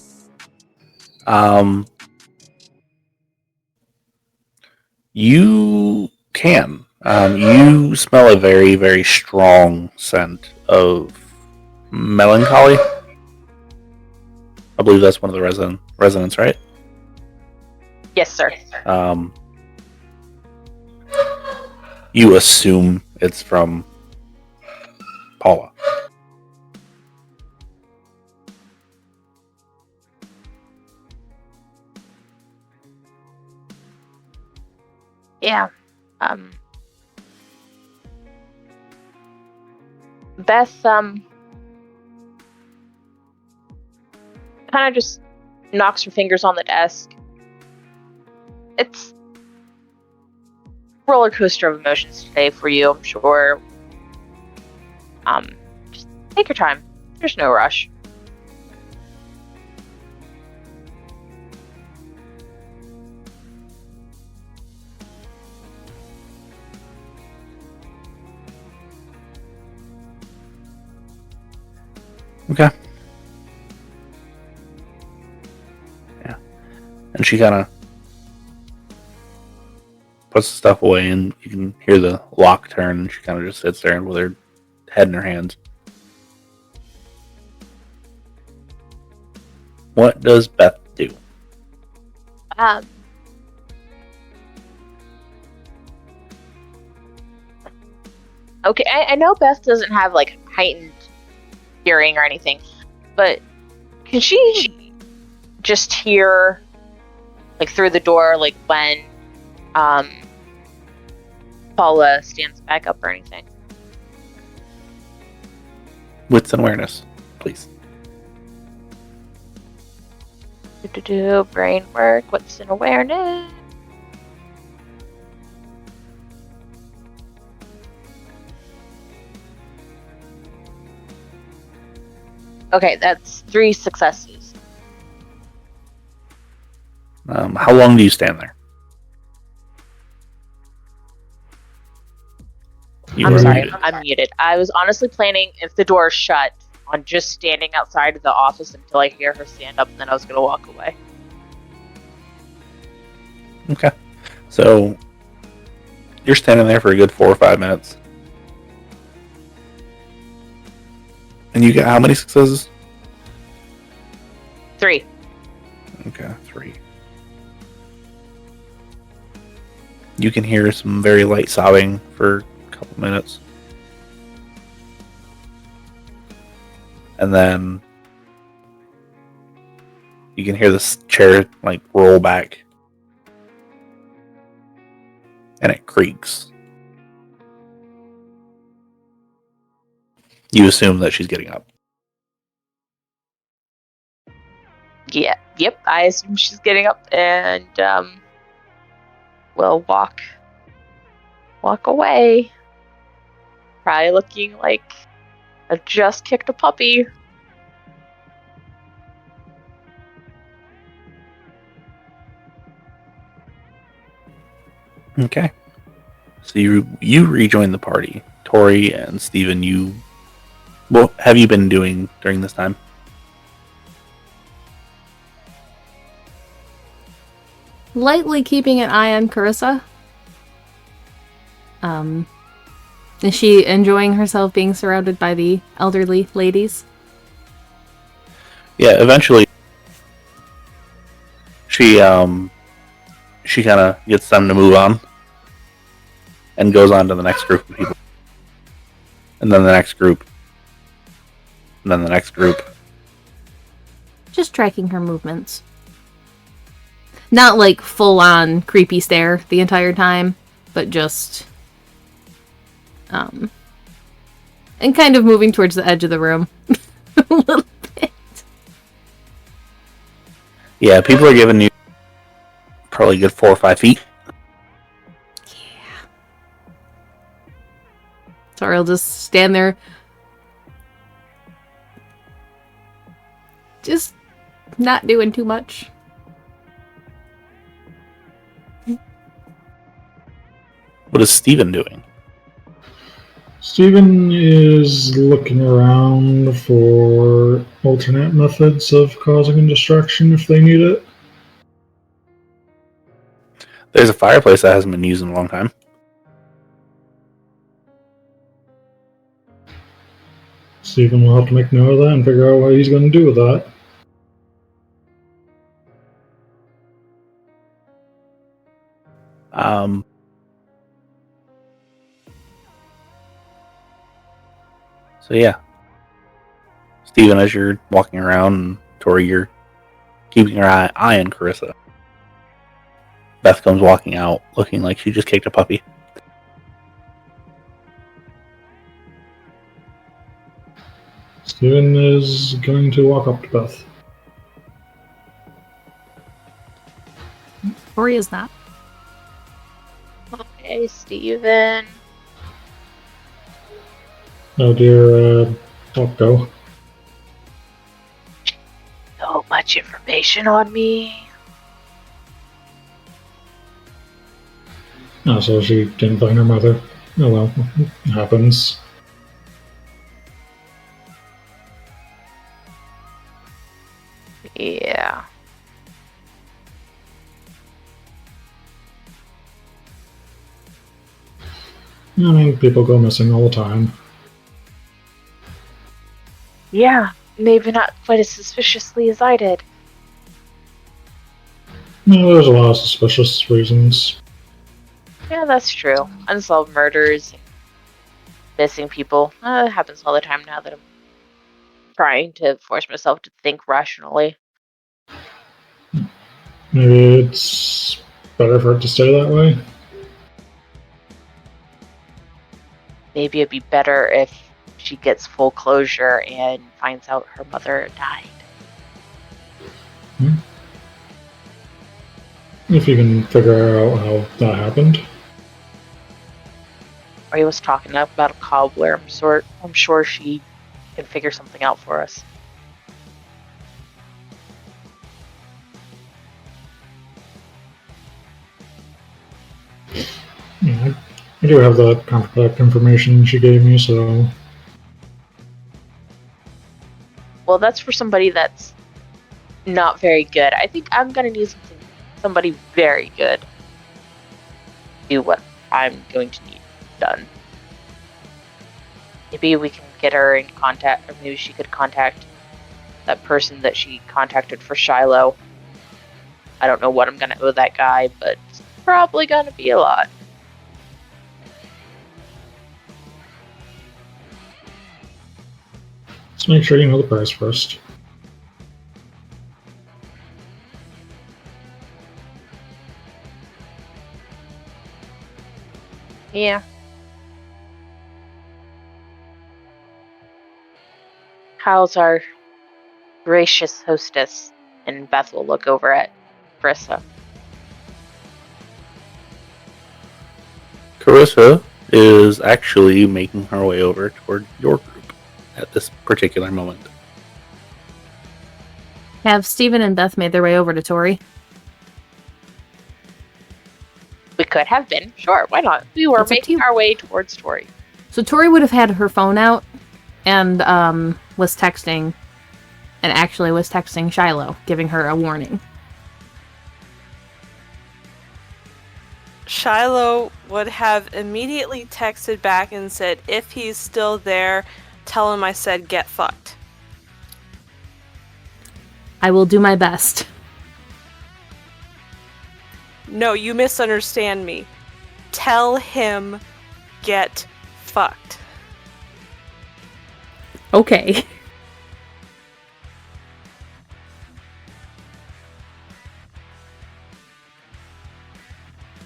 Speaker 3: You can. You smell a very, very strong scent of melancholy. I believe that's one of the resonants, right?
Speaker 1: Yes, sir.
Speaker 3: You assume it's from Paula.
Speaker 1: Yeah. Beth, kind of just knocks her fingers on the desk. It's a roller coaster of emotions today for you, I'm sure. Just take your time. There's no rush.
Speaker 3: Okay. Yeah. And she kind of puts the stuff away, and you can hear the lock turn, and she kind of just sits there with her head in her hands. What does Beth do?
Speaker 1: Okay, I know Beth doesn't have, like, heightened hearing or anything, but can she just hear, like, through the door, like, when Paula stands back up or anything?
Speaker 3: Wits and awareness, please.
Speaker 1: Brain work. What's in awareness? Okay, that's 3 successes.
Speaker 3: How long do you stand there?
Speaker 1: I'm sorry, I'm muted. I was honestly planning, if the door's shut, on just standing outside of the office until I hear her stand up, and then I was going to walk away.
Speaker 3: Okay. So, you're standing there for a good 4 or 5 minutes. And you get how many successes?
Speaker 1: 3.
Speaker 3: Okay, 3. You can hear some very light sobbing for a couple minutes. And then You can hear this chair like roll back, and it creaks. You assume that she's getting up.
Speaker 1: Yeah, yep, I assume she's getting up and, will walk away. Probably looking like I just kicked a puppy.
Speaker 3: Okay. So you rejoin the party. Tory and Steven, what have you been doing during this time?
Speaker 2: Lightly keeping an eye on Carissa. Is she enjoying herself being surrounded by the elderly ladies?
Speaker 3: Yeah, eventually she kind of gets them to move on and goes on to the next group of people. And then the next group. And then the next group.
Speaker 2: Just tracking her movements. Not like full on creepy stare the entire time, but just and kind of moving towards the edge of the room a little bit.
Speaker 3: Yeah, people are giving you probably a good 4 or 5 feet.
Speaker 2: Yeah. Sorry, I'll just stand there. Just not doing too much.
Speaker 3: What is Steven doing?
Speaker 4: Steven is looking around for alternate methods of causing a distraction if they need it.
Speaker 3: There's a fireplace that hasn't been used in a long time.
Speaker 4: Steven will have to make note of that and figure out what he's going to do with that.
Speaker 3: So yeah. Steven, as you're walking around, and Tory, you're keeping your eye on Carissa. Beth comes walking out, looking like she just kicked a puppy.
Speaker 4: Steven is going to walk up to Beth.
Speaker 2: Tory is not.
Speaker 1: Okay, Steven.
Speaker 4: Oh dear, don't go.
Speaker 1: So much information on me.
Speaker 4: Oh, so she didn't find her mother. Oh well, it happens.
Speaker 1: Yeah.
Speaker 4: I mean, people go missing all the time.
Speaker 1: Yeah, maybe not quite as suspiciously as I did.
Speaker 4: No, there's a lot of suspicious reasons.
Speaker 1: Yeah, that's true. Unsolved murders, missing people. It happens all the time now that I'm trying to force myself to think rationally.
Speaker 4: Maybe it's better for it to stay that way.
Speaker 1: Maybe it'd be better if she gets full closure and finds out her mother died.
Speaker 4: If you can figure out how that happened.
Speaker 1: Ray was talking about a cobbler. I'm sure she can figure something out for us.
Speaker 4: Yeah, I do have that contact information she gave me, so...
Speaker 1: Well, that's for somebody that's not very good. I think I'm gonna need somebody very good to do what I'm going to need done. Maybe we can get her in contact, or maybe she could contact that person that she contacted for Shiloh. I don't know what I'm gonna owe that guy, but it's probably gonna be a lot.
Speaker 4: Let's make sure you know the price first.
Speaker 1: Yeah. How's our gracious hostess? And Beth will look over at Carissa.
Speaker 3: Carissa is actually making her way over toward your group at this particular moment.
Speaker 2: Have Steven and Beth made their way over to Tory?
Speaker 1: We could have been. Sure, why not? We were
Speaker 2: That's up to
Speaker 1: making
Speaker 2: you.
Speaker 1: our way towards Tory.
Speaker 2: So Tori would have had her phone out and was texting, and actually was texting Shiloh, giving her a warning.
Speaker 6: Shiloh would have immediately texted back and said, if he's still there, tell him I said get fucked.
Speaker 2: I will do my best.
Speaker 6: No, you misunderstand me. Tell him get fucked.
Speaker 2: Okay.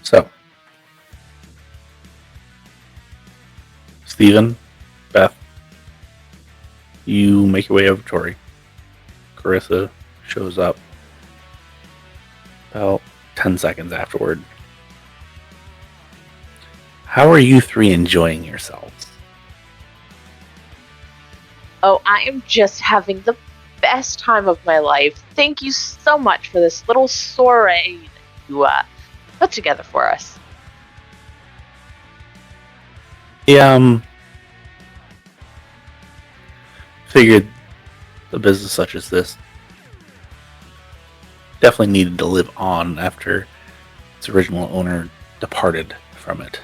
Speaker 3: So, Steven, Beth, you make your way over to Tory. Carissa shows up about 10 seconds afterward. How are you three enjoying yourselves?
Speaker 1: Oh, I am just having the best time of my life. Thank you so much for this little soiree that you put together for us.
Speaker 3: Yeah, figured a business such as this definitely needed to live on after its original owner departed from it.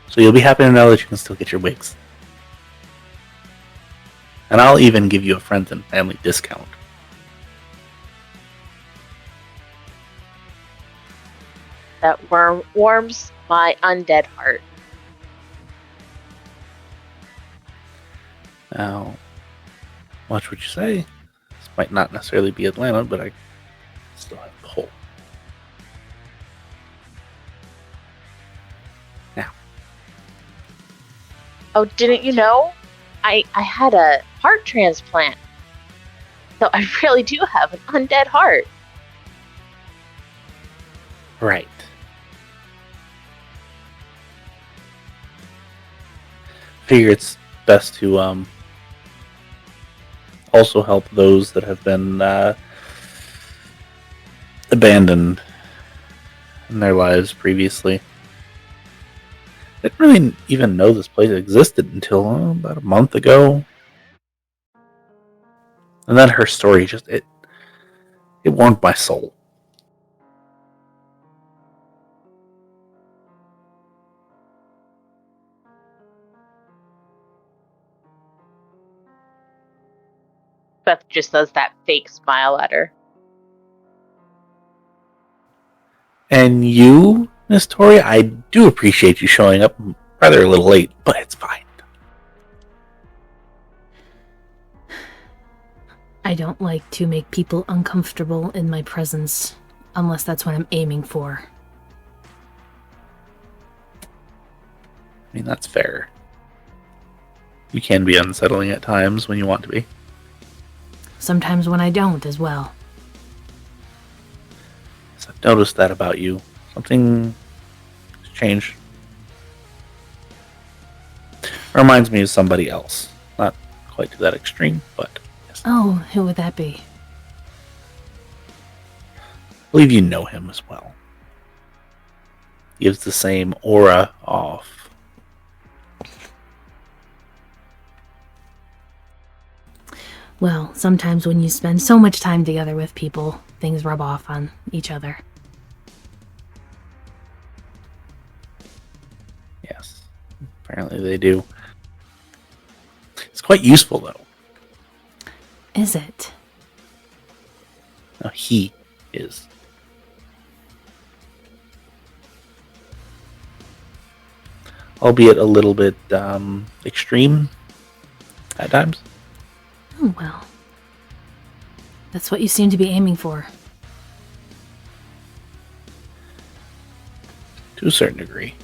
Speaker 3: So you'll be happy to know that you can still get your wigs. And I'll even give you a friends and family discount.
Speaker 1: That warms my undead heart.
Speaker 3: Now, watch what you say. This might not necessarily be Atlanta, but I still have the whole. Now.
Speaker 1: Oh, didn't you know? I had a heart transplant. So I really do have an undead heart.
Speaker 3: Right. Figure it's best to also help those that have been abandoned in their lives previously. I didn't really even know this place existed until about a month ago. And then her story just, it warmed my soul.
Speaker 1: Beth just does that fake smile at her.
Speaker 3: And you, Miss Tory, I do appreciate you showing up rather a little late, but it's fine.
Speaker 2: I don't like to make people uncomfortable in my presence, unless that's what I'm aiming for.
Speaker 3: I mean, that's fair. You can be unsettling at times when you want to be.
Speaker 2: Sometimes when I don't as well.
Speaker 3: So I've noticed that about you. Something has changed. Reminds me of somebody else. Not quite to that extreme, but yes.
Speaker 2: Oh, who would that be?
Speaker 3: I believe you know him as well. Gives the same aura off.
Speaker 2: Well, sometimes when you spend so much time together with people, things rub off on each other.
Speaker 3: Yes, apparently they do. It's quite useful, though.
Speaker 2: Is it?
Speaker 3: No, he is. Albeit a little bit extreme at times.
Speaker 2: Oh, well. That's what you seem to be aiming for.
Speaker 3: To a certain degree.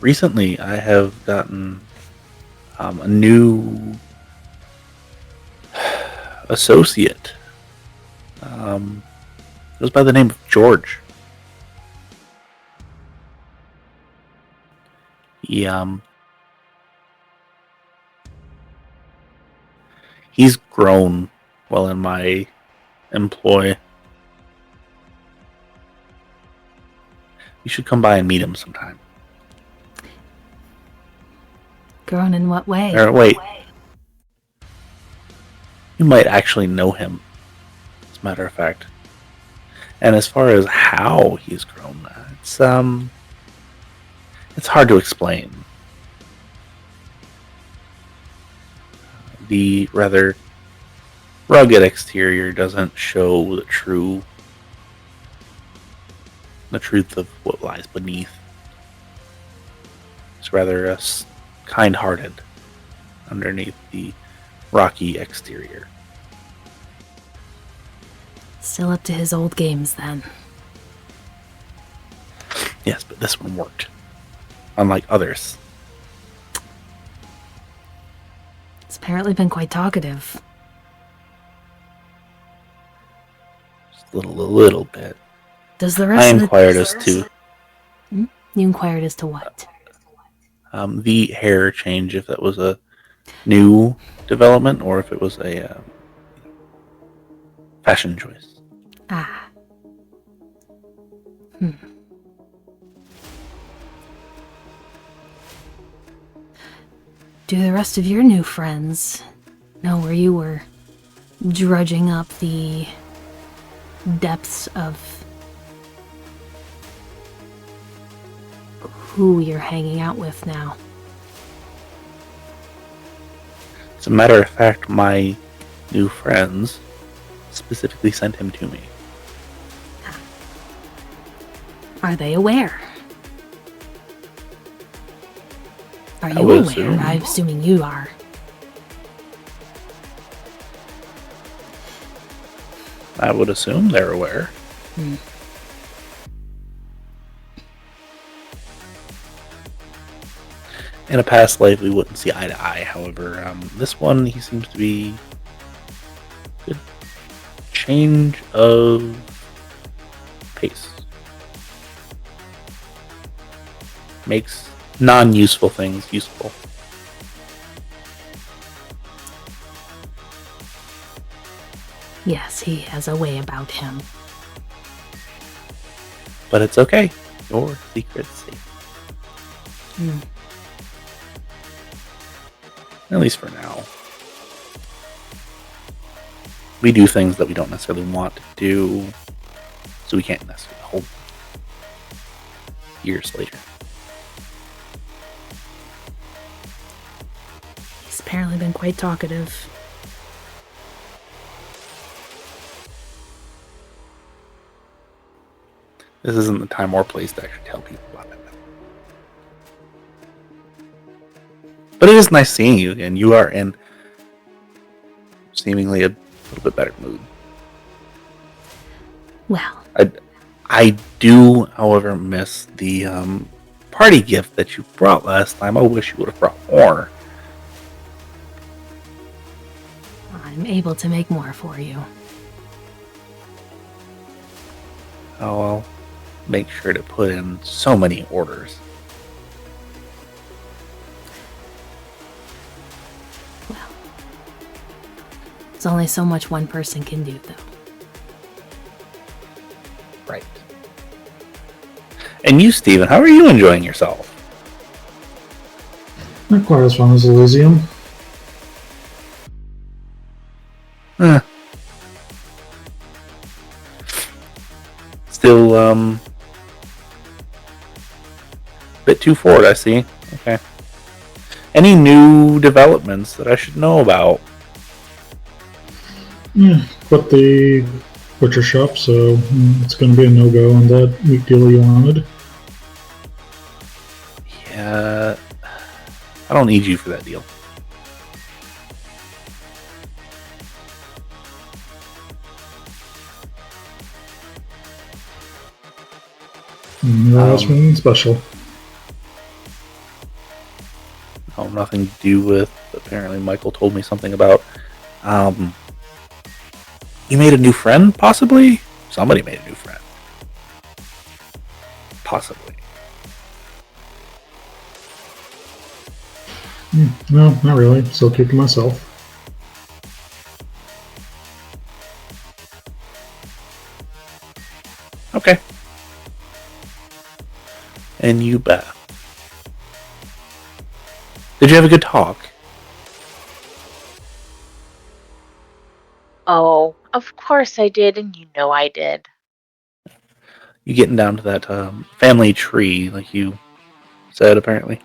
Speaker 3: Recently I have gotten a new associate. Goes by the name of George. He's grown while in my employ. You should come by and meet him sometime.
Speaker 2: Grown in what way?
Speaker 3: Or wait. You might actually know him, as a matter of fact. And as far as how he's grown, it's hard to explain. The rather rugged exterior doesn't show the truth of what lies beneath. It's rather kind-hearted underneath the rocky exterior.
Speaker 2: Still up to his old games, then.
Speaker 3: Yes, but this one worked. Unlike others.
Speaker 2: It's apparently been quite talkative.
Speaker 3: Just a little bit.
Speaker 2: Does the rest
Speaker 3: I
Speaker 2: of
Speaker 3: inquired as to...
Speaker 2: You inquired as to what?
Speaker 3: The hair change, if that was a new development or if it was a fashion choice.
Speaker 2: Ah. Do the rest of your new friends know where you were drudging up the depths of who you're hanging out with now?
Speaker 3: As a matter of fact, my new friends specifically sent him to me.
Speaker 2: Are they aware? Are
Speaker 3: I
Speaker 2: you
Speaker 3: would
Speaker 2: aware?
Speaker 3: assume.
Speaker 2: I'm assuming you are.
Speaker 3: I would assume they're aware. In a past life, we wouldn't see eye to eye. However, this one, he seems to be good change of pace. Makes non-useful things useful.
Speaker 2: Yes, he has a way about him.
Speaker 3: But it's okay. Your secret's safe. At least for now. We do things that we don't necessarily want to do, so we can't necessarily hold years later.
Speaker 2: He's apparently been quite talkative.
Speaker 3: This isn't the time or place to actually tell people about it. But it is nice seeing you again. You are in seemingly a little bit better mood.
Speaker 2: Well,
Speaker 3: I do, however, miss the party gift that you brought last time. I wish you would have brought more.
Speaker 2: I'm able to make more for you.
Speaker 3: Oh, I'll make sure to put in so many orders.
Speaker 2: Well, there's only so much one person can do, though.
Speaker 3: Right. And you, Steven, how are you enjoying yourself?
Speaker 4: Not quite as fun as Elysium.
Speaker 3: Still, a bit too forward, I see. Okay. Any new developments that I should know about?
Speaker 4: Quit the butcher shop, so it's going to be a no-go on that meat deal you wanted.
Speaker 3: Yeah, I don't need you for that deal.
Speaker 4: That's something special.
Speaker 3: Oh, nothing to do with. Apparently, Michael told me something about. You made a new friend, possibly? Somebody made a new friend. Possibly.
Speaker 4: No, not really. Still keep to myself.
Speaker 3: Okay. And you, Beth. Did you have a good talk?
Speaker 1: Oh, of course I did, and you know I did.
Speaker 3: You getting down to that family tree, like you said, apparently?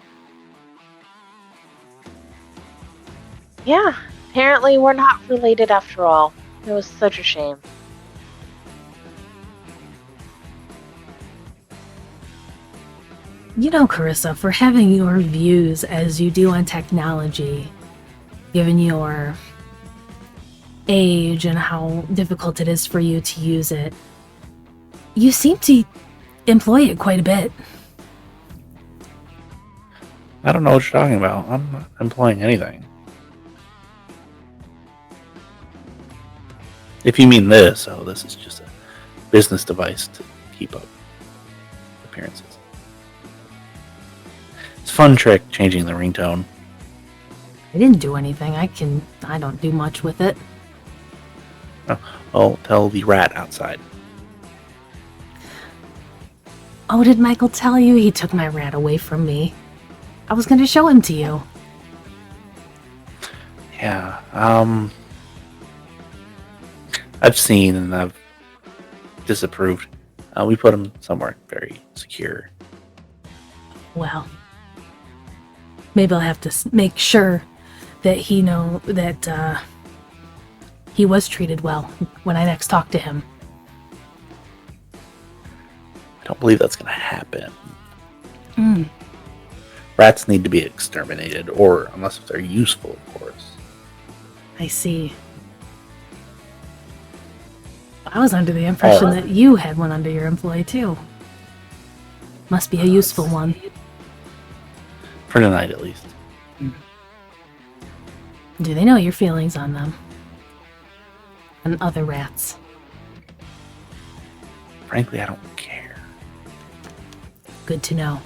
Speaker 1: Yeah, apparently we're not related after all. It was such a shame.
Speaker 2: You know, Carissa, for having your views as you do on technology, given your age and how difficult it is for you to use it, you seem to employ it quite a bit.
Speaker 3: I don't know what you're talking about. I'm not employing anything. If you mean this, this is just a business device to keep up appearances. It's a fun trick, changing the ringtone.
Speaker 2: I didn't do anything. I don't do much with it.
Speaker 3: I'll tell the rat outside.
Speaker 2: Oh, did Michael tell you? He took my rat away from me. I was going to show him to you.
Speaker 3: Yeah, I've seen and I've disapproved. We put him somewhere very secure.
Speaker 2: Well, maybe I'll have to make sure that he know that he was treated well when I next talk to him.
Speaker 3: I don't believe that's going to happen. Rats need to be exterminated, or unless they're useful, of course.
Speaker 2: I see. I was under the impression that you had one under your employ, too. Must be a useful one.
Speaker 3: For tonight, at least.
Speaker 2: Do they know your feelings on them? And other rats?
Speaker 3: Frankly, I don't care.
Speaker 2: Good to know.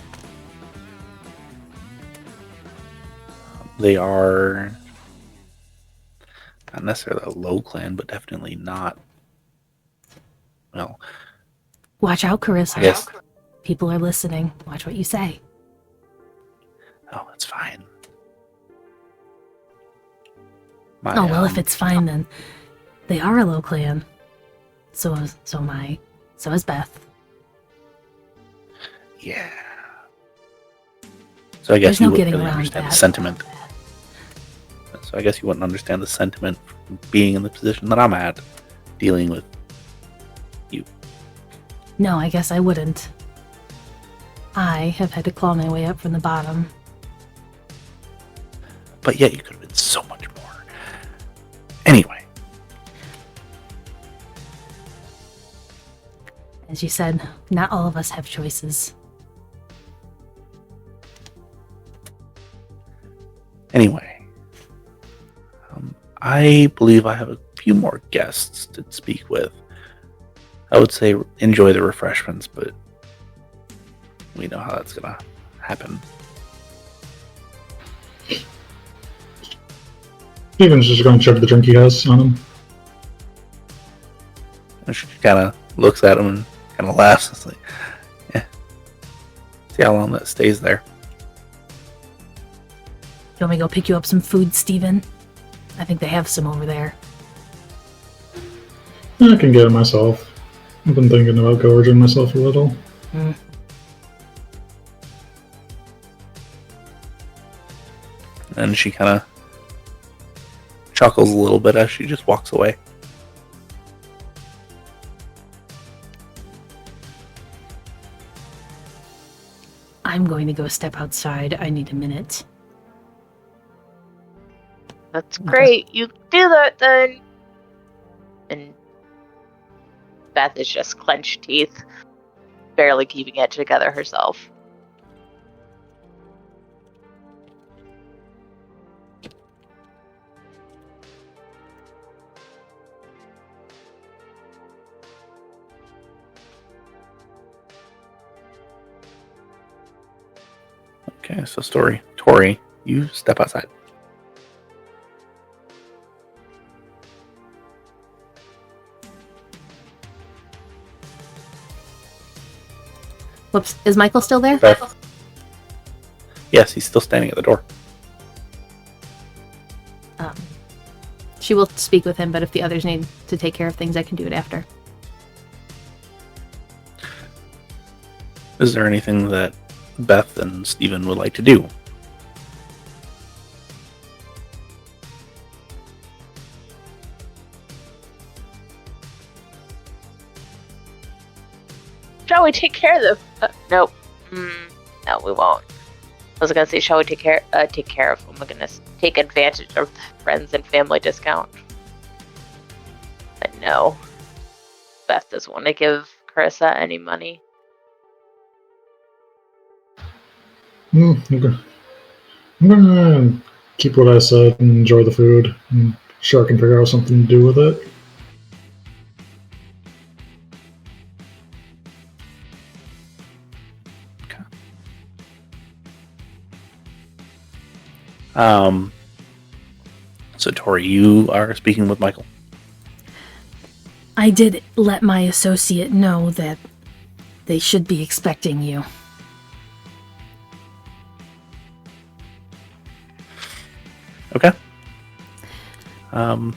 Speaker 3: They are not necessarily a low clan, but definitely not. Well,
Speaker 2: Watch out, Carissa.
Speaker 3: yes.
Speaker 2: People are listening. Watch what you say.
Speaker 3: Oh, that's fine.
Speaker 2: Oh, well, if it's fine, then they are a low clan. So is Beth.
Speaker 3: Yeah. So I guess
Speaker 2: There's no
Speaker 3: you wouldn't
Speaker 2: getting
Speaker 3: really
Speaker 2: around
Speaker 3: understand
Speaker 2: that.
Speaker 3: the sentiment. So I guess you wouldn't understand the sentiment from being in the position that I'm at, dealing with you.
Speaker 2: No, I guess I wouldn't. I have had to claw my way up from the bottom.
Speaker 3: But yet you could have been so much more. Anyway.
Speaker 2: As you said, not all of us have choices.
Speaker 3: Anyway. I believe I have a few more guests to speak with. I would say enjoy the refreshments, but we know how that's going to happen.
Speaker 4: Steven's just going to chug the drink he has on him.
Speaker 3: And she kind of looks at him and kind of laughs. It's like, yeah. See how long that stays there.
Speaker 2: You want me to go pick you up some food, Steven? I think they have some over there.
Speaker 4: I can get it myself. I've been thinking about gorging myself a little.
Speaker 3: And she kind of chuckles a little bit as she just walks away.
Speaker 2: I'm going to go step outside. I need a minute.
Speaker 1: That's great. You do that then. And Beth is just clenched teeth. barely keeping it together herself.
Speaker 3: Okay, so Tory, you step outside.
Speaker 2: Whoops. Is Michael still there?
Speaker 3: Beth. Yes, he's still standing at the door.
Speaker 2: She will speak with him, but if the others need to take care of things, I can do it after.
Speaker 3: Is there anything that Beth and Steven would like to do?
Speaker 1: Shall we take care of them? Nope. No, we won't. I was gonna say, shall we take care of? Oh my goodness, take advantage of the friends and family discount. But no, Beth doesn't want to give Carissa any money.
Speaker 4: Okay. I'm gonna keep what I said and enjoy the food. I'm sure I can figure out something to do with it.
Speaker 3: So Tory, you are speaking with Michael.
Speaker 2: I did let my associate know that they should be expecting you.
Speaker 3: Okay.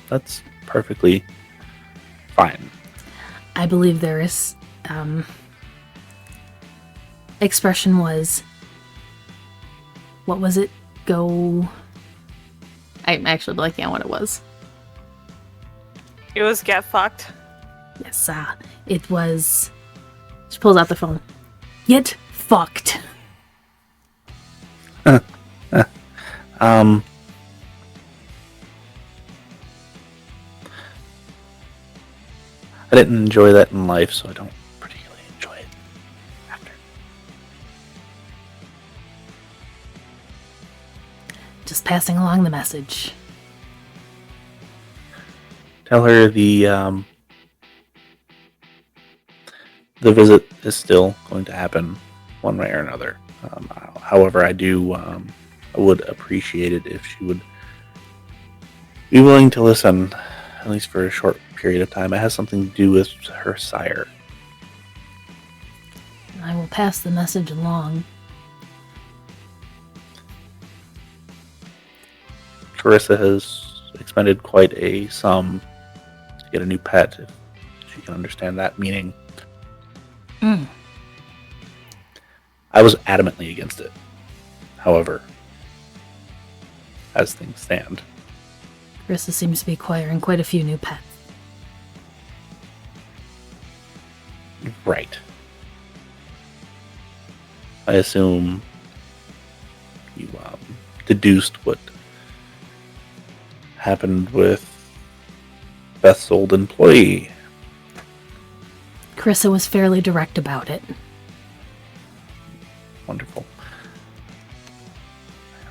Speaker 3: That's perfectly fine.
Speaker 2: I believe there is, expression was, what was it? I'm actually blanking on what it was.
Speaker 6: It was get fucked.
Speaker 2: Yes, it was, she pulls out the phone. Get fucked.
Speaker 3: I didn't enjoy that in life, so I don't particularly enjoy it after.
Speaker 2: Just passing along the message.
Speaker 3: Tell her the visit is still going to happen one way or another. However, I would appreciate it if she would be willing to listen, at least for a short period of time. It has something to do with her sire.
Speaker 2: I will pass the message along.
Speaker 3: Carissa has expended quite a sum to get a new pet, if she can understand that meaning. I was adamantly against it. However, as things stand.
Speaker 2: Carissa seems to be acquiring quite a few new pets.
Speaker 3: Right. I assume you deduced what happened with Beth's old employee.
Speaker 2: Carissa was fairly direct about it.
Speaker 3: Wonderful.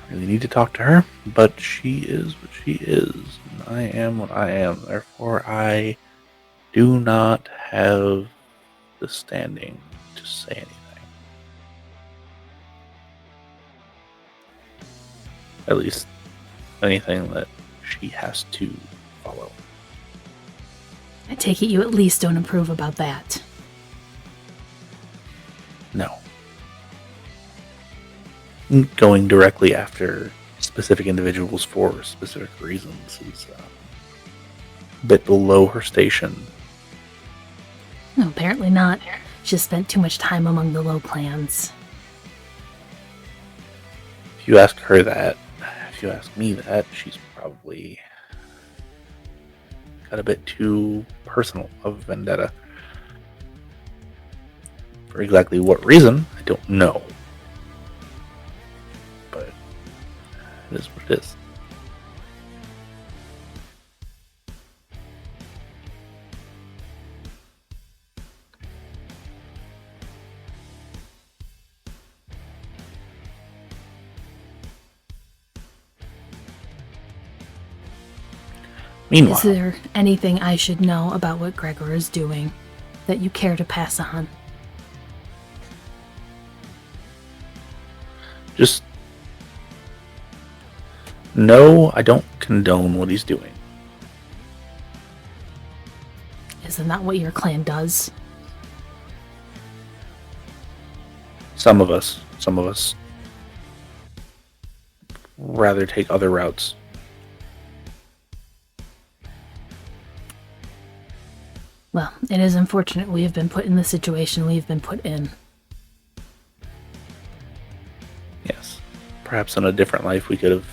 Speaker 3: I really need to talk to her, but she is what she is, and I am what I am. Therefore, I do not have the standing to say anything. At least anything that she has to follow.
Speaker 2: I take it you at least don't approve about that.
Speaker 3: No. Going directly after specific individuals for specific reasons is a bit below her station.
Speaker 2: No, apparently not. She spent too much time among the low clans.
Speaker 3: If you ask her that, if you ask me that, she's probably got a bit too personal of a vendetta. For exactly what reason, I don't know. But it is what it is. Meanwhile,
Speaker 2: Is there anything I should know about what Gregor is doing that you care to pass on?
Speaker 3: just no, I don't condone what he's doing.
Speaker 2: Isn't that what your clan does?
Speaker 3: Some of us rather take other routes.
Speaker 2: Well, it is unfortunate we have been put in the situation we've been put in.
Speaker 3: Yes. Perhaps in a different life we could have,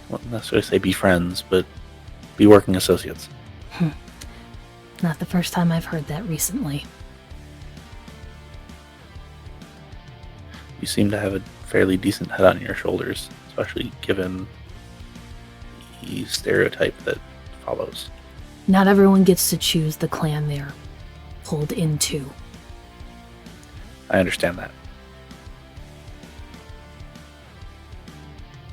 Speaker 3: I wouldn't necessarily say be friends, but be working associates.
Speaker 2: Not the first time I've heard that recently.
Speaker 3: You seem to have a fairly decent head on your shoulders, especially given the stereotype that follows.
Speaker 2: Not everyone gets to choose the clan they're pulled into.
Speaker 3: I understand that.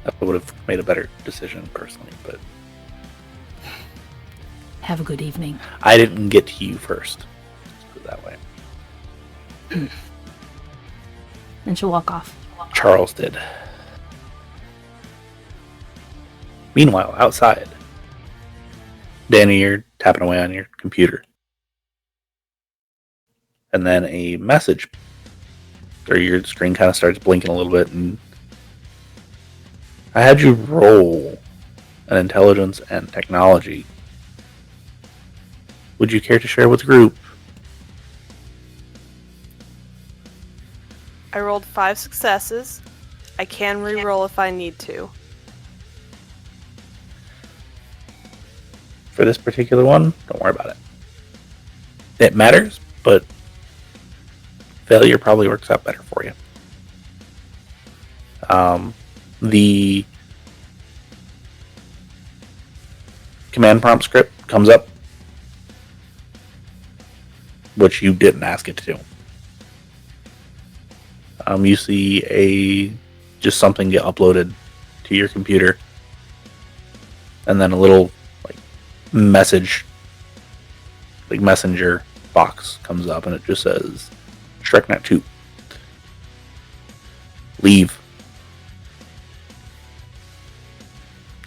Speaker 3: I would have made a better decision personally, but
Speaker 2: Have a good evening.
Speaker 3: I didn't get to you first. Let's put it that way.
Speaker 2: And she'll walk off.
Speaker 3: Charles did. Meanwhile, outside, Dani, you're tapping away on your computer. And then a message, or your screen kind of starts blinking a little bit, and I had you roll an intelligence and technology. Would you care to share with the group?
Speaker 6: I rolled 5 successes. I can re-roll if I need to.
Speaker 3: For this particular one, don't worry about it. It matters, but failure probably works out better for you. The command prompt script comes up, which you didn't ask it to do. You see just something get uploaded to your computer, and then a little messenger box comes up, and it just says StrekNet 2. Leave.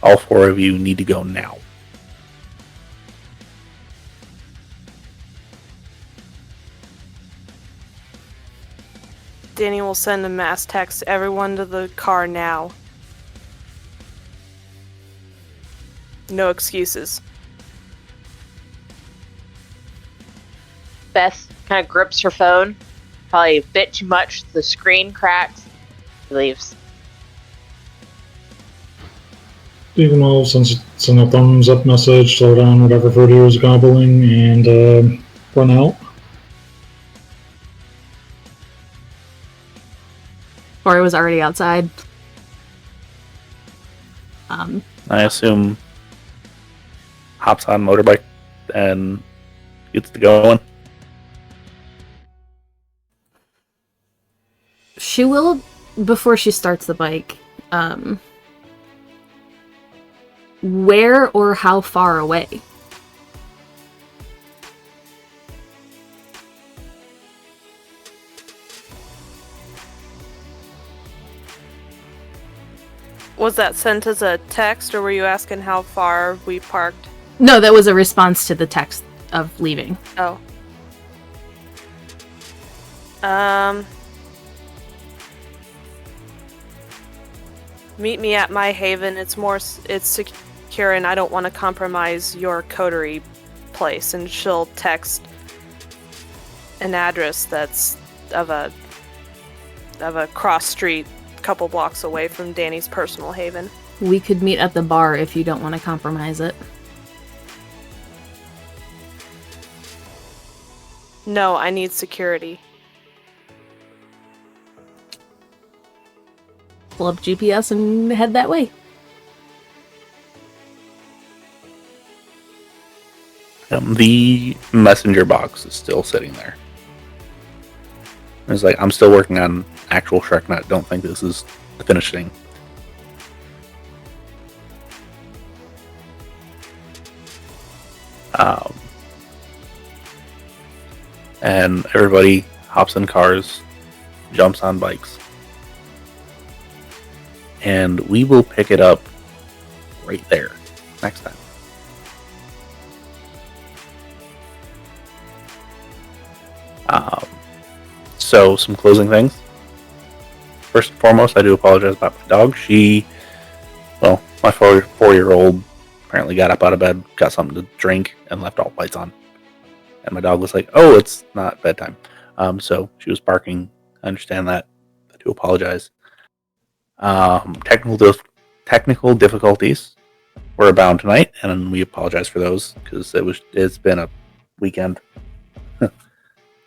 Speaker 3: All 4 of you need to go now.
Speaker 6: Dani will send a mass text to everyone to the car now. No excuses.
Speaker 1: Beth kind of grips her phone, probably a bit too much. The screen cracks. She leaves.
Speaker 4: Stephen will send a thumbs up message, slow down whatever food he was gobbling, and run out.
Speaker 2: Or I was already outside.
Speaker 3: I assume hops on motorbike and gets to going.
Speaker 2: She will, before she starts the bike, where or how far away?
Speaker 6: Was that sent as a text, or were you asking how far we parked?
Speaker 2: No, that was a response to the text of leaving.
Speaker 6: Oh. Meet me at my haven. It's secure, and I don't want to compromise your coterie place. And she'll text an address that's of a cross street, couple blocks away from Dani's personal haven.
Speaker 2: We could meet at the bar if you don't want to compromise it.
Speaker 6: No, I need security.
Speaker 2: Pull up GPS and head that way.
Speaker 3: The messenger box is still sitting there. It's like, I'm still working on actual StrekNet. Don't think this is the finished thing. And everybody hops in cars, jumps on bikes, and we will pick it up right there next time. So some closing things. First and foremost, I do apologize about my dog. My 4-year-old apparently got up out of bed, got something to drink, and left all lights on. And my dog was like, "Oh, it's not bedtime." So she was barking. I understand that. I do apologize. Technical difficulties were abound tonight, and we apologize for those because it's been a weekend.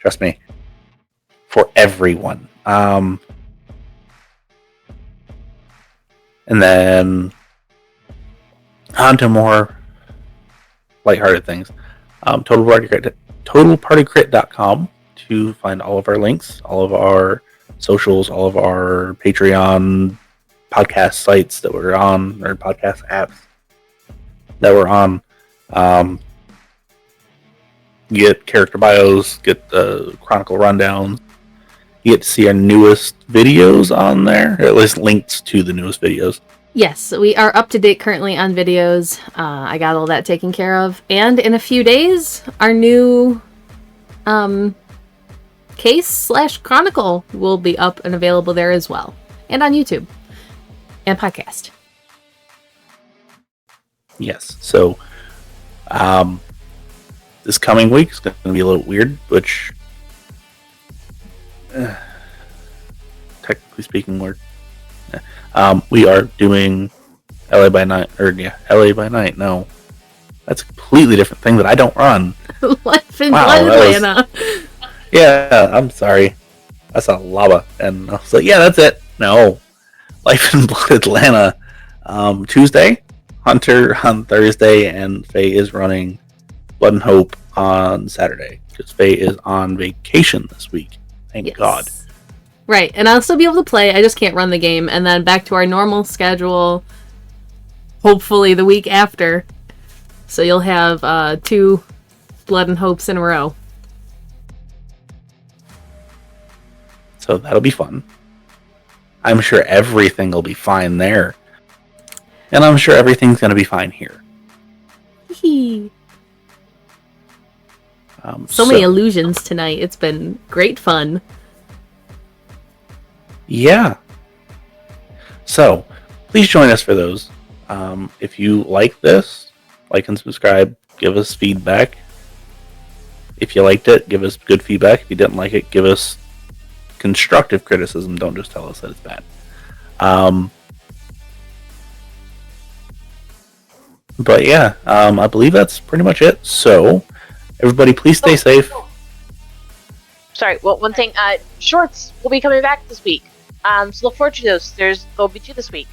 Speaker 3: Trust me, for everyone. And then on to more lighthearted things. TotalPartyCrit.com to find all of our links, all of our socials, all of our Patreon podcast sites that we're on, or podcast apps that we're on. Get character bios, get chronicle rundowns. You get to see our newest videos on there, or at least links to the newest videos.
Speaker 2: Yes, we are up to date currently on videos. I got all that taken care of. And in a few days, our new case/chronicle will be up and available there as well. And on YouTube. And podcast.
Speaker 3: Yes, so this coming week is going to be a little weird, which technically speaking, we are doing LA by Night, LA by Night. No, that's a completely different thing that I don't run.
Speaker 2: Life in Blood Atlanta.
Speaker 3: Yeah, I'm sorry. I saw Lava, and I was like, yeah, that's it. No, Life in Blood Atlanta. Tuesday, Hunter on Thursday, and Faye is running Blood and Hope on Saturday because Faye is on vacation this week. Thank God.
Speaker 2: Right, and I'll still be able to play. I just can't run the game, and then back to our normal schedule. Hopefully the week after, so you'll have 2 Blood and Hopes in a row.
Speaker 3: So that'll be fun. I'm sure everything will be fine there, and I'm sure everything's going to be fine here.
Speaker 2: So many illusions tonight. It's been great fun.
Speaker 3: Yeah. So, please join us for those. If you like this, like and subscribe. Give us feedback. If you liked it, give us good feedback. If you didn't like it, give us constructive criticism. Don't just tell us that it's bad. But yeah, I believe that's pretty much it. So, everybody, please stay safe.
Speaker 1: Sorry, well, one thing, shorts will be coming back this week. So look forward to those. There'll be 2 this week.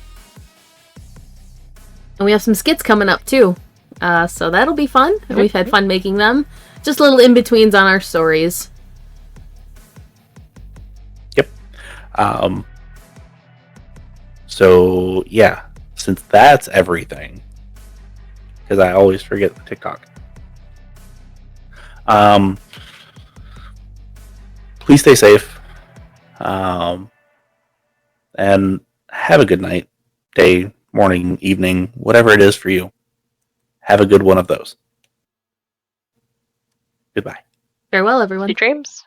Speaker 2: And we have some skits coming up too. So that'll be fun. And we've had fun making them. Just little in-betweens on our stories.
Speaker 3: Yep. So yeah, since that's everything, because I always forget the TikTok. Please stay safe. And have a good night, day, morning, evening, whatever it is for you. Have a good one of those. Goodbye.
Speaker 2: Farewell, everyone.
Speaker 1: Sweet dreams.